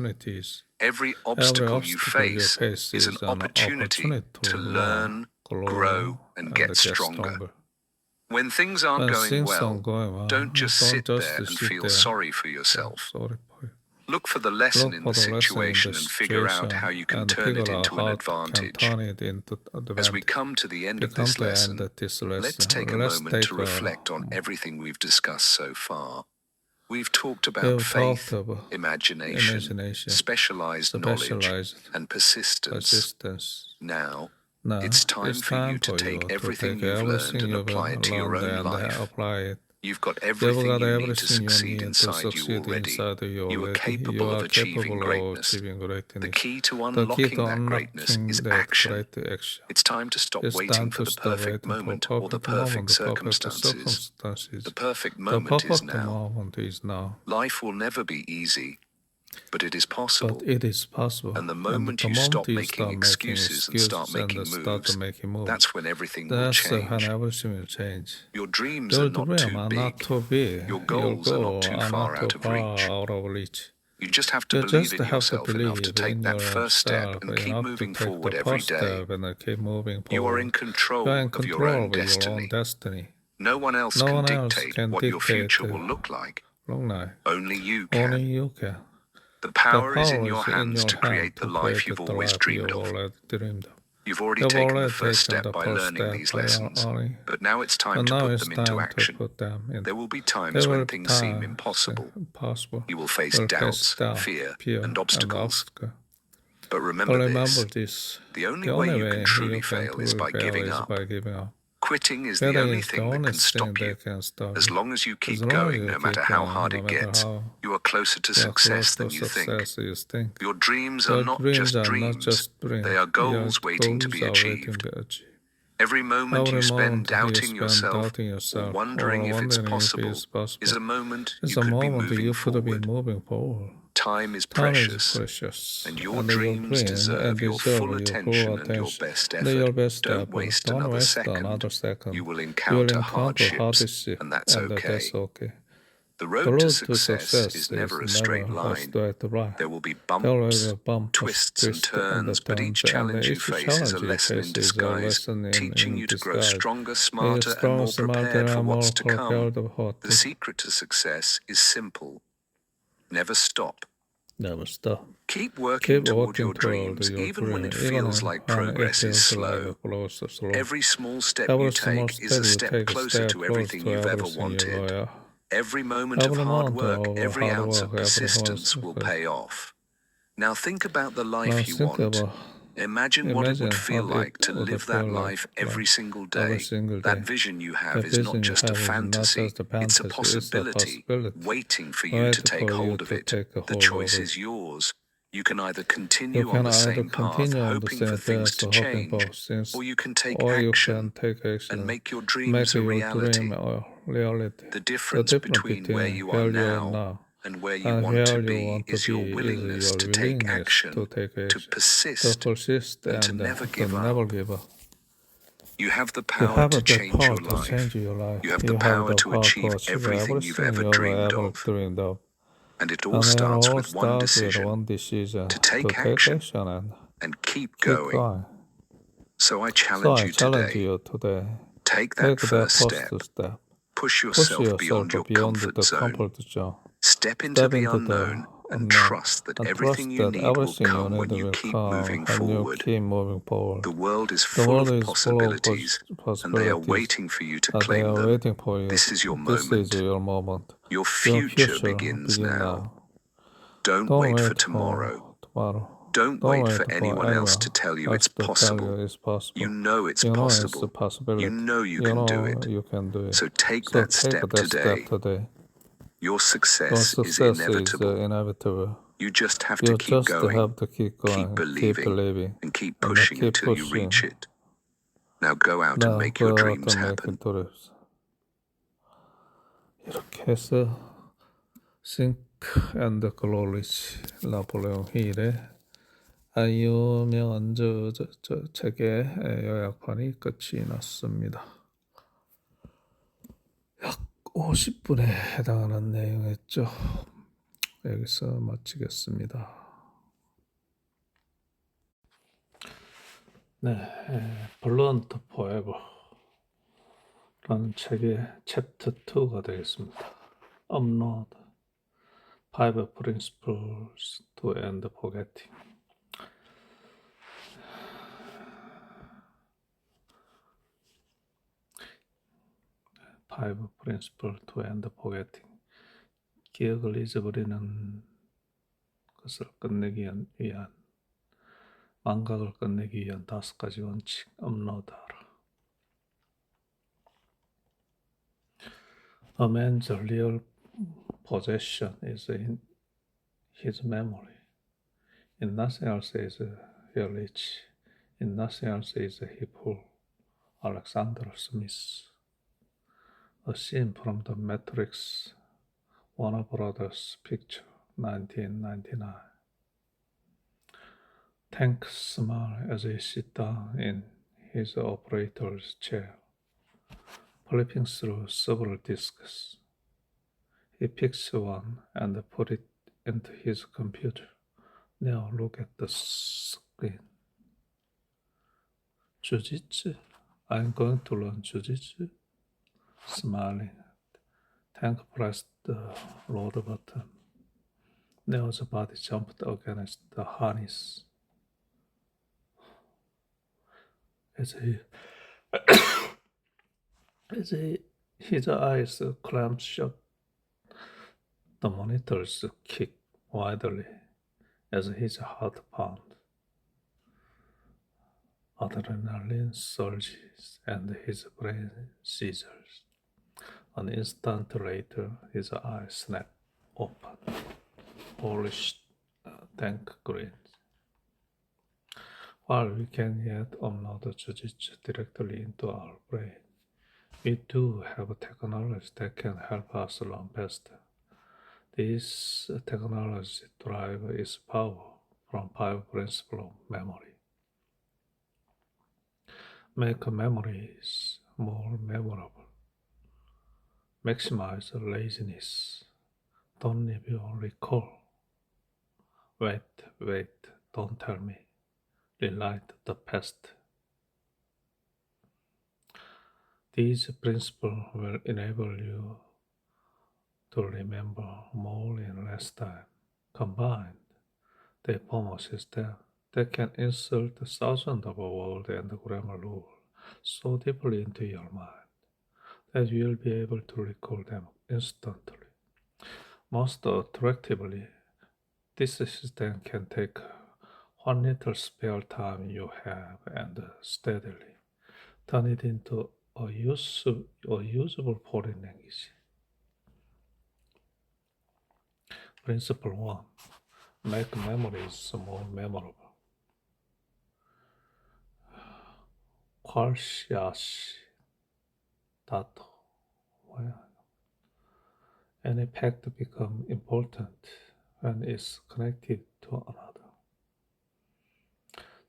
Every obstacle you face is an opportunity to learn, grow, and get stronger. When things aren't going well, don't just sit there and feel sorry for yourself. Look for the lesson in the situation and figure out how you can turn it into an advantage. As we come to the end of this lesson, let's take a moment to reflect on everything we've discussed so far. We've talked about faith, imagination, specialized knowledge, and persistence. Now, it's time for you to take everything you've learned and apply it to your own life. You've got everything you need to succeed inside you already. You are capable of achieving greatness. The key to unlocking that greatness is action. It's time to stop waiting for the perfect moment or the perfect circumstances. The perfect moment is now. Life will never be easy, but it is possible. And the moment you stop making excuses and start making moves, that's when everything will change. Your dreams are not too big. Your goals are not too far out of reach. You just have to believe in yourself enough to take that first step and keep moving forward every day. You are in control of your own destiny. No one else can dictate what your future will look like. Only you can. The power is in your hands to create the life you've always dreamed of. You've already taken the first step by learning these lessons, but now it's time to put them into action. There will be times when things seem impossible. You will face doubts, fear, and obstacles. But remember this, the only way you can truly fail is by giving up. Quitting is the only thing that can stop you. As long as you keep going, no matter how hard it gets, you are closer to success than you think. Your dreams are not just dreams, they are goals waiting to be achieved. Every moment you spend doubting yourself or wondering if it's possible is a moment you could be moving forward. Time is precious, and your dreams deserve your full attention and your best effort. Don't waste another second. You will encounter hardships, and that's okay. The road to success is never a straight line. There will be bumps, twists and turns, but each challenge you face is a lesson in disguise, teaching you to grow stronger, smarter, and more prepared for what's to come. The secret to success is simple. Never stop. Keep working toward your dreams, even when it feels like progress is slow. Every small step you take is a step closer to everything you've ever wanted. Every moment of hard work, every ounce of persistence will pay off. Now think about the life you want. Imagine what it would feel like to live that life every single day. That vision you have is not just a fantasy, it's a possibility waiting for you to take hold of it. The choice is yours. You can either continue on the same path, hoping for things to change, or you can take action and make your dreams a reality. The difference between where you are now and where you want to be is your willingness to take action, to persist, and to never give up. You have the power to change your life. You have the power to achieve everything you've ever dreamed of. And it all starts with one decision, to take action and keep going. So I challenge you today, take that first step. Push yourself beyond your comfort zone. Step into the unknown and trust that everything you need will come when you keep moving forward. The world is full of possibilities, and they are waiting for you to claim them. This is your moment. Your future begins now. Don't wait for tomorrow. Don't wait for anyone else to tell you it's possible. You know it's possible. You know you can do it. So take that step today. Your success is inevitable. You just have to keep going, keep believing, and keep pushing until you reach it. Now go out and make your dreams happen. 이렇게 해서 Think and Grow Rich, 나폴레옹 힐의 유명한 저 책의 요약판이 끝이 났습니다. 약 50분에 해당하는 내용이었죠. 여기서 마치겠습니다. 네, Fluent Forever라는 책의 챕터 2가 되겠습니다. Upload 5 Principles to End Forgetting. Five Principles to End Forgetting. 기억을 잊어버리는 것을 끝내기 위한 망각을 끝내기 위한 5가지 원칙. 업로드하라. A man's real possession is in his memory. In nothing else is he rich. In nothing else is he poor. Alexander Smith. A scene from the Matrix, Warner Brothers picture, 1999. Tank smiles as he sits down in his operator's chair, flipping through several discs. He picks one and puts it into his computer. Now look at the screen. Jiu-jitsu? I'm going to learn jiu-jitsu. Smiling, Tank pressed the load button. Neo's body jumped against the harness. His eyes clamped shut, the monitors kicked wildly as his heart pounded. Adrenaline surges and his brain seizes. An instant later, his eyes snapped open. Holy shit, Tank grins. While we can yet upload jiu-jitsu directly into our brain, we do have technology that can help us learn faster. This technology derives its power from 5 principles of memory. Make memories more memorable. Maximize laziness. Don't review, recall. Wait, don't tell me. Relight the past. These principles will enable you to remember more in less time. Combined, they form a system that can insert thousands of words and grammar rules so deeply into your mind that you will be able to recall them instantly. Most attractively, this system can take what little spare time you have and steadily turn it into a usable foreign language. Principle 1. Make memories more memorable. qualsiasi dato. Any fact becomes important when it's connected to another.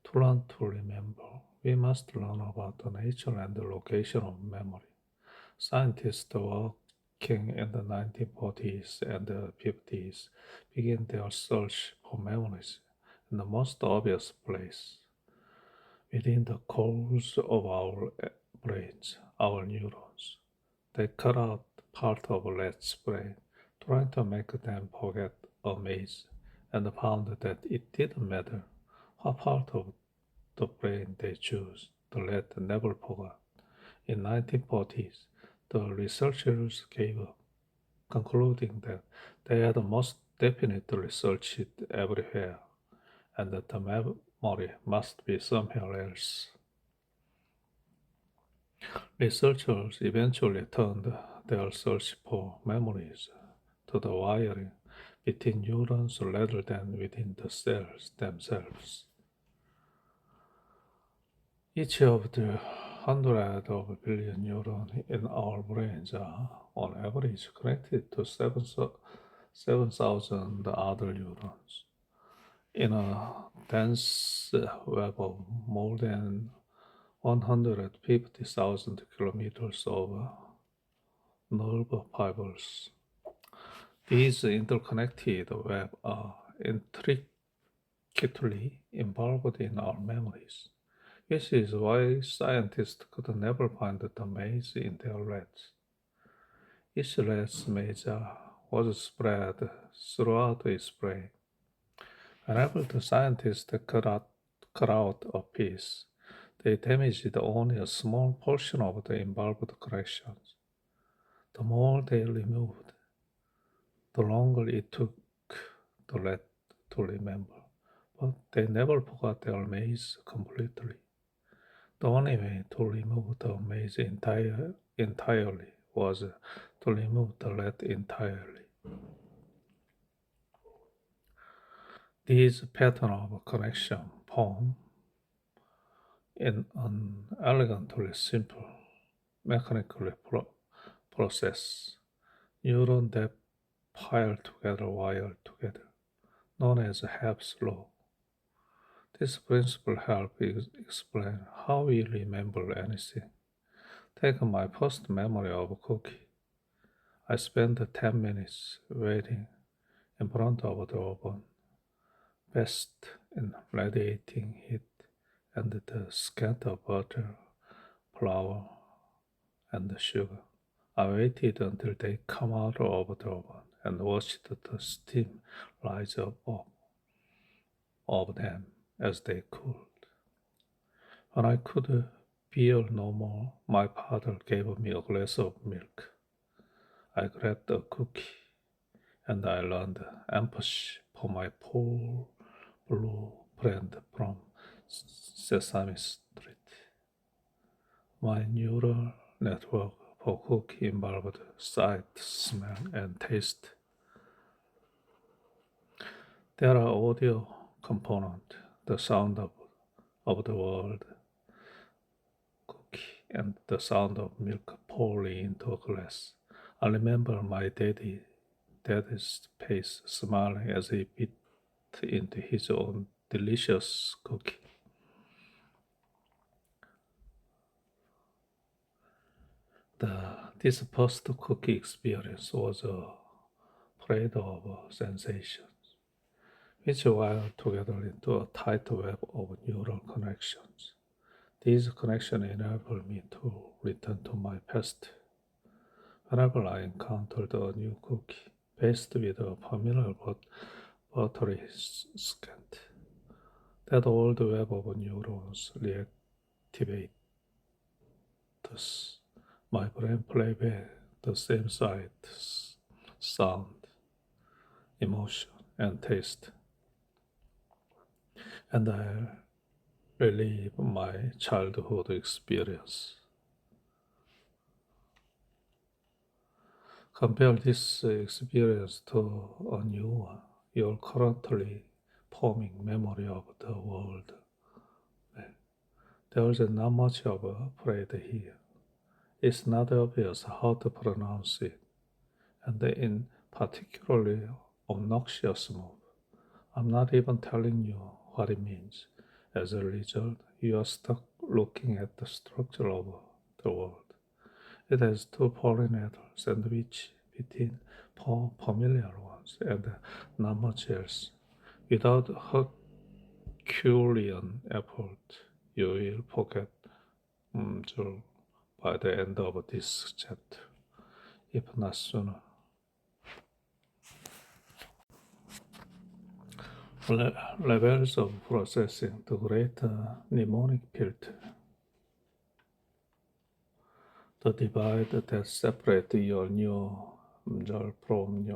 To learn to remember, we must learn about the nature and the location of memory. Scientists working in the 1940s and the 50s began their search for memories in the most obvious place, within the cores of our brains, our neurons. They cut out part of rat's brain to trying to make them forget a maze, and found that it didn't matter what part of the brain they choose to let never forget. In 1940s, the researchers gave up, concluding that they had most definitely searched everywhere, and that the memory must be somewhere else. Researchers eventually turned their search for memories to the wiring between neurons rather than within the cells themselves. Each of the hundred of billion neurons in our brains are, on average, connected to 7,000 other neurons in a dense web of more than 150,000 kilometers of nerve fibers. These interconnected webs are intricately involved in our memories, which is why scientists could never find the maze in their rats. Each rat's maze was spread throughout its brain. Whenever the scientists cut out a piece, they damaged only a small portion of the involved connections. The more they removed, the longer it took the rat to remember. But they never forgot their maze completely. The only way to remove the maze entirely was to remove the rat entirely. These pattern of connection form in an elegantly simple mechanical process. Neurons that pile together wire together, known as Hebb's law. This principle helps explain how we remember anything. Take my first memory of a cookie. I spent 10 minutes waiting in front of the oven, bathed in radiating heat and the scent of butter, flour, and sugar. I waited until they come out of the oven and watched the steam rise up of them as they cooled. When I could bear no more, my father gave me a glass of milk. I grabbed a cookie, and I learned empathy for my poor blue friend from Sesame Street. My neural network for cookie involved sight, smell, and taste. There are audio components, the sound of the word cookie and the sound of milk pouring into a glass. I remember my daddy's face smiling as he bit into his own delicious cookie. This first cookie experience was a parade of sensations, which wire together into a tight web of neural connections. These connections enable me to return to my past. Whenever I encountered a new cookie, faced with a familiar but buttery scent, that old web of neurons reactivates. My brain plays back the same sight, sound, emotion, and taste, and I relive my childhood experience. Compare this experience to a new one, your currently forming memory of the world. There is not much of a parade here. It's not obvious how to pronounce it, and in particularly obnoxious move. I'm not even telling you what it means. As a result, you are stuck looking at the structure of the world. It has two foreign letters sandwiched between four familiar ones and not much else. Without Herculean effort, you will forget by the end of this chapter, if not sooner. levels of processing, the greater mnemonic filter. The divide that separates your new result from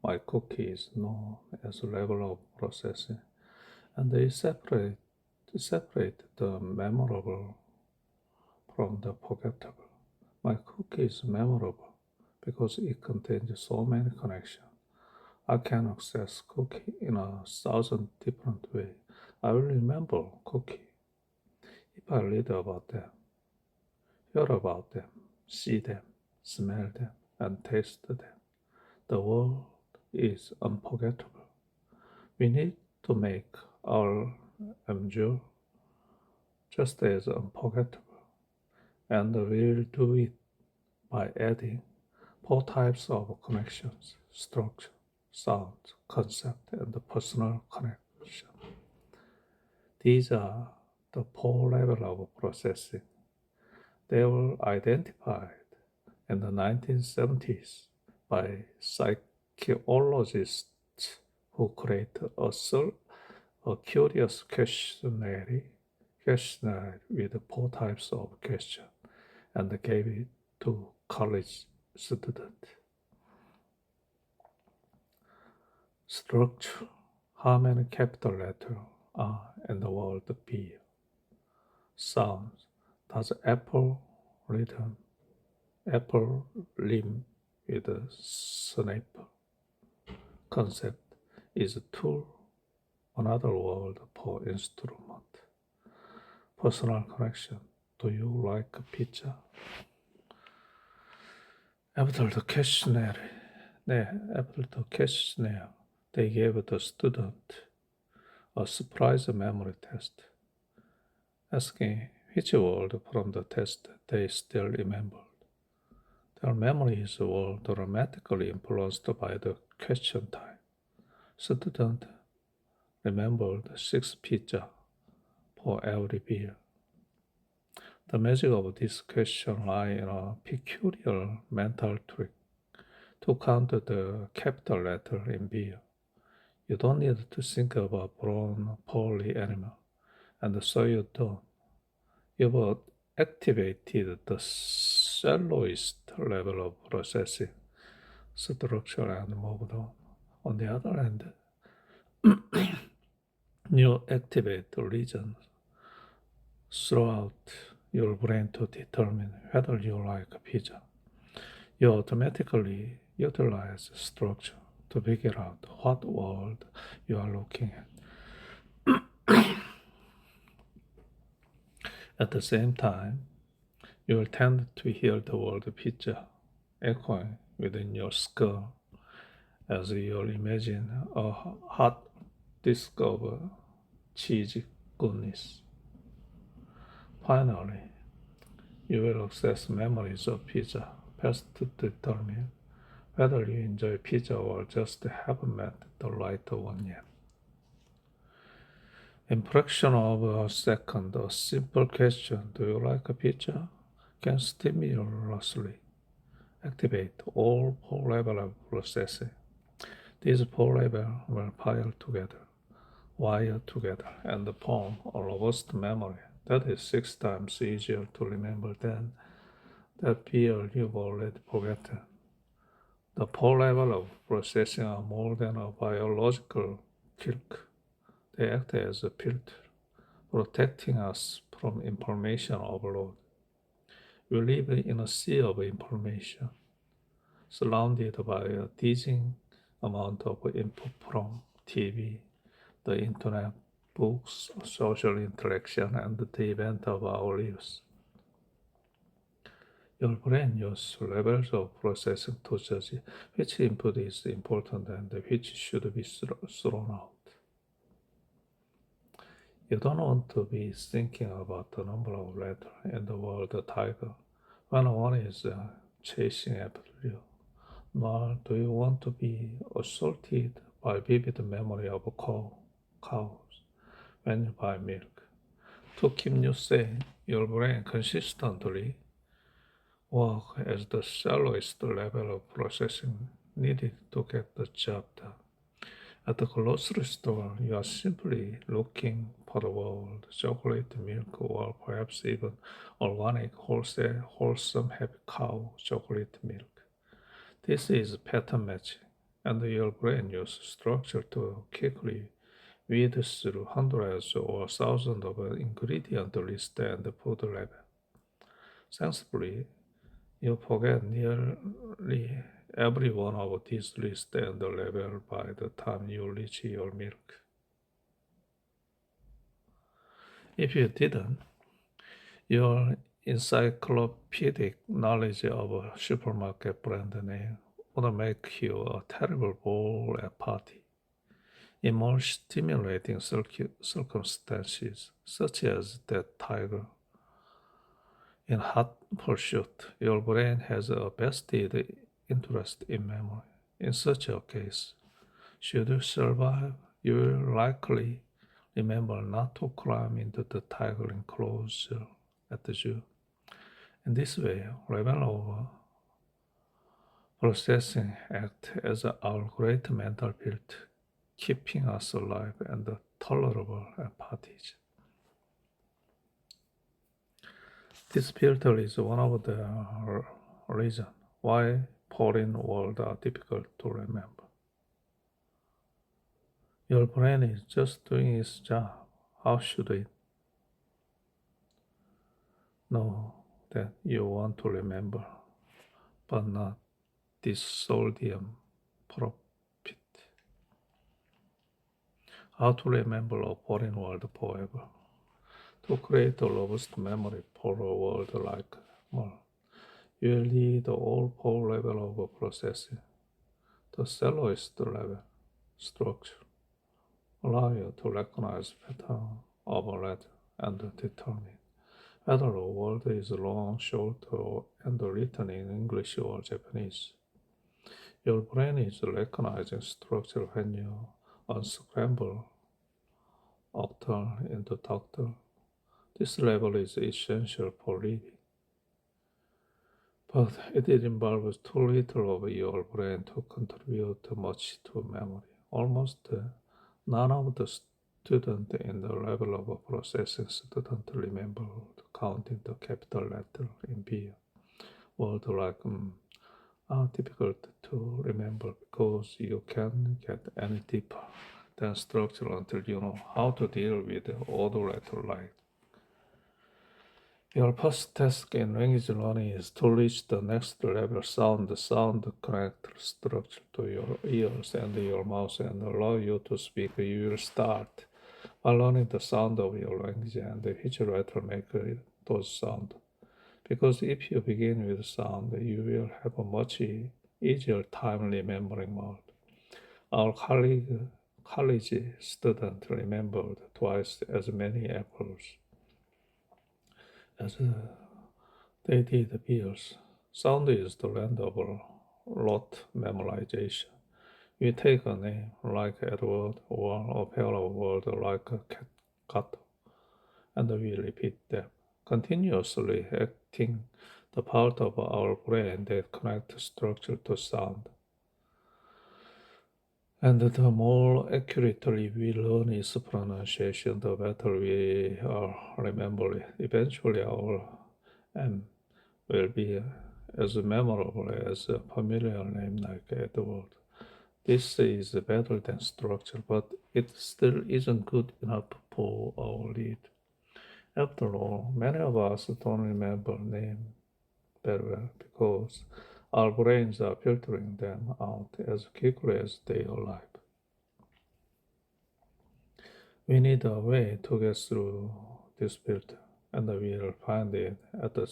my cookie is known as level of processing, and they separate the memorable from the forgettable. My cookie is memorable because it contains so many connections. I can access cookie in 1,000 different ways. I will remember cookie if I read about them, hear about them, see them, smell them, and taste them. The world is unforgettable. We need to make our MJ just as unforgettable, and we'll do it by adding 4 types of connections: structure, sound, concept, and the personal connection. These are the 4 levels of processing. They were identified in the 1970s by psychologists who created a curious questionnaire with 4 types of questions and gave it to college students. Structure: how many capital letters are in the word beer? Sound: does apple rhyme with a snapper? Concept: is tool another word for instrument? Personal connection: do you like pizza? After the questionnaire, they gave the student a surprise memory test, asking which word from the test they still remembered. Their memories were dramatically influenced by the question type. Students remembered 6 pizza for every beer. The magic of this question lies in a peculiar mental trick to count the capital letter in beer. You don't need to think of a brown, poorly animal, and so you don't. You've activated the shallowest level of processing, structure, and moved on. On the other hand, you activate the regions throughout your brain to determine whether you like pizza. You automatically utilize structure to figure out what word you are looking at. At the same time, you will tend to hear the word pizza echoing within your skull as you imagine a hot disk of cheesy goodness. Finally, you will access memories of pizza best to determine whether you enjoy pizza or just haven't met the right one yet. In fraction of a second, a simple question, do you like a pizza, can stimulously activate all 4 levels of processing. These 4 levels will wire together, and form a robust memory that is 6 times easier to remember than that beer you've already forgotten. The 4 levels of processing are more than a biological clock. They act as a filter, protecting us from information overload. We live in a sea of information, surrounded by a dizzying amount of input from TV, the internet, books, social interaction, and the event of our lives. Your brain uses levels of processing to judge which input is important and which should be thrown out. You don't want to be thinking about the number of letters in the word tiger when one is chasing after you, nor do you want to be assaulted by vivid memory of cows when you buy milk. To keep you sane, your brain consistently works as the shallowest level of processing needed to get the job done. At the grocery store, you are simply looking for the word chocolate milk or perhaps even organic wholesome happy cow chocolate milk. This is pattern matching, and your brain uses structure to quickly weed through hundreds or thousands of ingredient lists and food labels. Sensibly, you forget nearly every one of these lists and labels by the time you reach your milk. If you didn't, your encyclopedic knowledge of a supermarket brand name would make you a terrible bull at party. In more stimulating circumstances, such as that tiger in hot pursuit, your brain has a vested interest in memory. In such a case, should you survive, you will likely remember not to climb into the tiger enclosure at the zoo. In this way, level of processing act as our great mental build, keeping us alive and tolerable at parties. This filter is one of the reasons why foreign words are difficult to remember. Your brain is just doing its job. How should it know that you want to remember, but not this sodium profit? How to remember a foreign word forever? To create a robust memory for a word like more, you will need all four levels of processing. The lowest level, structure, allow you to recognize pattern of a letter and determine whether a word is long, short, and written in English or Japanese. Your brain is recognizing structure when you unscramble octal into doctor. This level is essential for reading, but it involves too little of your brain to contribute much to memory. Almost none of the students in the level of processing student remember counting the capital letter in beer. Words like are difficult to remember because you can't get any deeper than structure until you know how to deal with the odd letter like. Your first task in language learning is to reach the next level sound. The sound connect structure to your ears and your mouth and allow you to speak. You will start by learning the sound of your language and which letter make those sound. Because if you begin with sound, you will have a much easier time remembering word. Our college student remembered twice as many apples as they did beers. Sound is the land of rote memorization. We take a name like Edward or a pair of words like cat, and we repeat them, continuously acting the part of our brain that connects structure to sound. And the more accurately we learn its pronunciation, the better we remember it. Eventually, our M will be as memorable as a familiar name like Edward. This is better than structure, but it still isn't good enough for our lead. After all, many of us don't remember names very well because our brains are filtering them out as quickly as they arrive. We need a way to get through this filter, and we'll find it at the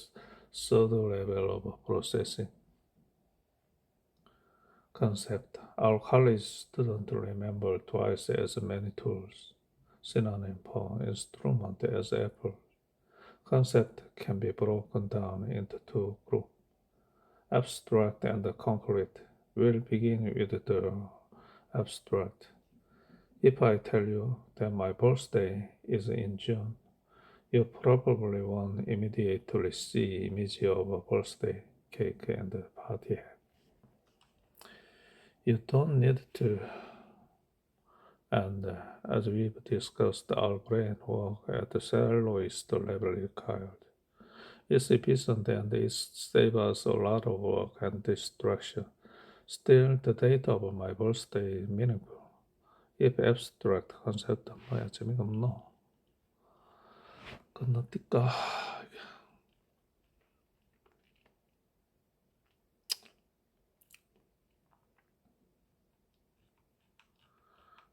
third level of processing. Concept. Our college students remember twice as many tools, synonym for instrument as apple. Concept can be broken down into two groups, abstract and concrete. We'll begin with the abstract. If I tell you that my birthday is in June, you probably won't immediately see image of a birthday cake and party hat. You don't need to And as we've discussed, our brain work at the lowest level required. It's efficient and it saves us a lot of work and distraction. Still, the date of my birthday is meaningful. If abstract concept 뭐야 재미가 없노? 건너뛸까?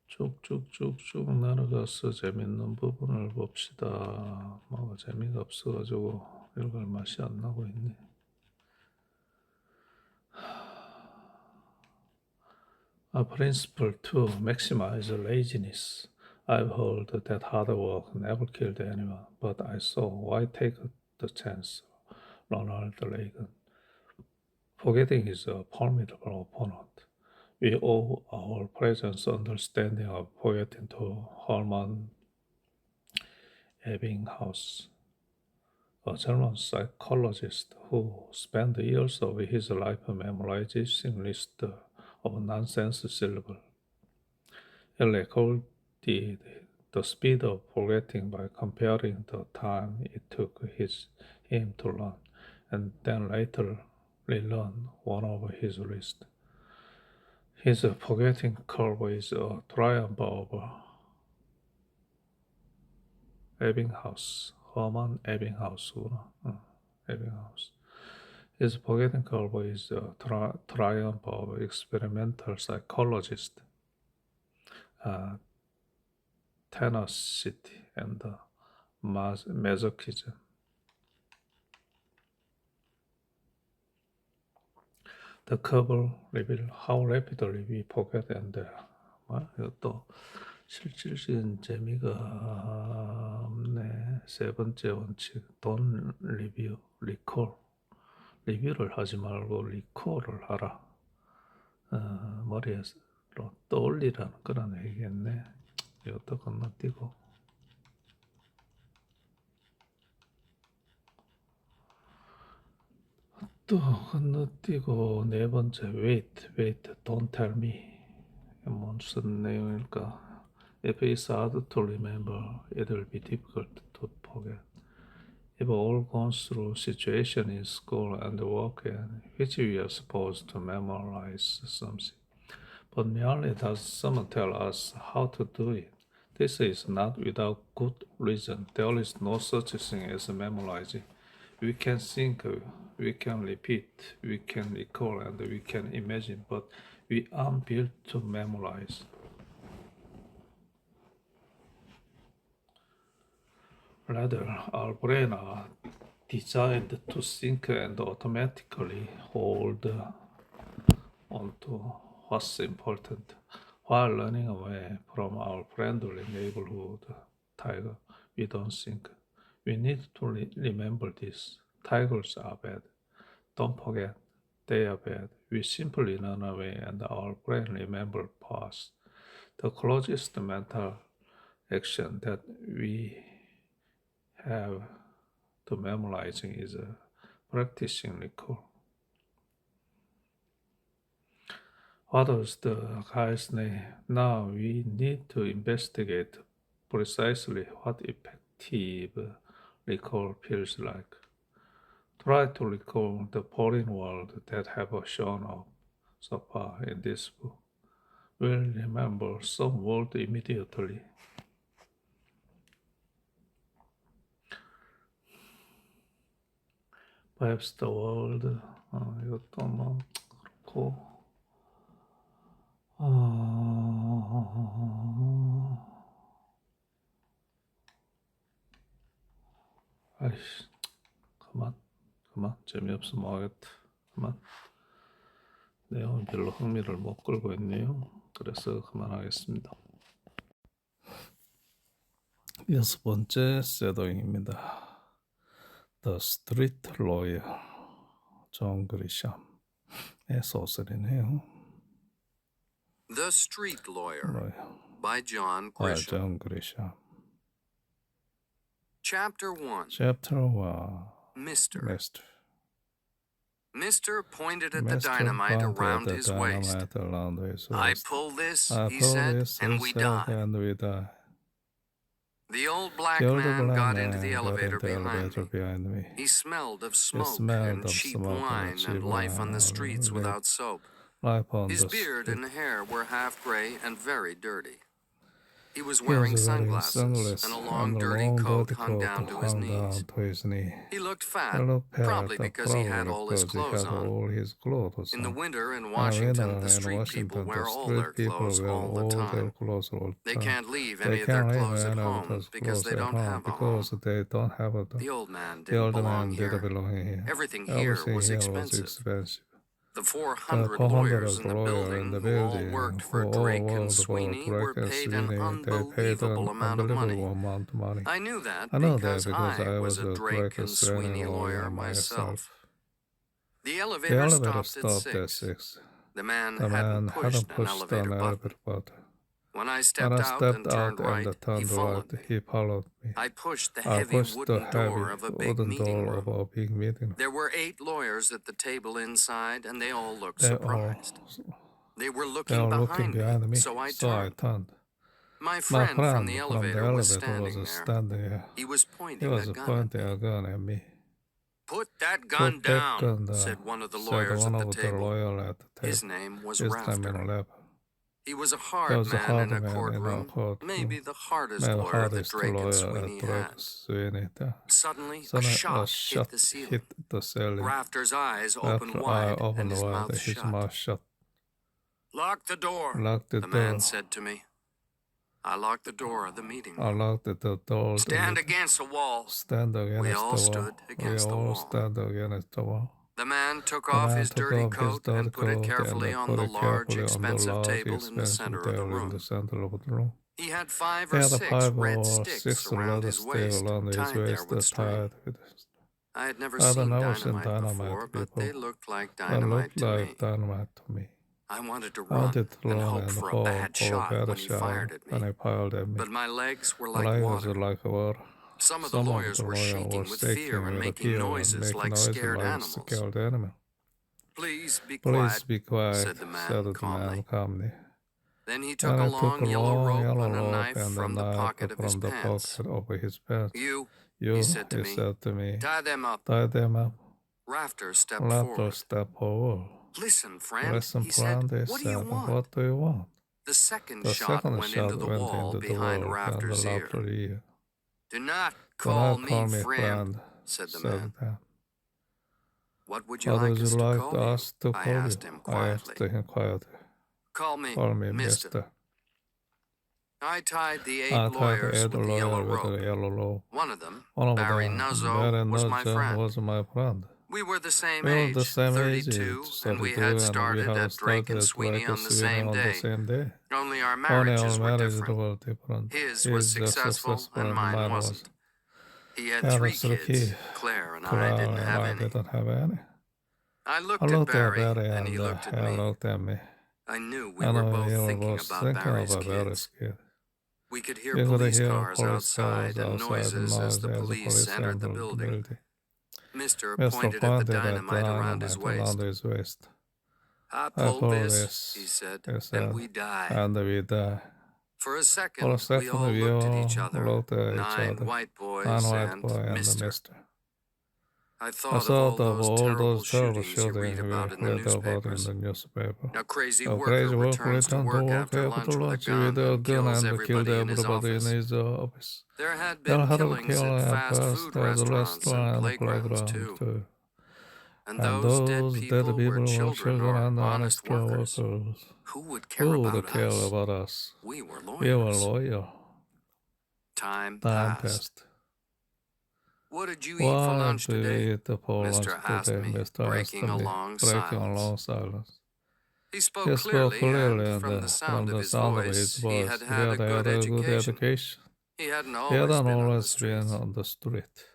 쭉쭉쭉쭉 내려가서 재밌는 부분을 봅시다. 뭐가 재미가 없어가지고 읽을 맛이 안 나고 있네. A principle to maximize laziness. I've heard that hard work never killed anyone, but I saw why take the chance. Ronald Reagan. Forgetting is a formidable opponent. We owe our present understanding of forgetting to Herman Ebbinghaus, a German psychologist who spent years of his life memorizing lists of nonsense syllables. He recorded the speed of forgetting by comparing the time it took him to learn, and then later relearn one of his lists. His forgetting curve is a triumph of Ebbinghaus. Herman Ebbinghaus구나. Ebbinghaus. His forgetting curve is a triumph of experimental psychologist, tenacity, and masochism. The curve reveals how rapidly we forget and 이것도 실질적인 재미가 없네. 세 번째 원칙, don't review, recall. 리뷰를 하지 말고 리콜을 하라. 머리에서 떠올리라는 그런 얘기겠네. 이것도 건너뛰고. 또 건너뛰고 네 번째 wait, don't tell me. 무슨 내용일까? If it's hard to remember, it will be difficult to forget. We've all gone through situations in school and work in which we are supposed to memorize something, but merely does someone tell us how to do it. This is not without good reason. There is no such thing as memorizing. We can think, we can repeat, we can recall, and we can imagine, but we aren't built to memorize. Rather, our brains are designed to think and automatically hold onto what's important while running away from our friendly neighborhood tiger. We don't think. We need to remember this. Tigers are bad. Don't forget, they are bad. We simply run away and our brain remembers past. The closest mental action that we have to memorizing is practicing recall. What was the guy's name? Now we need to investigate precisely what effective recall feels like. Try to recall the boring words that have shown up so far in this book. We'll remember some words immediately. Perhaps the world, 이것도 뭐 그렇고, 아이씨, 그만, 재미없으면 하겠다. 그만. 내용은 별로 흥미를 못 끌고 있네요. 그래서 그만하겠습니다. 여섯 번째 셋도잉입니다. The Street Lawyer, 존 그리샴의 소설이네요. The Street Lawyer by John Grisham. Chapter 1. Chapter 1. Mr. Mr. pointed at the dynamite around his waist. I pull this, he said, and we die. The old black man got into the elevator behind me. He smelled of smoke and cheap wine and life on the streets without soap. His beard and hair were half gray and very dirty. He was wearing sunglasses, and a long, dirty coat hung down to his knees. He looked fat, probably because he had all his clothes on. In the winter in Washington, the street people wear all their clothes all the time. They can't leave any of their clothes at home because they don't have a home. The old man didn't belong here. Everything here was expensive. The 400 lawyers in the building who all worked for Drake and Sweeney were paid an unbelievable amount of money. I knew that because I was a Drake and Sweeney lawyer myself. The elevator stopped at 6. The man hadn't pushed an elevator button. When I stepped out and turned right, he followed me. I pushed the heavy wooden door of a big meeting room. There were 8 lawyers at the table inside, and they all looked surprised. They were looking behind me, so I turned. My friend from the elevator was standing there. He was pointing a gun at me. "Put that gun down," said one of the lawyers at the table. His name was Rafter. He was a hard man in a courtroom, maybe the hardest lawyer that Drake and Sweeney had. Suddenly, a shot hit the ceiling. Rafter's eyes opened wide and his mouth shut. "Lock the door," the man said to me. I locked the door of the meeting room. "Stand against the wall." We all stood against the wall. The man took off his dirty coat and put it carefully on the large, expensive table in the center of the room. He had 5 or 6 red sticks around his waist, tied there with string. I had never seen dynamite before, but they looked like dynamite to me. I wanted to run and hope for a bad shot when he fired at me, but my legs were like water. Some of the lawyers were shaking with fear and making noises like scared animals. "Please be quiet," said the man calmly. Then he took a long yellow rope and a knife from the pocket of his pants. "You," he said to me, "tie them up." Rafter stepped forward. "Listen, friend," he said, "what do you want?" The second shot went into the wall behind Rafter's ear. "Do not call me friend," said the man. "What would you like us to call you?" I asked him quietly. "Call me Mister." I tied the 8 lawyers with the yellow rope. One of them, Barry Nuzzo, was my friend. We were the same age, 32, and we had started at Drake and Sweeney on the same day. Only our marriages were different. His was successful and mine wasn't. He had 3 kids. Claire and I didn't have any. I looked at Barry, and he looked at me. I knew we were both thinking about Barry's kids. We could hear police cars outside and noises as the police entered the building. Mister pointed at the dynamite around his waist. "I pulled this," he said, "and we die." For a second, we all looked at each other, 9 white boys and Mister. I thought of all those terrible shootings you read about in the newspapers. A crazy worker returns to work after lunch with a gun and kills everybody in his office. There had been killings at fast food restaurants and playgrounds, too. And those dead people were children or honest workers. Who would care about us? We were lawyers. Time passed. "What did you eat for lunch today?" Mister asked me, breaking a long silence. He spoke clearly, and from the sound of his voice, he had had a good education. He hadn't always been on the street.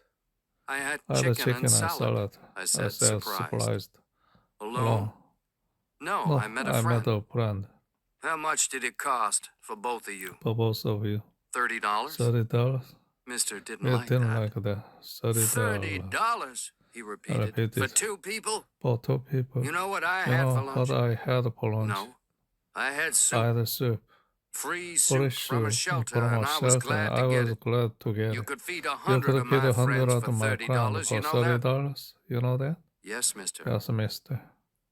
"I had chicken and salad," I said, surprised. "Alone?" "No, I met a friend." "How much did it cost for both of you?" $30? Mister didn't like that. $30? he I repeated. repeated. For 2 people? For 2 people. You know what I You had know for lunch? what I had for lunch? No. I had soup. I had soup. Free Free soup from a soup shelter, from a and I was shelter. glad I to get was it. glad to get You it. could feed You 100 could of feed my 100 friends of for my friends $30. for You know that? $30. You know that? Yes, mister. Yes, mister.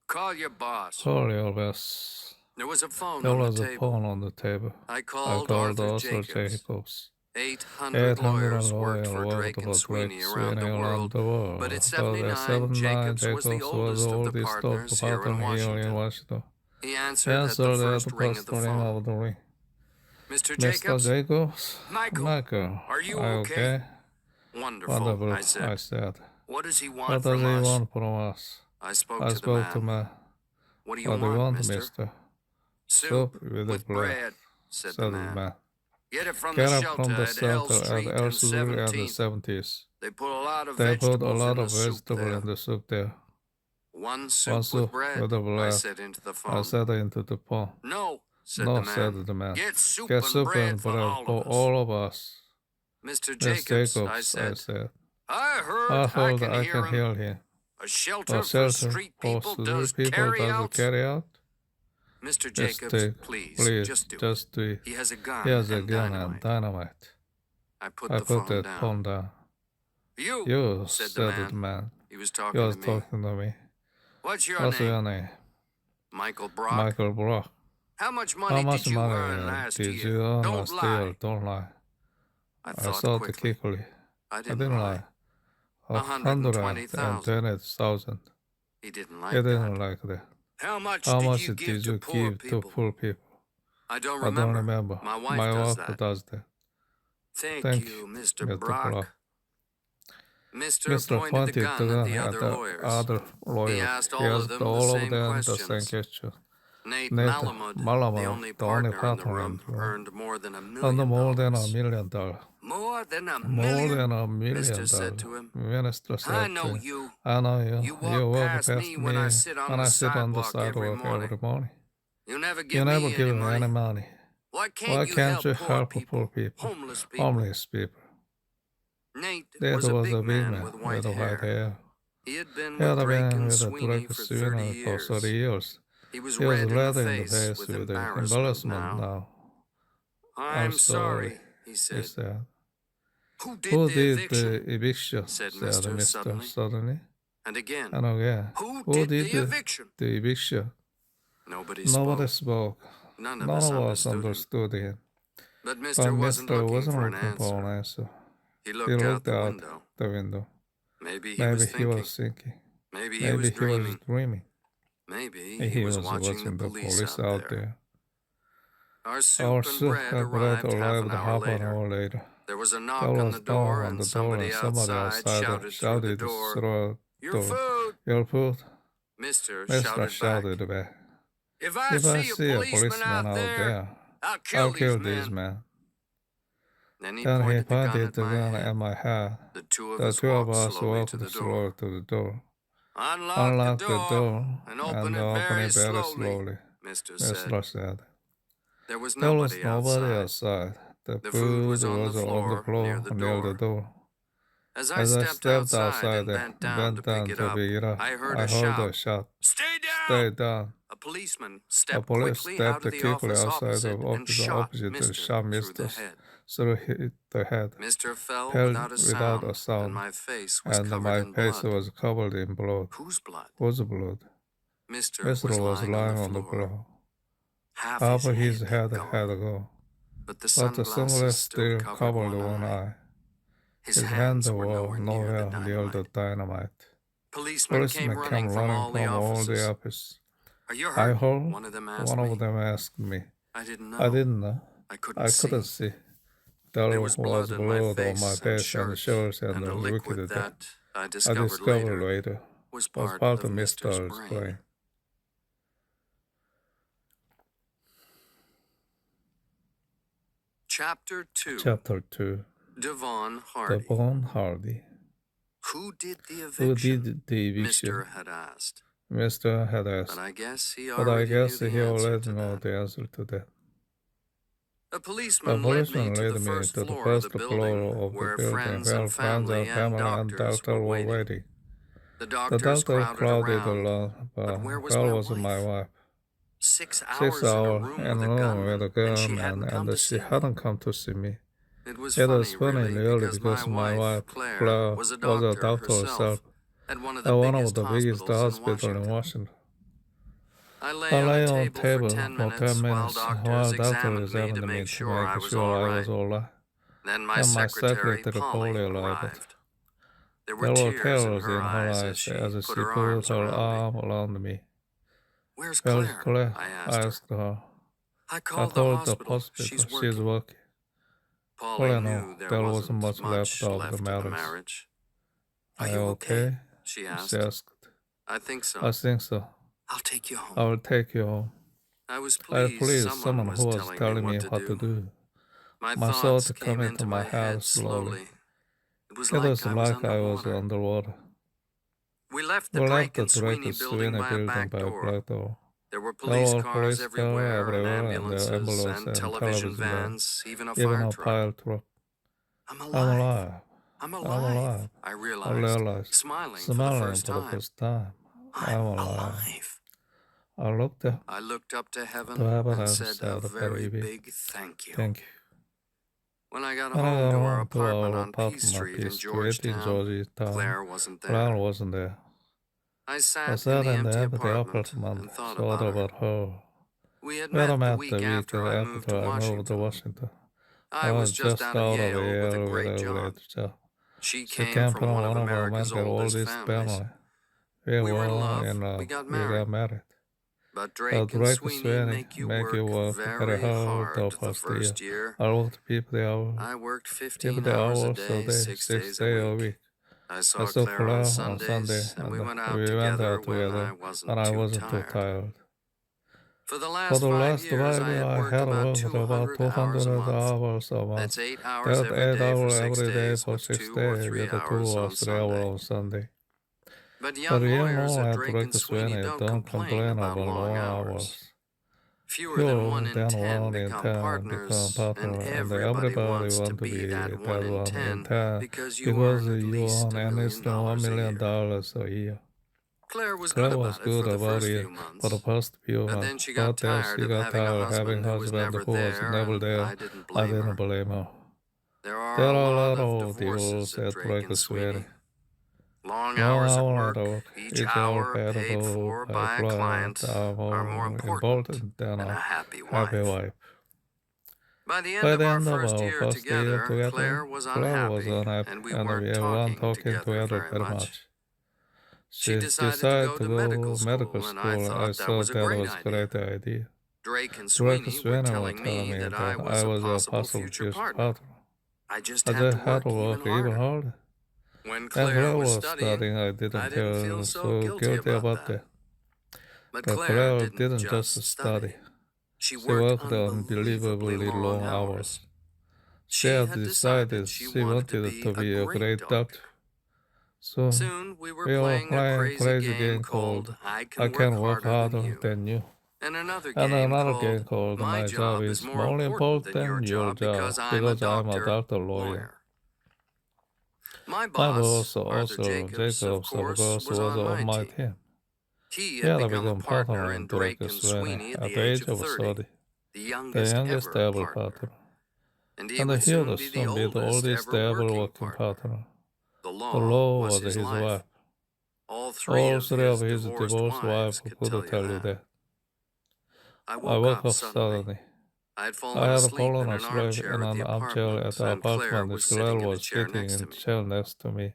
Call your boss. Call your boss. There was a phone There on was the a table. phone on the table. I I called called Arthur Jacobs. Jacobs. 800 800 lawyers worked for lawyers Drake and worked for Sweeney around the around world. the world. But at But at 79, Jacobs was the Jacobs oldest of the of the partners here in partner here in Washington. Washington. He He answered at the answered at first the ring of first the ring phone. of the ring. Mr. Mr. Jacobs? Jacobs? Michael, are you okay? Wonderful, Wonderful, I said. What does he What want does from he us? want from us? I spoke I to the spoke to man. man. What do you What do you want, want, mister? mister? Soup with with bread, said the man. Get it from the Get up shelter from the at L shelter Street at L and Street and the 17th. 70s. They put a lot of They put a vegetables lot in the of soup vegetable there. in the soup there. One soup One with soup bread, with the I bread. said into the I phone. said into the phone. No, said No, the man. said the man. Get soup Get and soup bread and for bread all for of us. all of us. Mr. Miss Jacobs, I Jacobs, said. I I heard heard I I can can hear him. hear him. A shelter A for shelter street for people street does people carry does out. carry out. Mr. Just Jacobs, please, just do it. He has a gun He has a and gun dynamite. and dynamite. I put I the put phone that down. phone down. You, said the the man. He was He talking was to me. talking to me. What's your What's name? your name? Michael Brock. Michael Brock. How much money How much did you money earn last did year? you earn Don't last lie. year? Don't lie. I I thought thought quickly. quickly. I I didn't didn't lie. lie. 120,000. 120,000. He didn't like He didn't that. like that. How much How did much you did give you to poor give to people? poor people? I don't I don't remember. My wife does that. Thank Thank you, Mr. Mr. Brock. Brock. Mr. pointed the gun at the other lawyers. He asked all of them the same question. Nate Malamud, the only partner in the room, earned more than $1 million. More than $1 million. More than a More million? than $1 million. Mister said to him. Minister said I know to him, you. I know you. You walk past me when I sit on the sidewalk sidewalk every morning. You never give me any money. Why Why can't you help poor people? homeless people? Homeless people. Nate That was a big man with white hair. He had been with Drake and Sweeney for 30 years. He was red in the face with embarrassment now. I'm sorry, he said. Who did the eviction? Said Mr. suddenly. And again, And again, who did the eviction? The eviction. Nobody spoke. None None of of us us understood him. But But Mr. wasn't looking for an for an answer. answer. He He looked out looked the out window. the window. Maybe he Maybe was he was thinking. thinking. Maybe Maybe he was dreaming. dreaming. Maybe he was watching the police out there. Our Our soup and soup bread and bread arrived half an hour hour later. later. There was a There knock on was the a door, on and the door, somebody and somebody outside shouted through the door, "Your food!" Your food. Mister Mister shouted back. back. If I see a policeman out there, I'll I'll kill these men. men. Then he Then he pointed the pointed the gun gun at at my my head. The two of The us two of walked us slowly walked to the slowly door. to the door. Unlock the door and open open it very slowly, Mister said. Mister said. There was There was nobody nobody outside. outside. The The food was on the floor near the door. As I stepped outside and bent down to pick it up, I heard a shout. Stay down! Stay down. A policeman A stepped police quickly stepped out of the quickly office outside opposite of and shot Mister through Mister the head. through the head. Mister fell Fell without a sound, and my face was And covered my in face blood. was covered in blood. Whose blood? Whose blood? Mister Mister was lying on the floor. Half Half of his head gone, had gone. but the But the sunglasses sunglasses still still covered covered one one eye. eye. His His hands hands were were nowhere near the dynamite. dynamite. Policemen came running from all the offices. offices. Are you I hurt? heard One of them asked me. I I didn't know. I I couldn't see. see. There was was blood on my blood on my face face and shirts and the the liquid liquid that I I discovered discovered later later was was part of Mister's Mister's brain. Chapter 2. Chapter 2. Devon Hardy. Devon Hardy. Who did the Who eviction? did the eviction? Mister had asked. Mister had But asked. I guess he But I already guess knew he the answer already to know that. the answer to that. A A policeman led me to the led me first to the floor of first the floor building of the where building friends where and friends family and and family and doctors doctor were were waiting. waiting. The The doctors doctor crowded crowded around. around, But but where was where my was my wife? wife? 6 6 hours in a hours room in with a a room with a gunman, and she gunman, hadn't come to and see she me. hadn't come to see me. It was It was funny, funny, really, because because my my wife, wife, Claire, was a was a doctor doctor herself herself at one of at the one of biggest the biggest hospitals in hospitals in Washington. Washington. I I lay on a lay on table for table 10 for 10 minutes while minutes doctors while doctor examined me to examined me make to sure I make was sure all I right. was all right. Then my Then my secretary, secretary, Polly, Polly, arrived. arrived. There There were were tears in tears her in her eyes eyes as as she she put her put arms her around me. arm around me. Where's Where's Claire? Claire? I I asked her. her. I I called the told the hospital. She's hospital she's working. working. Polly Well, knew no, there there wasn't wasn't much left of the of the marriage. marriage. Are Are you you okay? she She asked. asked. I think so. I think so. I'll take you home. I will take you home. I was I was pleased pleased someone who was telling me what to do. My My thoughts thought came came into into my my head head slowly. It was It like was I was like I was underwater. underwater. We left We the left Drake the and Drake Sweeney and building Sweeney by a building back by a door. black door. There were There police were cars police cars everywhere, and everywhere, and ambulances ambulance and and television television van, vans, even a even fire a truck. fire truck. I'm I'm alive. alive. I'm I'm alive. alive. I I realized, realized, smiling for the smiling first for the time. first time. I'm I'm alive. alive. I looked up I looked up to heaven to heaven and and said a said a very very big thank you. thank you. When I got When I home got to our home to apartment our on P apartment on Street P in Street in Georgetown, Georgetown, Claire wasn't Claire there. wasn't there. I I sat sat in in the the empty empty apartment apartment, and thought thought about her. about her. We had We had met the met week the week after I moved to after I moved to Washington. Washington. I I was was just just out of out of Yale with a Yale with great a job. great job. She She came came from from one of one of America's America's oldest oldest families. family. We We were in were love. in We love. got We got married. married. But But Drake and Drake Sweeney make you work very very hard the hard the first year. first year. I worked people I worked keep 15 the hours a hours day, 6 6 days a days a week. week. I I saw saw Claire on Claire on Sunday, Sundays, and and we went out we went together out when together, I and wasn't I too wasn't too tired. tired. For the For last the 5 last years, I 5 years, had I worked had about worked about 200 hours a 200 month. hours a month. That's 8 hours That's every 8 day for hours 6 every day days, for with 6 2 or days, 3 with the 2 hours or on 3 hours Sunday. on Sunday. But But young young lawyers at lawyers Drake and Sweeney don't complain about long hours. Fewer than 1 in 10 become partners, and everybody wants to be that 1 in 10 because you earn at least $1 million a year. a year. Claire was good Claire was about it for good the about first it few for the months. first few But months. then she got tired of having a husband who was never there, and I didn't I blame her. didn't blame her. There are There a are a lot lot of of divorces divorces at at Drake and Sweeney. Sweeney. Long Long hours at hours work, each hour paid for by a client, are more important than a happy wife. By the end of our first year together, Claire was unhappy, and we weren't talking together very much. She decided to go to medical school, and I thought that was a great idea. Drake and Sweeney were telling me that I was a possible future partner. I just had to work even harder. When Claire was studying, I didn't feel so guilty about that. But Claire didn't just study. She worked unbelievably long hours. She had decided she wanted to be a great doctor. Soon we were playing a crazy game called I Can Work Harder Than You. And another game called My Job is More Important Than Your Job because I'm a doctor lawyer. My boss, Arthur Jacobs, of course, was on my team. He had become a partner in Drake and Sweeney at the age of 30, the youngest ever partner. And he would soon be the oldest ever working partner. The law was his life. All three of his divorced wives could tell you that. I woke up suddenly. I had fallen asleep in an armchair at the apartment, and Claire was sitting in the chair next to me.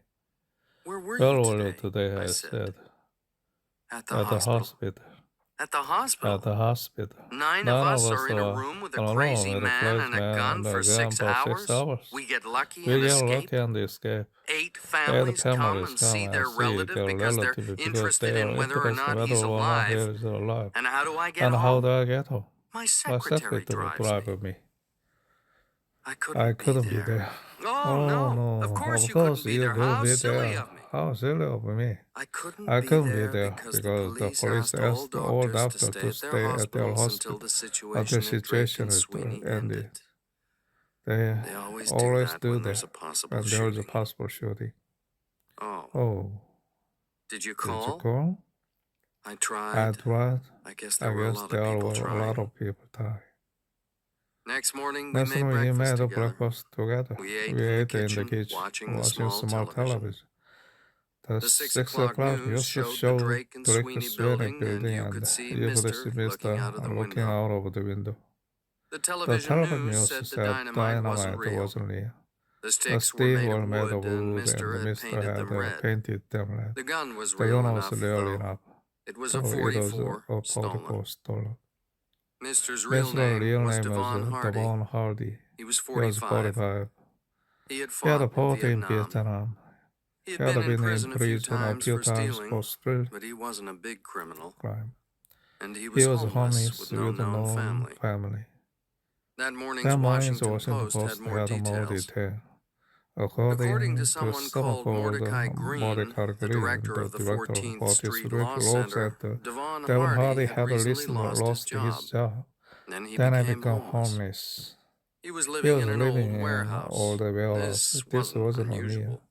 Where were you today? I said. At the hospital. At the hospital? At the hospital. Nine of us are in a room with a crazy man and a gun for 6 hours? We get lucky and escape? 8 families come and see their relative because they're interested in whether or not he's alive. And how do I get home? My secretary drives me. I couldn't be there. Oh, no. Of course you couldn't be there. How silly of me. How silly of me. I couldn't be there because the police asked all doctors to stay at their hospital until the situation at Drake and Sweeney ended. They always do when that there's a when there's a possible shooting. Oh. Oh. Did you Did you call? call? I I tried. tried. I guess I there were a guess lot there of were people a lot trying. of people trying. Next morning, we Next made morning, we breakfast made a together. breakfast together. We ate We in the ate in the kitchen, kitchen, watching watching small television. The The 6 6 o'clock o'clock news used to showed the show Drake and Drake Sweeney Sweeney building, and you and could see you could see Mister looking Mr. out of the looking window. out of the window. The The television television news news said the said dynamite wasn't real. real. The The sticks were sticks made were of made of wood, and wood, and Mister had Mr. painted them had red. painted them red. The gun was The real gun was enough, real though. enough. It was So a it was 44 a stolen. 44 stolen. Mister's real Mr. name real was name Devon was Hardy. Devon Hardy. He was He was 45. 45. He had He had fought in in Vietnam. Vietnam. He He had had been in been in prison a few prison a times few for times stealing, for street but he wasn't a big criminal. crime. And he He was was homeless with no with a known known family. family. That morning's That morning's Washington Washington Post had Post more had more details. detail. According to To someone someone called Mordecai Green, Mordecai the Green, director of the director of 14th 14th Street Street Law Center, Devon Devon Hardy had had recently lost his job. Then he Then I became became homeless. homeless. He was He living was in an living old in warehouse. old warehouse. This wasn't unusual. unusual.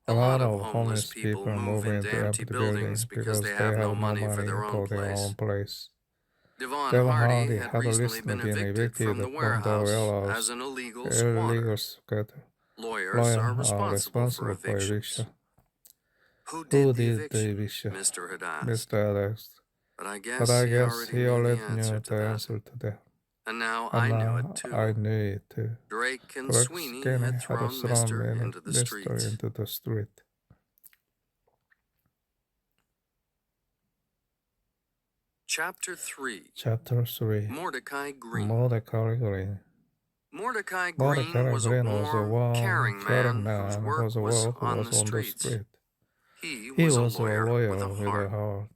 A lot of homeless people move move into empty buildings because they have no money for their own place. Devon Hardy had recently been evicted from the warehouse as an illegal squatter. Lawyers are responsible for evictions. Who did the eviction? Mister had asked. Mr. asked. But I But I guess guess he already knew the answer to that. And now I knew it too. I knew it too. Drake and Drake Sweeney Skinny had thrown Mister into the street. into the street. Chapter 3. Mordecai Green. Mordecai Green. Mordecai Green was a warm, caring man whose work was on the streets. He was a lawyer with a heart.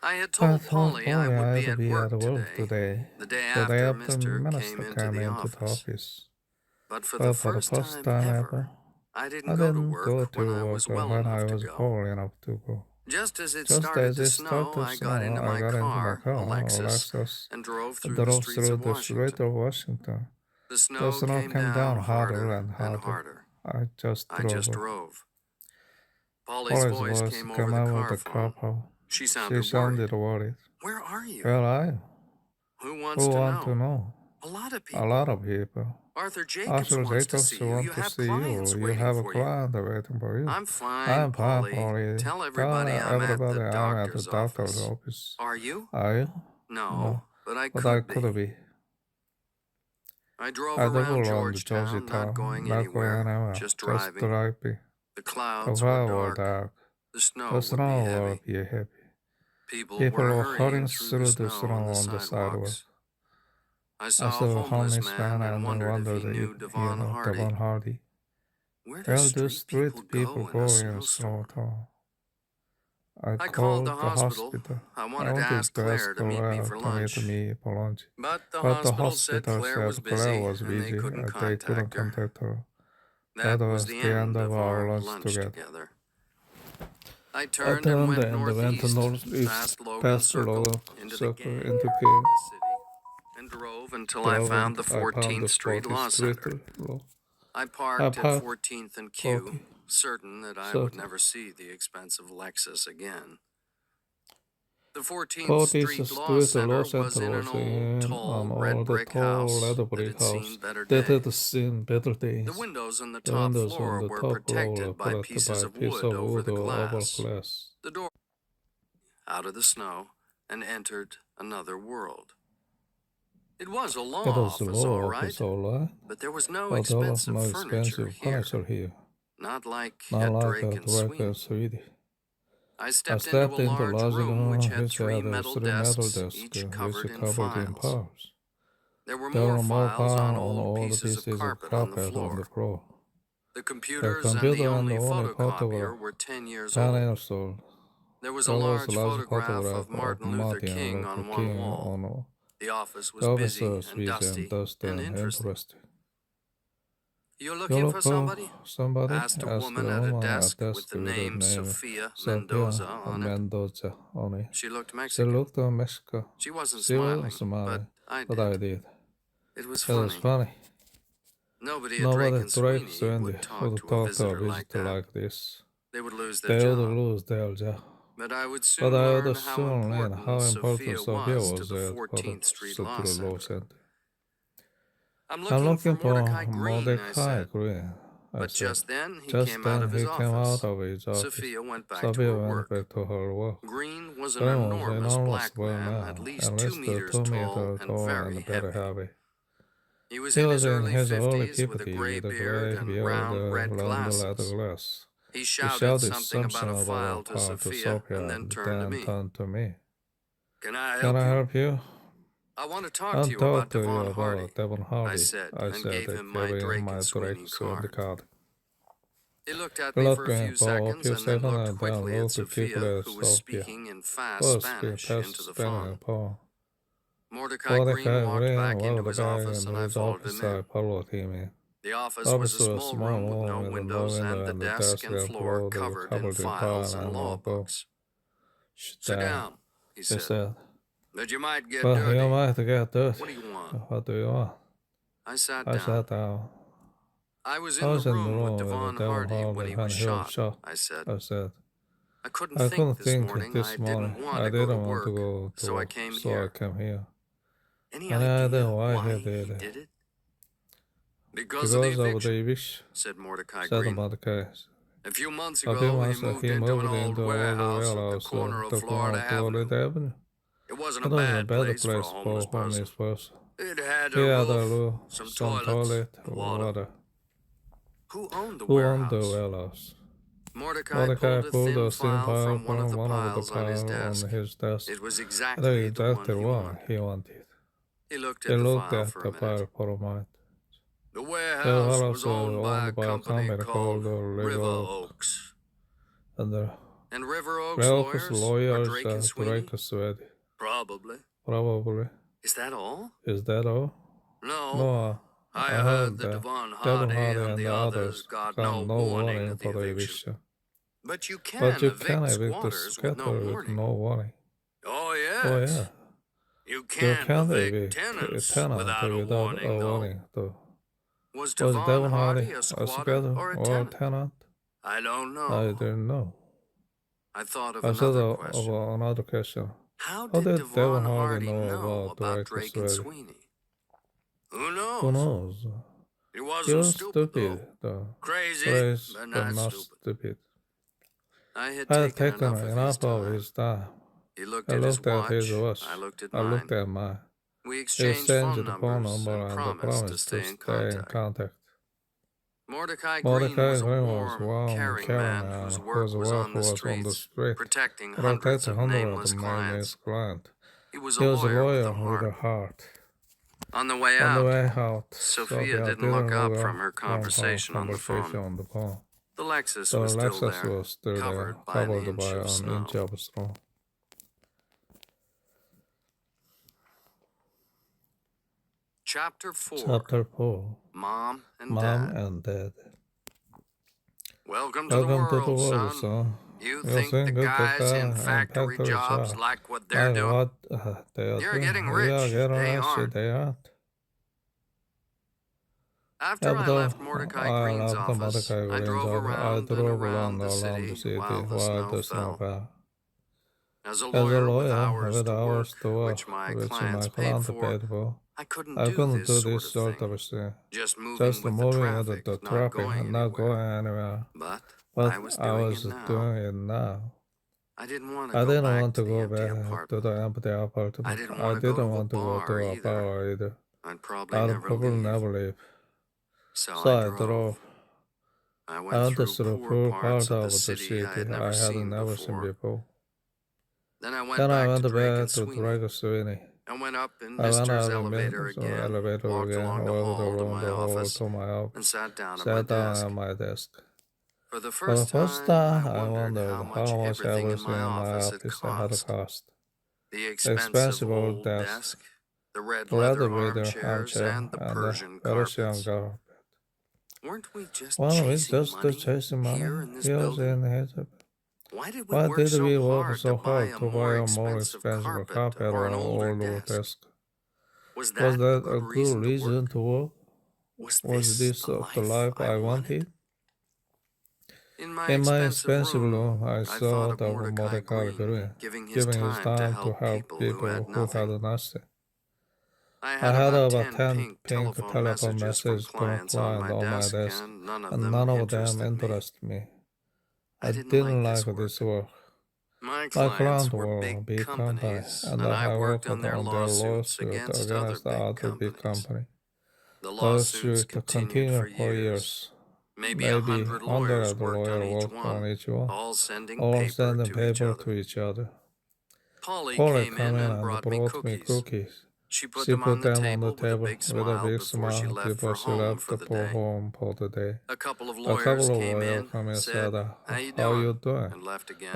I had told Polly I would be at work today, the day after Mister came into the office. But for the first time ever, I didn't go to work when I was well enough to go. Just as it started to snow, I got into my car, a Lexus, and drove through the streets of Washington. The snow came down harder and harder. I just drove. Polly's voice came over the car phone. She sounded worried. Where are you? Where are you? Who wants to know? A lot of people. Arthur Jacobs wants to see you. You have clients waiting for you. I'm fine, Polly. Tell everybody I'm at the doctor's office. Are you? No, but I could be. I drove around Georgetown, not going anywhere, just driving. The clouds were dark. The snow would be heavy. People were hurrying through the snow on the sidewalks. I saw a homeless man and wondered if he knew Devon Hardy. Where do the street people go in a snowstorm? I called the hospital. I wanted to ask Claire to meet me for lunch. But the hospital said Claire was busy and they couldn't contact her. That was the end of our lunch together. I turned and went northeast, past Logan Circle, into the city, and drove until I found the 14th Street Law Center. I parked at 14th and Q, certain that I would never see the expensive Lexus again. The 14th Street Law Center was in an old, tall, red brick house that had seen better days. The windows on the top floor were protected by pieces of wood over the glass. The door out of the snow and entered another world. It was a law office, all right, but there was no expensive furniture here. Not like at Drake and Sweeney. I stepped into a large room which had three metal desks, each covered in files. There were more files on old pieces of carpet on the floor. The computers and the only photocopier were 10 years old. There was a large photograph of Martin Luther King on one wall. The office was busy and dusty and interesting. "You looking for somebody?" asked a woman at a desk with the name Sophia Mendoza on it. She looked Mexican. She wasn't smiling, but I did. It was funny. Nobody at Drake and Sweeney would talk to a visitor like this. They would lose they their would job. lose their job. But I would But soon I would learn how soon learn how important important Sophia was to was the at 14th Street to Law the law Center. center. I'm I'm looking for looking for Mordecai Green, I Mordecai said. Green, I But said. just then he Just came out then of his he came out office. of his office. Sophia went back Sophia to her went work. back to her work. Green was an Green was enormous enormous black man, at least 2 meters 2 tall meters and tall very and very heavy. heavy. He was He in was his in early his early 50s with a puberty gray with a beard gray and beard round red and leather glasses. glass. He He shouted shouted something about a file to Sophia and then turned to me. Can I help you? I want to talk to you about Devon Hardy, I said, and gave him my Drake and Sweeney card. He looked at me for a few seconds and then looked quickly at Sophia, who was speaking in fast Spanish into the phone. Mordecai Green walked back into his office and I followed him in. The office was a small room with no windows and the desk and floor covered in files and law books. Sit down, he said. But you might get dirty. What do you want? What do you want? I sat I sat down. down. I was in the room with Devon Hardy when he was shot, I said. I couldn't think this morning. I didn't want to go to work, so I came here. Any idea why he did it? Because of the eviction, said Mordecai Green. A few months ago, he moved into an old warehouse at the corner of Florida Avenue. It wasn't a bad place for a homeless person. It had a roof, some toilets, water. Who owned the warehouse? Mordecai pulled a thin file from one of the piles on his desk. It was exactly the one he wanted. He looked at the file for a minute. The warehouse was owned by a company called River Oaks. And River Oaks lawyers are Drake and Sweeney? Probably. Is that all? No. I heard that Devon Hardy and the others got no warning of the eviction. But you can evict the squatters with no warning. Oh, yes. You can't evict tenants without a warning, though. Was Devon Hardy a squatter or a tenant? I don't know. I thought of another question. How did Devon Hardy know about Drake and Sweeney? Who knows? He wasn't stupid, though. Crazy, but not stupid. I had taken enough of his time. He looked at his watch. I looked at mine. We exchanged phone numbers and promised to stay in contact. Mordecai Green was a warm, caring man whose work was on the streets, protecting hundreds of nameless clients. He was a lawyer with a heart. On the way out, Sophia didn't look up from her conversation on the phone. The Lexus was still there, covered by an inch of snow. Chapter 4. Mom and Dad. Welcome to the world, son. You think the guys in factory jobs like what they're doing? You're getting rich. They aren't. After I left Mordecai Green's office, I drove around the city while the snow fell. As a lawyer with hours to work, which my clients paid for, I couldn't do this sort of thing. Just moving with the traffic, not going anywhere. But I was doing it now. I didn't want to go back to the empty apartment. I didn't want to go to a bar either. I'd probably never leave. So I drove. I went through poor parts of the city I had never seen before. Then I went back to Drake and Sweeney. I went up in Mr.'s elevator again, walked along the hall to my office, and sat down at my desk. For the first time, I wondered how much everything in my office had cost. The expensive old desk, the red leather armchairs, and the Persian carpet. Weren't we just chasing money here in this building? Why did we work so hard to buy a more expensive carpet or an older desk? Was that a good reason to work? Was this the life I wanted? In my expensive room, I thought of Mordecai Green, giving his time to help people who had nothing. I had about 10 pink telephone messages from clients on my desk, and none of them interested me. I didn't like this work. My clients were big companies, and I worked on their lawsuit against the other big company. The lawsuit continued for years. Maybe 100 lawyers worked on each one, all sending paper to each other. Polly came in and brought me cookies. She put them on the table with a big smile before she left for home for the day. A couple of lawyers came in, said, "How you doing?" and left again.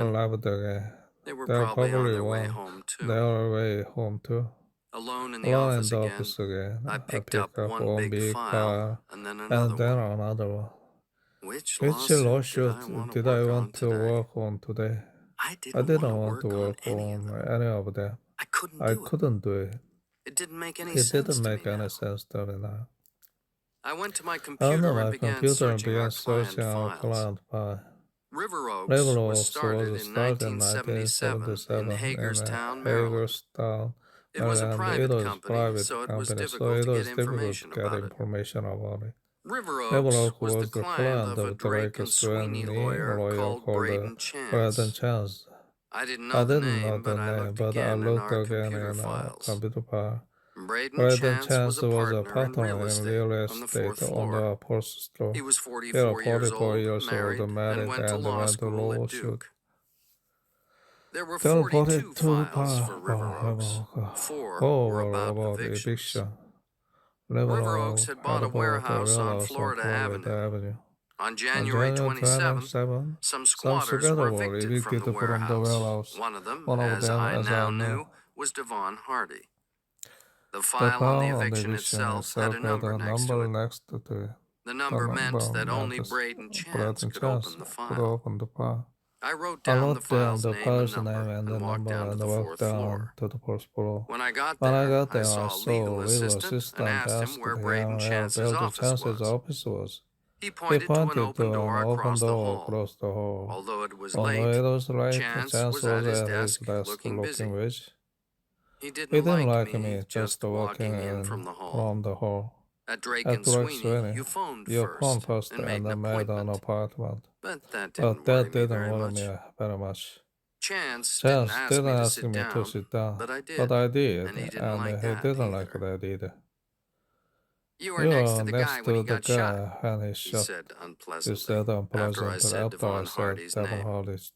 They were probably on their way home too. They were way home too. Alone in the office again, I picked up one big file and then another one. Which lawsuit did I want to work on today? I didn't want to work on any of them. I couldn't do it. It didn't make any sense to me now. I went to my computer and began searching our client file. River Oaks was started in 1977 in Hagerstown, Maryland. It was a private company, so it was difficult to get information about it. River Oaks was the client of a Drake and Sweeney lawyer called Braden Chance. I didn't know the name, but I looked again in our computer files. Braden Chance was a partner in real estate on the fourth floor. He was 44 years old, married, and went to law school at Duke. There were 42 files for River Oaks. 4 were about evictions. River Oaks had bought a warehouse on Florida Avenue. On January 27, some squatters were evicted from the warehouse. One of them, as I now knew, was Devon Hardy. The file on the eviction itself had a number next to it. The number meant that only Braden Chance could open the file. I wrote down the file's name and number and walked down to the fourth floor. When I got there, I saw a legal assistant and asked him where Braden Chance's office was. He pointed to an open door across the hall. Although it was late, Chance was at his desk looking busy. He didn't like me just walking in from the hall. At Drake and Sweeney, you phoned first and made an appointment. But that didn't worry me very much. Chance didn't ask me to sit down, but I did, and he didn't like that either. You were next to the guy when he got shot, he said unpleasantly, after I said Devon Hardy's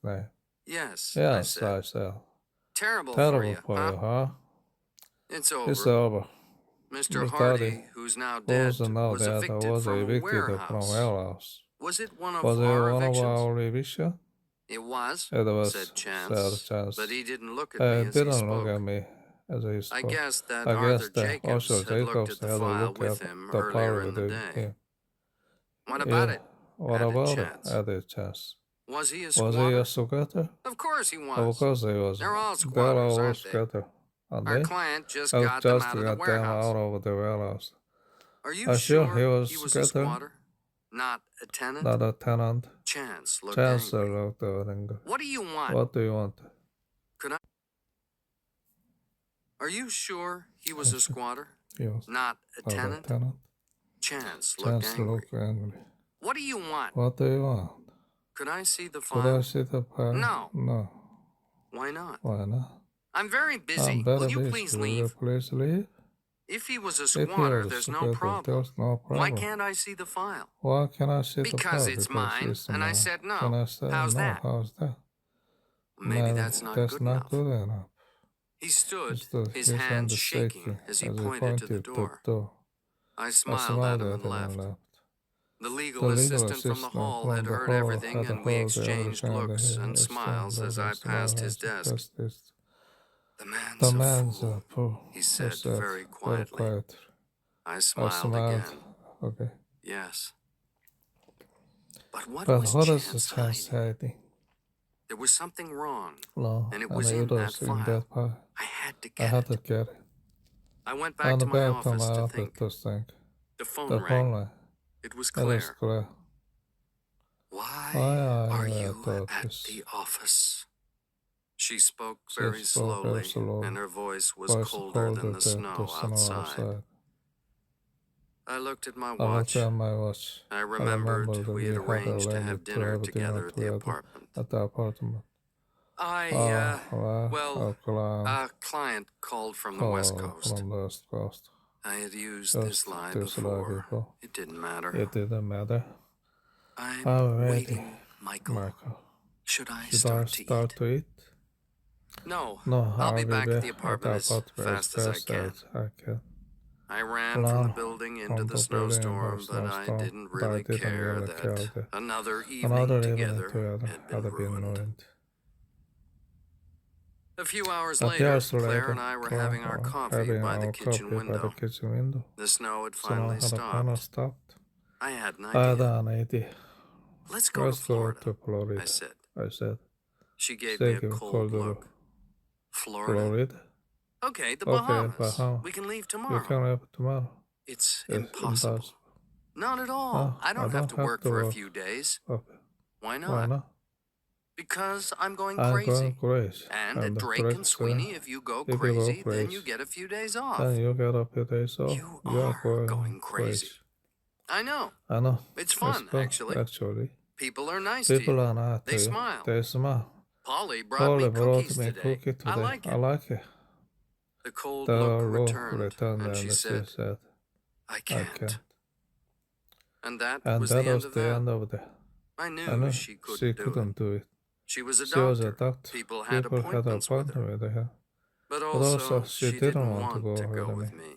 name. Yes, I said. Terrible for you, huh? It's over. Mr. Hardy, who's now dead, was evicted from a warehouse. Was it one of our evictions? It was, said Chance, but he didn't look at me as he spoke. I guess that Arthur Jacobs had looked at the file with him earlier in the day. What about it? Added Chance. Was he a squatter? Of course he was. They're all squatters, aren't they? Our client just got them out of the warehouse. Are you sure he was a squatter? Not a tenant? Not a tenant. Chance looked angry. What do you want? Could I? Are you sure he was a squatter? Yes. Not a tenant? Chance looked angry. What do you want? Could I see the file? No. Why not? I'm very busy. Will you please leave? If he was a squatter, there's no problem. Why can't I see the file? Because it's mine, and I said no. How's that? Maybe that's not good enough. He stood, his hands shaking as he pointed to the door. I smiled at him and left. The legal assistant from the hall had heard everything, and we exchanged looks and smiles as I passed his desk. The man's a fool, he said very quietly. I smiled again. Okay. Yes. But what was Chance hiding? There was something wrong, and it was in that file. I had to get it. I went back to my office to think. The phone rang. It was Claire. Why are are you you at the at office? the office? She spoke She very spoke very slowly, slowly. and her voice was Voice colder than the than snow outside. I looked at my I looked watch. at my watch. I remembered that we had arranged to have dinner together at the apartment. At the apartment. Well, a client called from the West Coast. From the West Coast. I had used this lie before. It didn't matter. It didn't matter. I'm waiting, Michael. Should I start to eat? No, I'll be back at the apartment as fast as I can. I ran from the building into the snowstorm, but I didn't really care that another evening together had been ruined. A few hours later, Claire and I were having our coffee by the kitchen window. The snow had finally stopped. I had an idea. Let's go to Florida, I said. She gave me a cold look. Florida? Okay, the Bahamas. We can leave tomorrow. It's impossible. Not at all. I don't have to work for a few days. Why not? Because I'm going crazy. And at Drake and Sweeney, if you go crazy, then you get a few days off. You are going crazy. I know. It's fun, actually. People are nice to you. They smile. Polly brought me cookies today. I like it. The cold look returned, and she said, I can't. And that was the end of that. I knew she couldn't do it. She was a doctor. People had appointments with her. But also, she didn't want to go with me.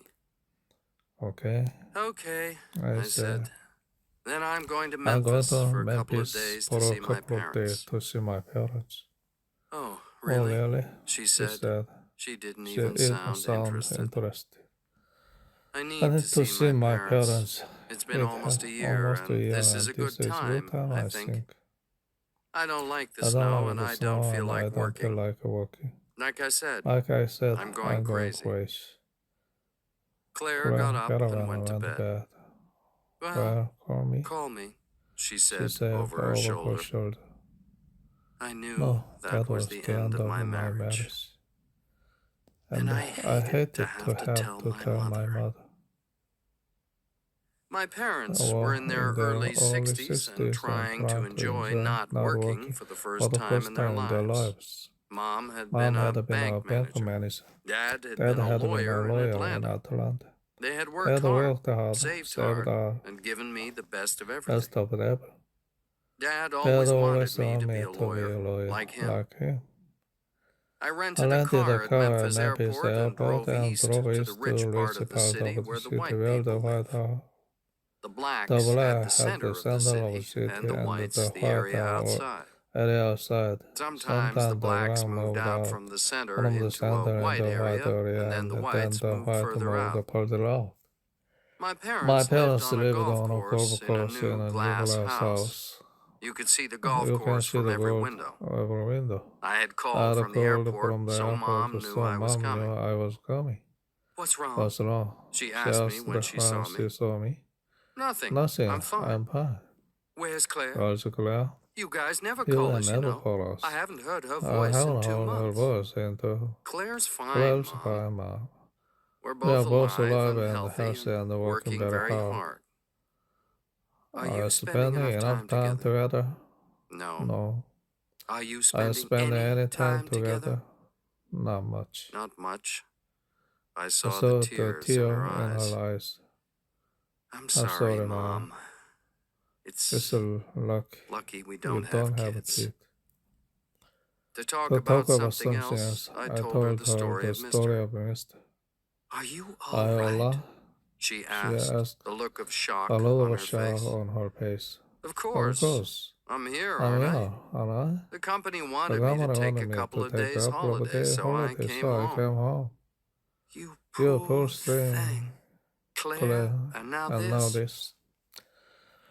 Okay, I said. Then I'm going to Memphis for a couple of days to see my parents. Oh, really? She said. She didn't even sound interested. I need to see my parents. It's been almost a year, and this is a good time, I think. I don't like the snow, and I don't feel like working. Like I said, I'm going crazy. Claire got up and went to bed. Well, call me, she said over her shoulder. I knew that was the end of my marriage. And I hated to have to tell my mother. My parents were in their early 60s and trying to enjoy not working for the first time in their lives. Mom had been a bank manager. Dad had been a lawyer in Atlanta. They had worked hard, saved hard, and given me the best of everything. Dad always wanted me to be a lawyer, like him. I rented a car at Memphis Airport and drove east to the rich part of the city where the white people live. The blacks had the center of the city, and the whites the area outside. Sometimes the blacks moved out from the center into a white area, and then the whites moved further out. My parents lived on a golf course in a new glass house. You could see the golf course from every window. I had called from the airport, so Mom knew I was coming. What's wrong? She asked me when she saw me. Nothing. I'm fine. Where's Claire? You guys never call us, you know. I haven't heard her voice in 2 months. Claire's fine, Mom. We're both alive and healthy and working very hard. Are you spending enough time together? No. Are you spending any time together? Not much. Not much. I saw the tears in her eyes. I'm sorry, Mom. It's lucky we don't have kids. To talk about something else, I told her the story of Mr. Are you all right? She asked, the look of shock on her face. Of course. I'm here, aren't I? The company wanted me to take a couple of days holiday, so I came home. You poor thing. Claire, and now this.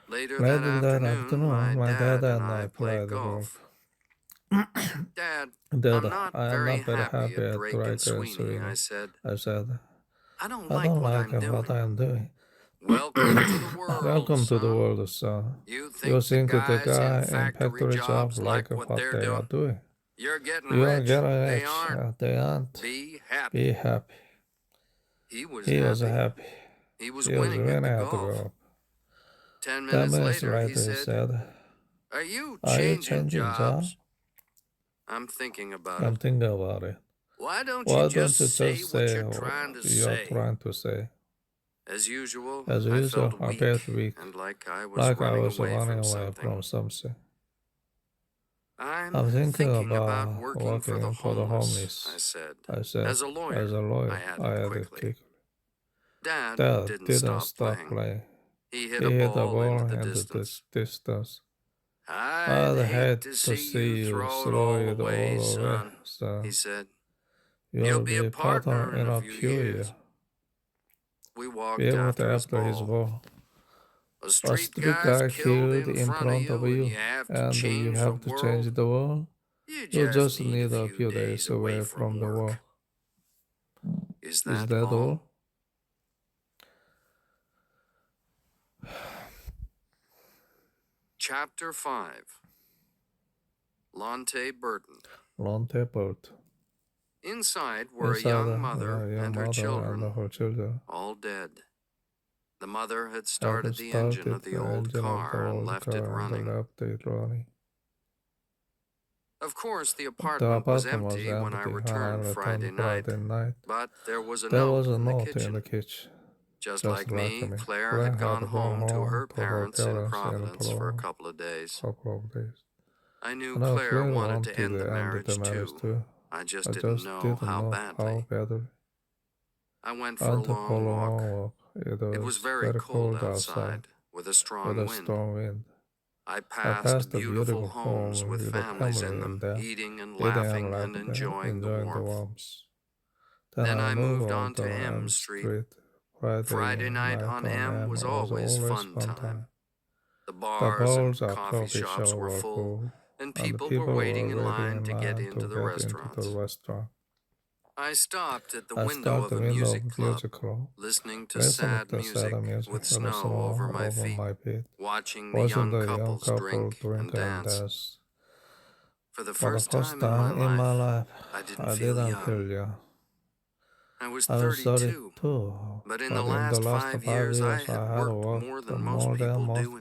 Later that afternoon, my dad and I played golf. Dad, I'm not very happy at Drake and Sweeney, I said. I don't like what I'm doing. Welcome to the world, Welcome to the son. world, son. You You think think the guy in in factory jobs like what what they're they are doing? doing? You're getting You are rich. getting They rich. aren't. They aren't. Be happy. Be happy. He was He was happy. happy. He was He was winning winning at the at the golf. golf. 10 10 minutes minutes later, he later, he said, Are you are you changing changing jobs? job? I'm thinking about I'm it. thinking about it. Why don't Why you don't you just say just what say you're trying to what you're say? trying to say? As usual, As I usual, felt I weak, felt weak, and like I was like I running was away running from away something. from something. I'm thinking about about working for the homeless, I said. I said, As a lawyer, I I added added quickly. quickly. Dad Dad didn't stop playing. He hit a ball into the distance. I'd hate to see you throw it all away, son, son. he said. You'll be a partner in a few years. We We walked walked after his after his ball. ball. A A street street guy's guy killed killed in front of you, and you have to change the world. You You just need a few days away from the war. Is Is that all? Chapter 5. Lonte Burton. Lonte Burton. Inside were a young mother and her children, all dead. The mother had started the engine of the old car and left it running. Of course, the apartment was empty when I returned Friday night, but there was a note in the kitchen. Just like me, Claire had gone home to her parents in Providence for a couple of days. I knew Claire wanted to end the marriage too. I just didn't know how badly. I went for a long walk. It was very cold outside, with a strong wind. I passed the beautiful homes with families in them, eating and laughing and enjoying the warmth. Then I moved on to M Street. Friday night on M was always fun time. The bars and coffee shops were full, and people were waiting in line to get into the restaurants. I stopped at the window of a music club, listening to sad music with snow over my feet, watching the young couples drink and dance. For the first time in my life, I didn't feel young. I was 32, but in the last 5 years, I had worked more than most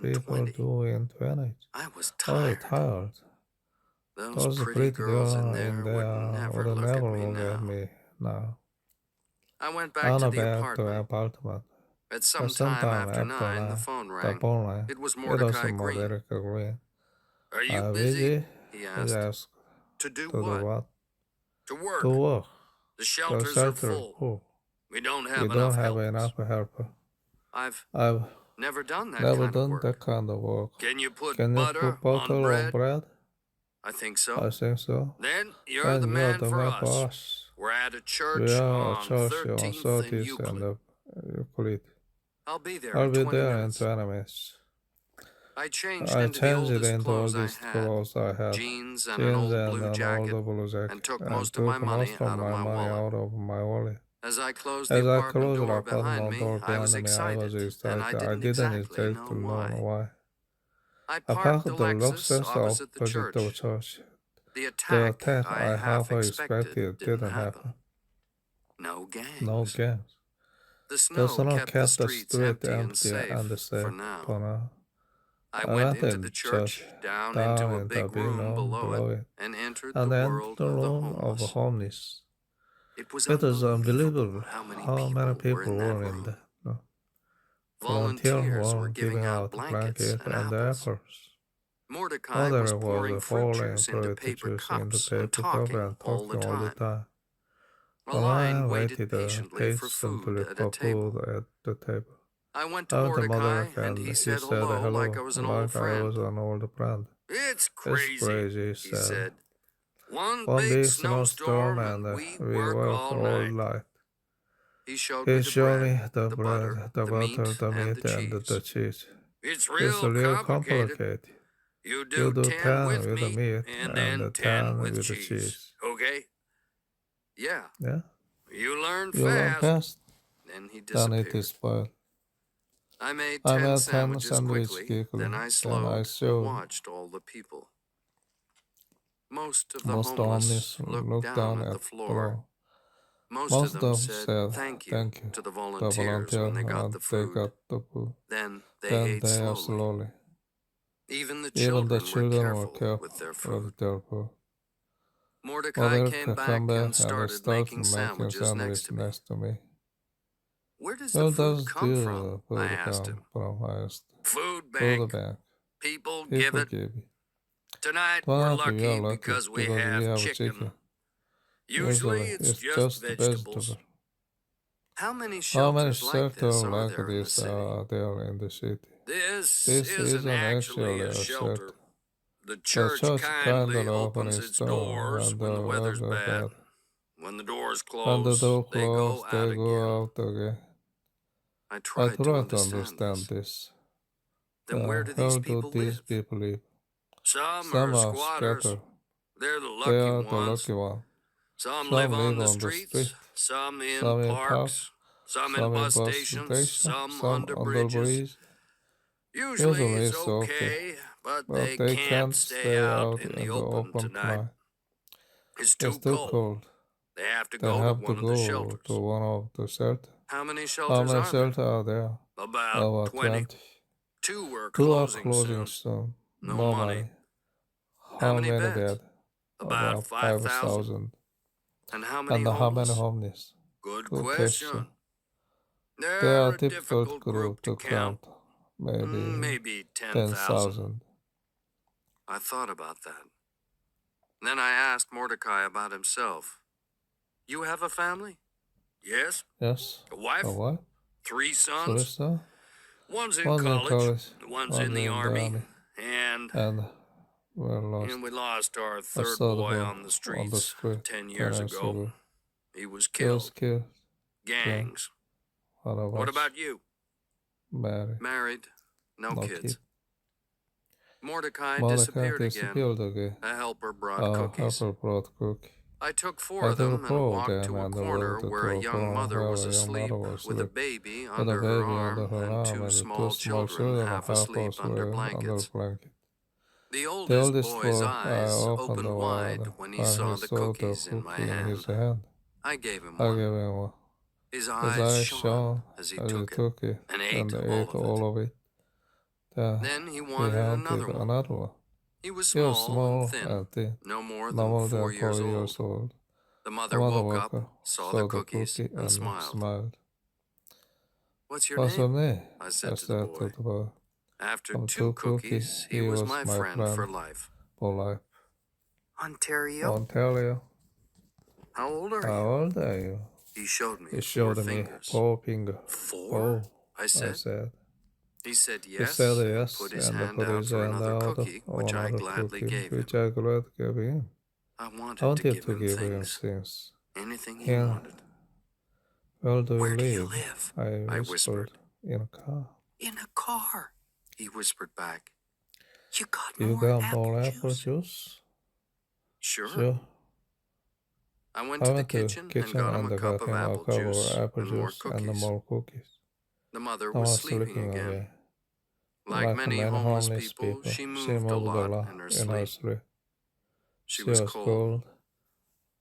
people do in 20. I was tired. Those pretty girls in there would never look at me now. I went back to the apartment. At some time after 9, the phone rang. It was Mordecai Green. Are you busy? He asked. To do what? To work. The shelters are full. We don't have enough help. I've never done that kind of work. Can you put butter on bread? I think so. Then you're the man for us. We're at a church on 13th and Euclid. I'll be there in 20 minutes. I changed into the oldest clothes I had, jeans and an old blue jacket, and took most of my money out of my wallet. As I closed the apartment door behind me, I was excited, and I didn't exactly know why. I parked the Lexus opposite the church. The attack I half expected didn't happen. No gangs. The snow kept the streets empty and safe for now. I went into the church, down into a big room below it, and entered the world of the homeless. It was unbelievable how many people were in that room. Volunteers were giving out blankets and apples. Mordecai was pouring fruit juice into paper cups and talking all the time. A line waited patiently for food at a table. I went to Mordecai, and he said hello like I was an old friend. It's crazy, he said. One big snowstorm, and we work all night. He showed me the bread, the butter, the meat, and the cheese. It's real complicated. You do 10 with meat, and then 10 with cheese. Okay? Yeah. You learn fast. Then he disappeared. I made I 10 made 10 sandwiches sandwiches quickly, quickly. then I slowed and watched all the people. Most of the Most homeless homeless looked looked down down at at the the floor. floor. Most of Most of them them said said thank you thank you to the to the volunteers volunteer when they got when the they food. got the food. Then they Then ate they ate slowly. slowly. Even the Even the children were children were careful with their careful food. with their food. Mordecai came Come back back and and started making sandwiches next to me. next to me. Where does Where the food does come the from? I food asked come him. from? I asked. Food Food bank. bank. People give People it. give it. Tonight we're Tonight we lucky are lucky because we because we have have chicken. chicken. Usually it's just vegetables. vegetable. How many How many shelters like this shelters are like there in the this city? are there in the city? This This isn't actually a a shelter. The The church church kindly kindly opens its doors when the weather's bad. When the doors When the close, door they go closed, out they again. go out again. I I tried to try to understand understand this. this. Then where do How these do people these live? people live? Some Some are are squatters. scattered. They're the They lucky are the ones. lucky one. Some Some live on live the on the streets, street. some in Some in parks, some in bus stations, some under bridges. Usually it's okay, but they can't stay out in the open tonight. It's too cold. They have to They go to have to one of the go shelters. to one of the shelters. How many How shelters many are there? shelters are there? About 20. 20. Two are Two are closing closing soon. soon. No money. How many many beds? beds? About 5,000. And how many And how many homeless? homeless? Good Good question. question. They They're are a difficult group to count. Maybe 10,000. 10,000. I thought about that. Then I asked Mordecai about himself. You have a family? Yes. Yes. A wife? A wife? 3 sons? Son? One's in One's in college. college. One's in the army. And we're lost. we lost our I third saw the boy boy on the streets 10 years ago. He was He was killed. killed. Gangs. What What about you? Married. Married. No kids. kid. Mordecai Mordecai disappeared again. A helper brought cookies. Helper brought cookie. I took 4 of them and walked to a corner where a young mother was where a young asleep mother was with a asleep, baby with a under her baby arm under her and arm 2 and small two small children half asleep under under blankets. blanket. The The oldest oldest boy's boy eyes opened opened wide when he saw the cookies in my hand. I gave him one. His eyes shone as he took it and ate all of it. Then he wanted another one. He was small and thin, no more than 4 years old. The mother woke up, saw the cookies, and smiled. What's your name? I said to the boy. After 2 cookies, he was my friend for life. Ontario. How old are you? He showed me 4 fingers. 4 fingers. 4? I said. He said yes, yes, put his hand out for another cookie, which I gladly gave him. I wanted to give him things. Anything he wanted. Where do Where do you live? I whispered. In a car. In a car, he whispered back. You got You more got more apple apple juice? juice? Sure. I went to the kitchen and got him a cup of apple juice and more cookies. The mother was sleeping again. Like many homeless people, she moved a lot in her sleep. She was cold.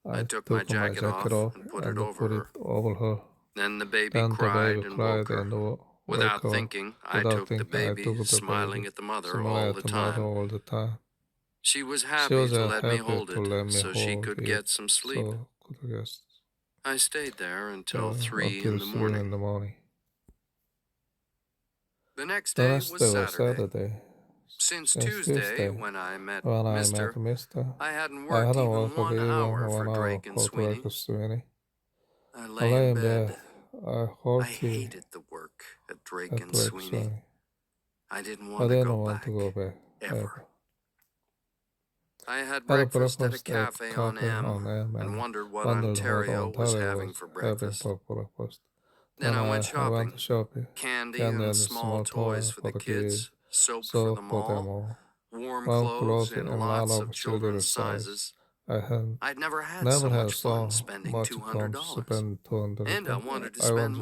I took my jacket off and put it over her. Then the baby cried and woke her. Without thinking, I took the baby, smiling at the mother all the time. She was happy to let me hold it so she could get some sleep. I stayed there until 3 in the morning. The next day was Saturday. Since Tuesday, when I met Mister, I hadn't worked even 1 hour for Drake and Sweeney. I lay in bed. I hated the work at Drake and Sweeney. I didn't want to go back, ever. I had breakfast at a cafe on M and wondered what Ontario was having for breakfast. Then I went shopping. Candy and small toys for the kids, soap for them all, warm clothes in lots of children's sizes. I'd never had so much fun spending $200. And I wanted to spend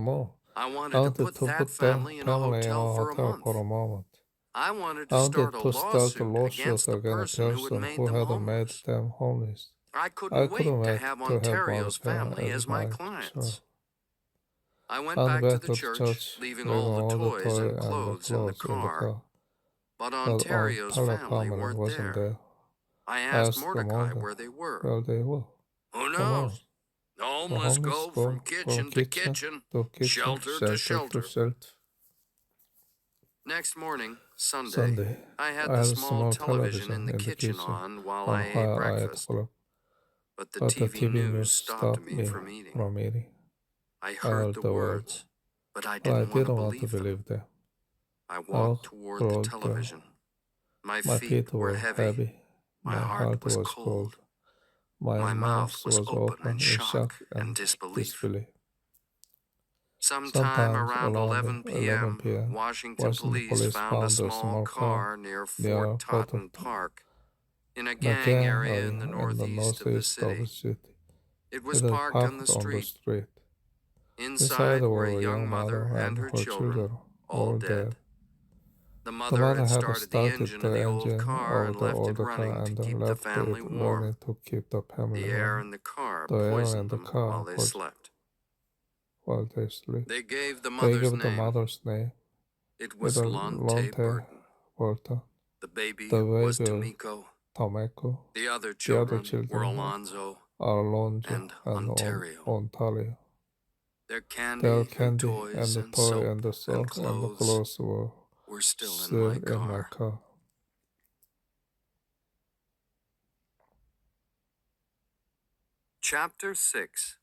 more. I I wanted to wanted put to that put that family in a family in hotel a for a hotel for a month. moment. I wanted I to start wanted a to start a lawsuit lawsuit against the against a person who had person made who them had made homeless. them homeless. I I couldn't couldn't wait to wait have to have Ontario's Montana family as as my my clients. child. I went I went back to back the to the church, church, leaving leaving all the all the toys toy and and the clothes in the clothes in the car. car. But But Ontario's family family weren't wasn't there. there. I I asked asked the Mordecai mother where they were. where they were. Who Who knows? knows? The The homeless homeless go from go from kitchen to kitchen kitchen, to kitchen, shelter to shelter to shelter. shelter. Next morning, Sunday, Sunday, I had I the had a small small television television in the in the kitchen kitchen on while on I ate while I ate breakfast. breakfast. But the But the TV TV news news stopped stopped me me from eating. from eating. I I heard heard the the word, words, but I but I didn't want to didn't want to believe them. believe them. I I walked walked toward the toward television. My my feet feet were were heavy. heavy. My My heart heart was was cold. cold. My My mouth mouth was was open in open in shock shock and and disbelief. disbelief. Sometime Sometimes around around 11 p.m., 11 p.m., Washington Washington police police found a found a small small car car near Fort near Totten Park, in a in a gang gang area in area the in the northeast of the northeast of the city. city. It was It was parked on the parked on the street. street. Inside Inside were were a a young young mother mother and and her her children, children, all all dead. dead. The The mother mother had had started the started engine of the the old engine car and of the left it older running car to and keep the left family it warm. running to keep the family The air warm. in the car The air in poisoned the them while car they was slept. while they sleep. They gave the They mother's gave the name. mother's name. It It was was Lonte Lonte Burton. Burton. The baby The was baby Tomiko. Tomeko. The other The other children were children Alonzo are Alonzo and and Ontario. Ontario. Their Their candy and candy toys and toy soap and the and soap and the clothes clothes were still in still my in my car. car. Chapter 6.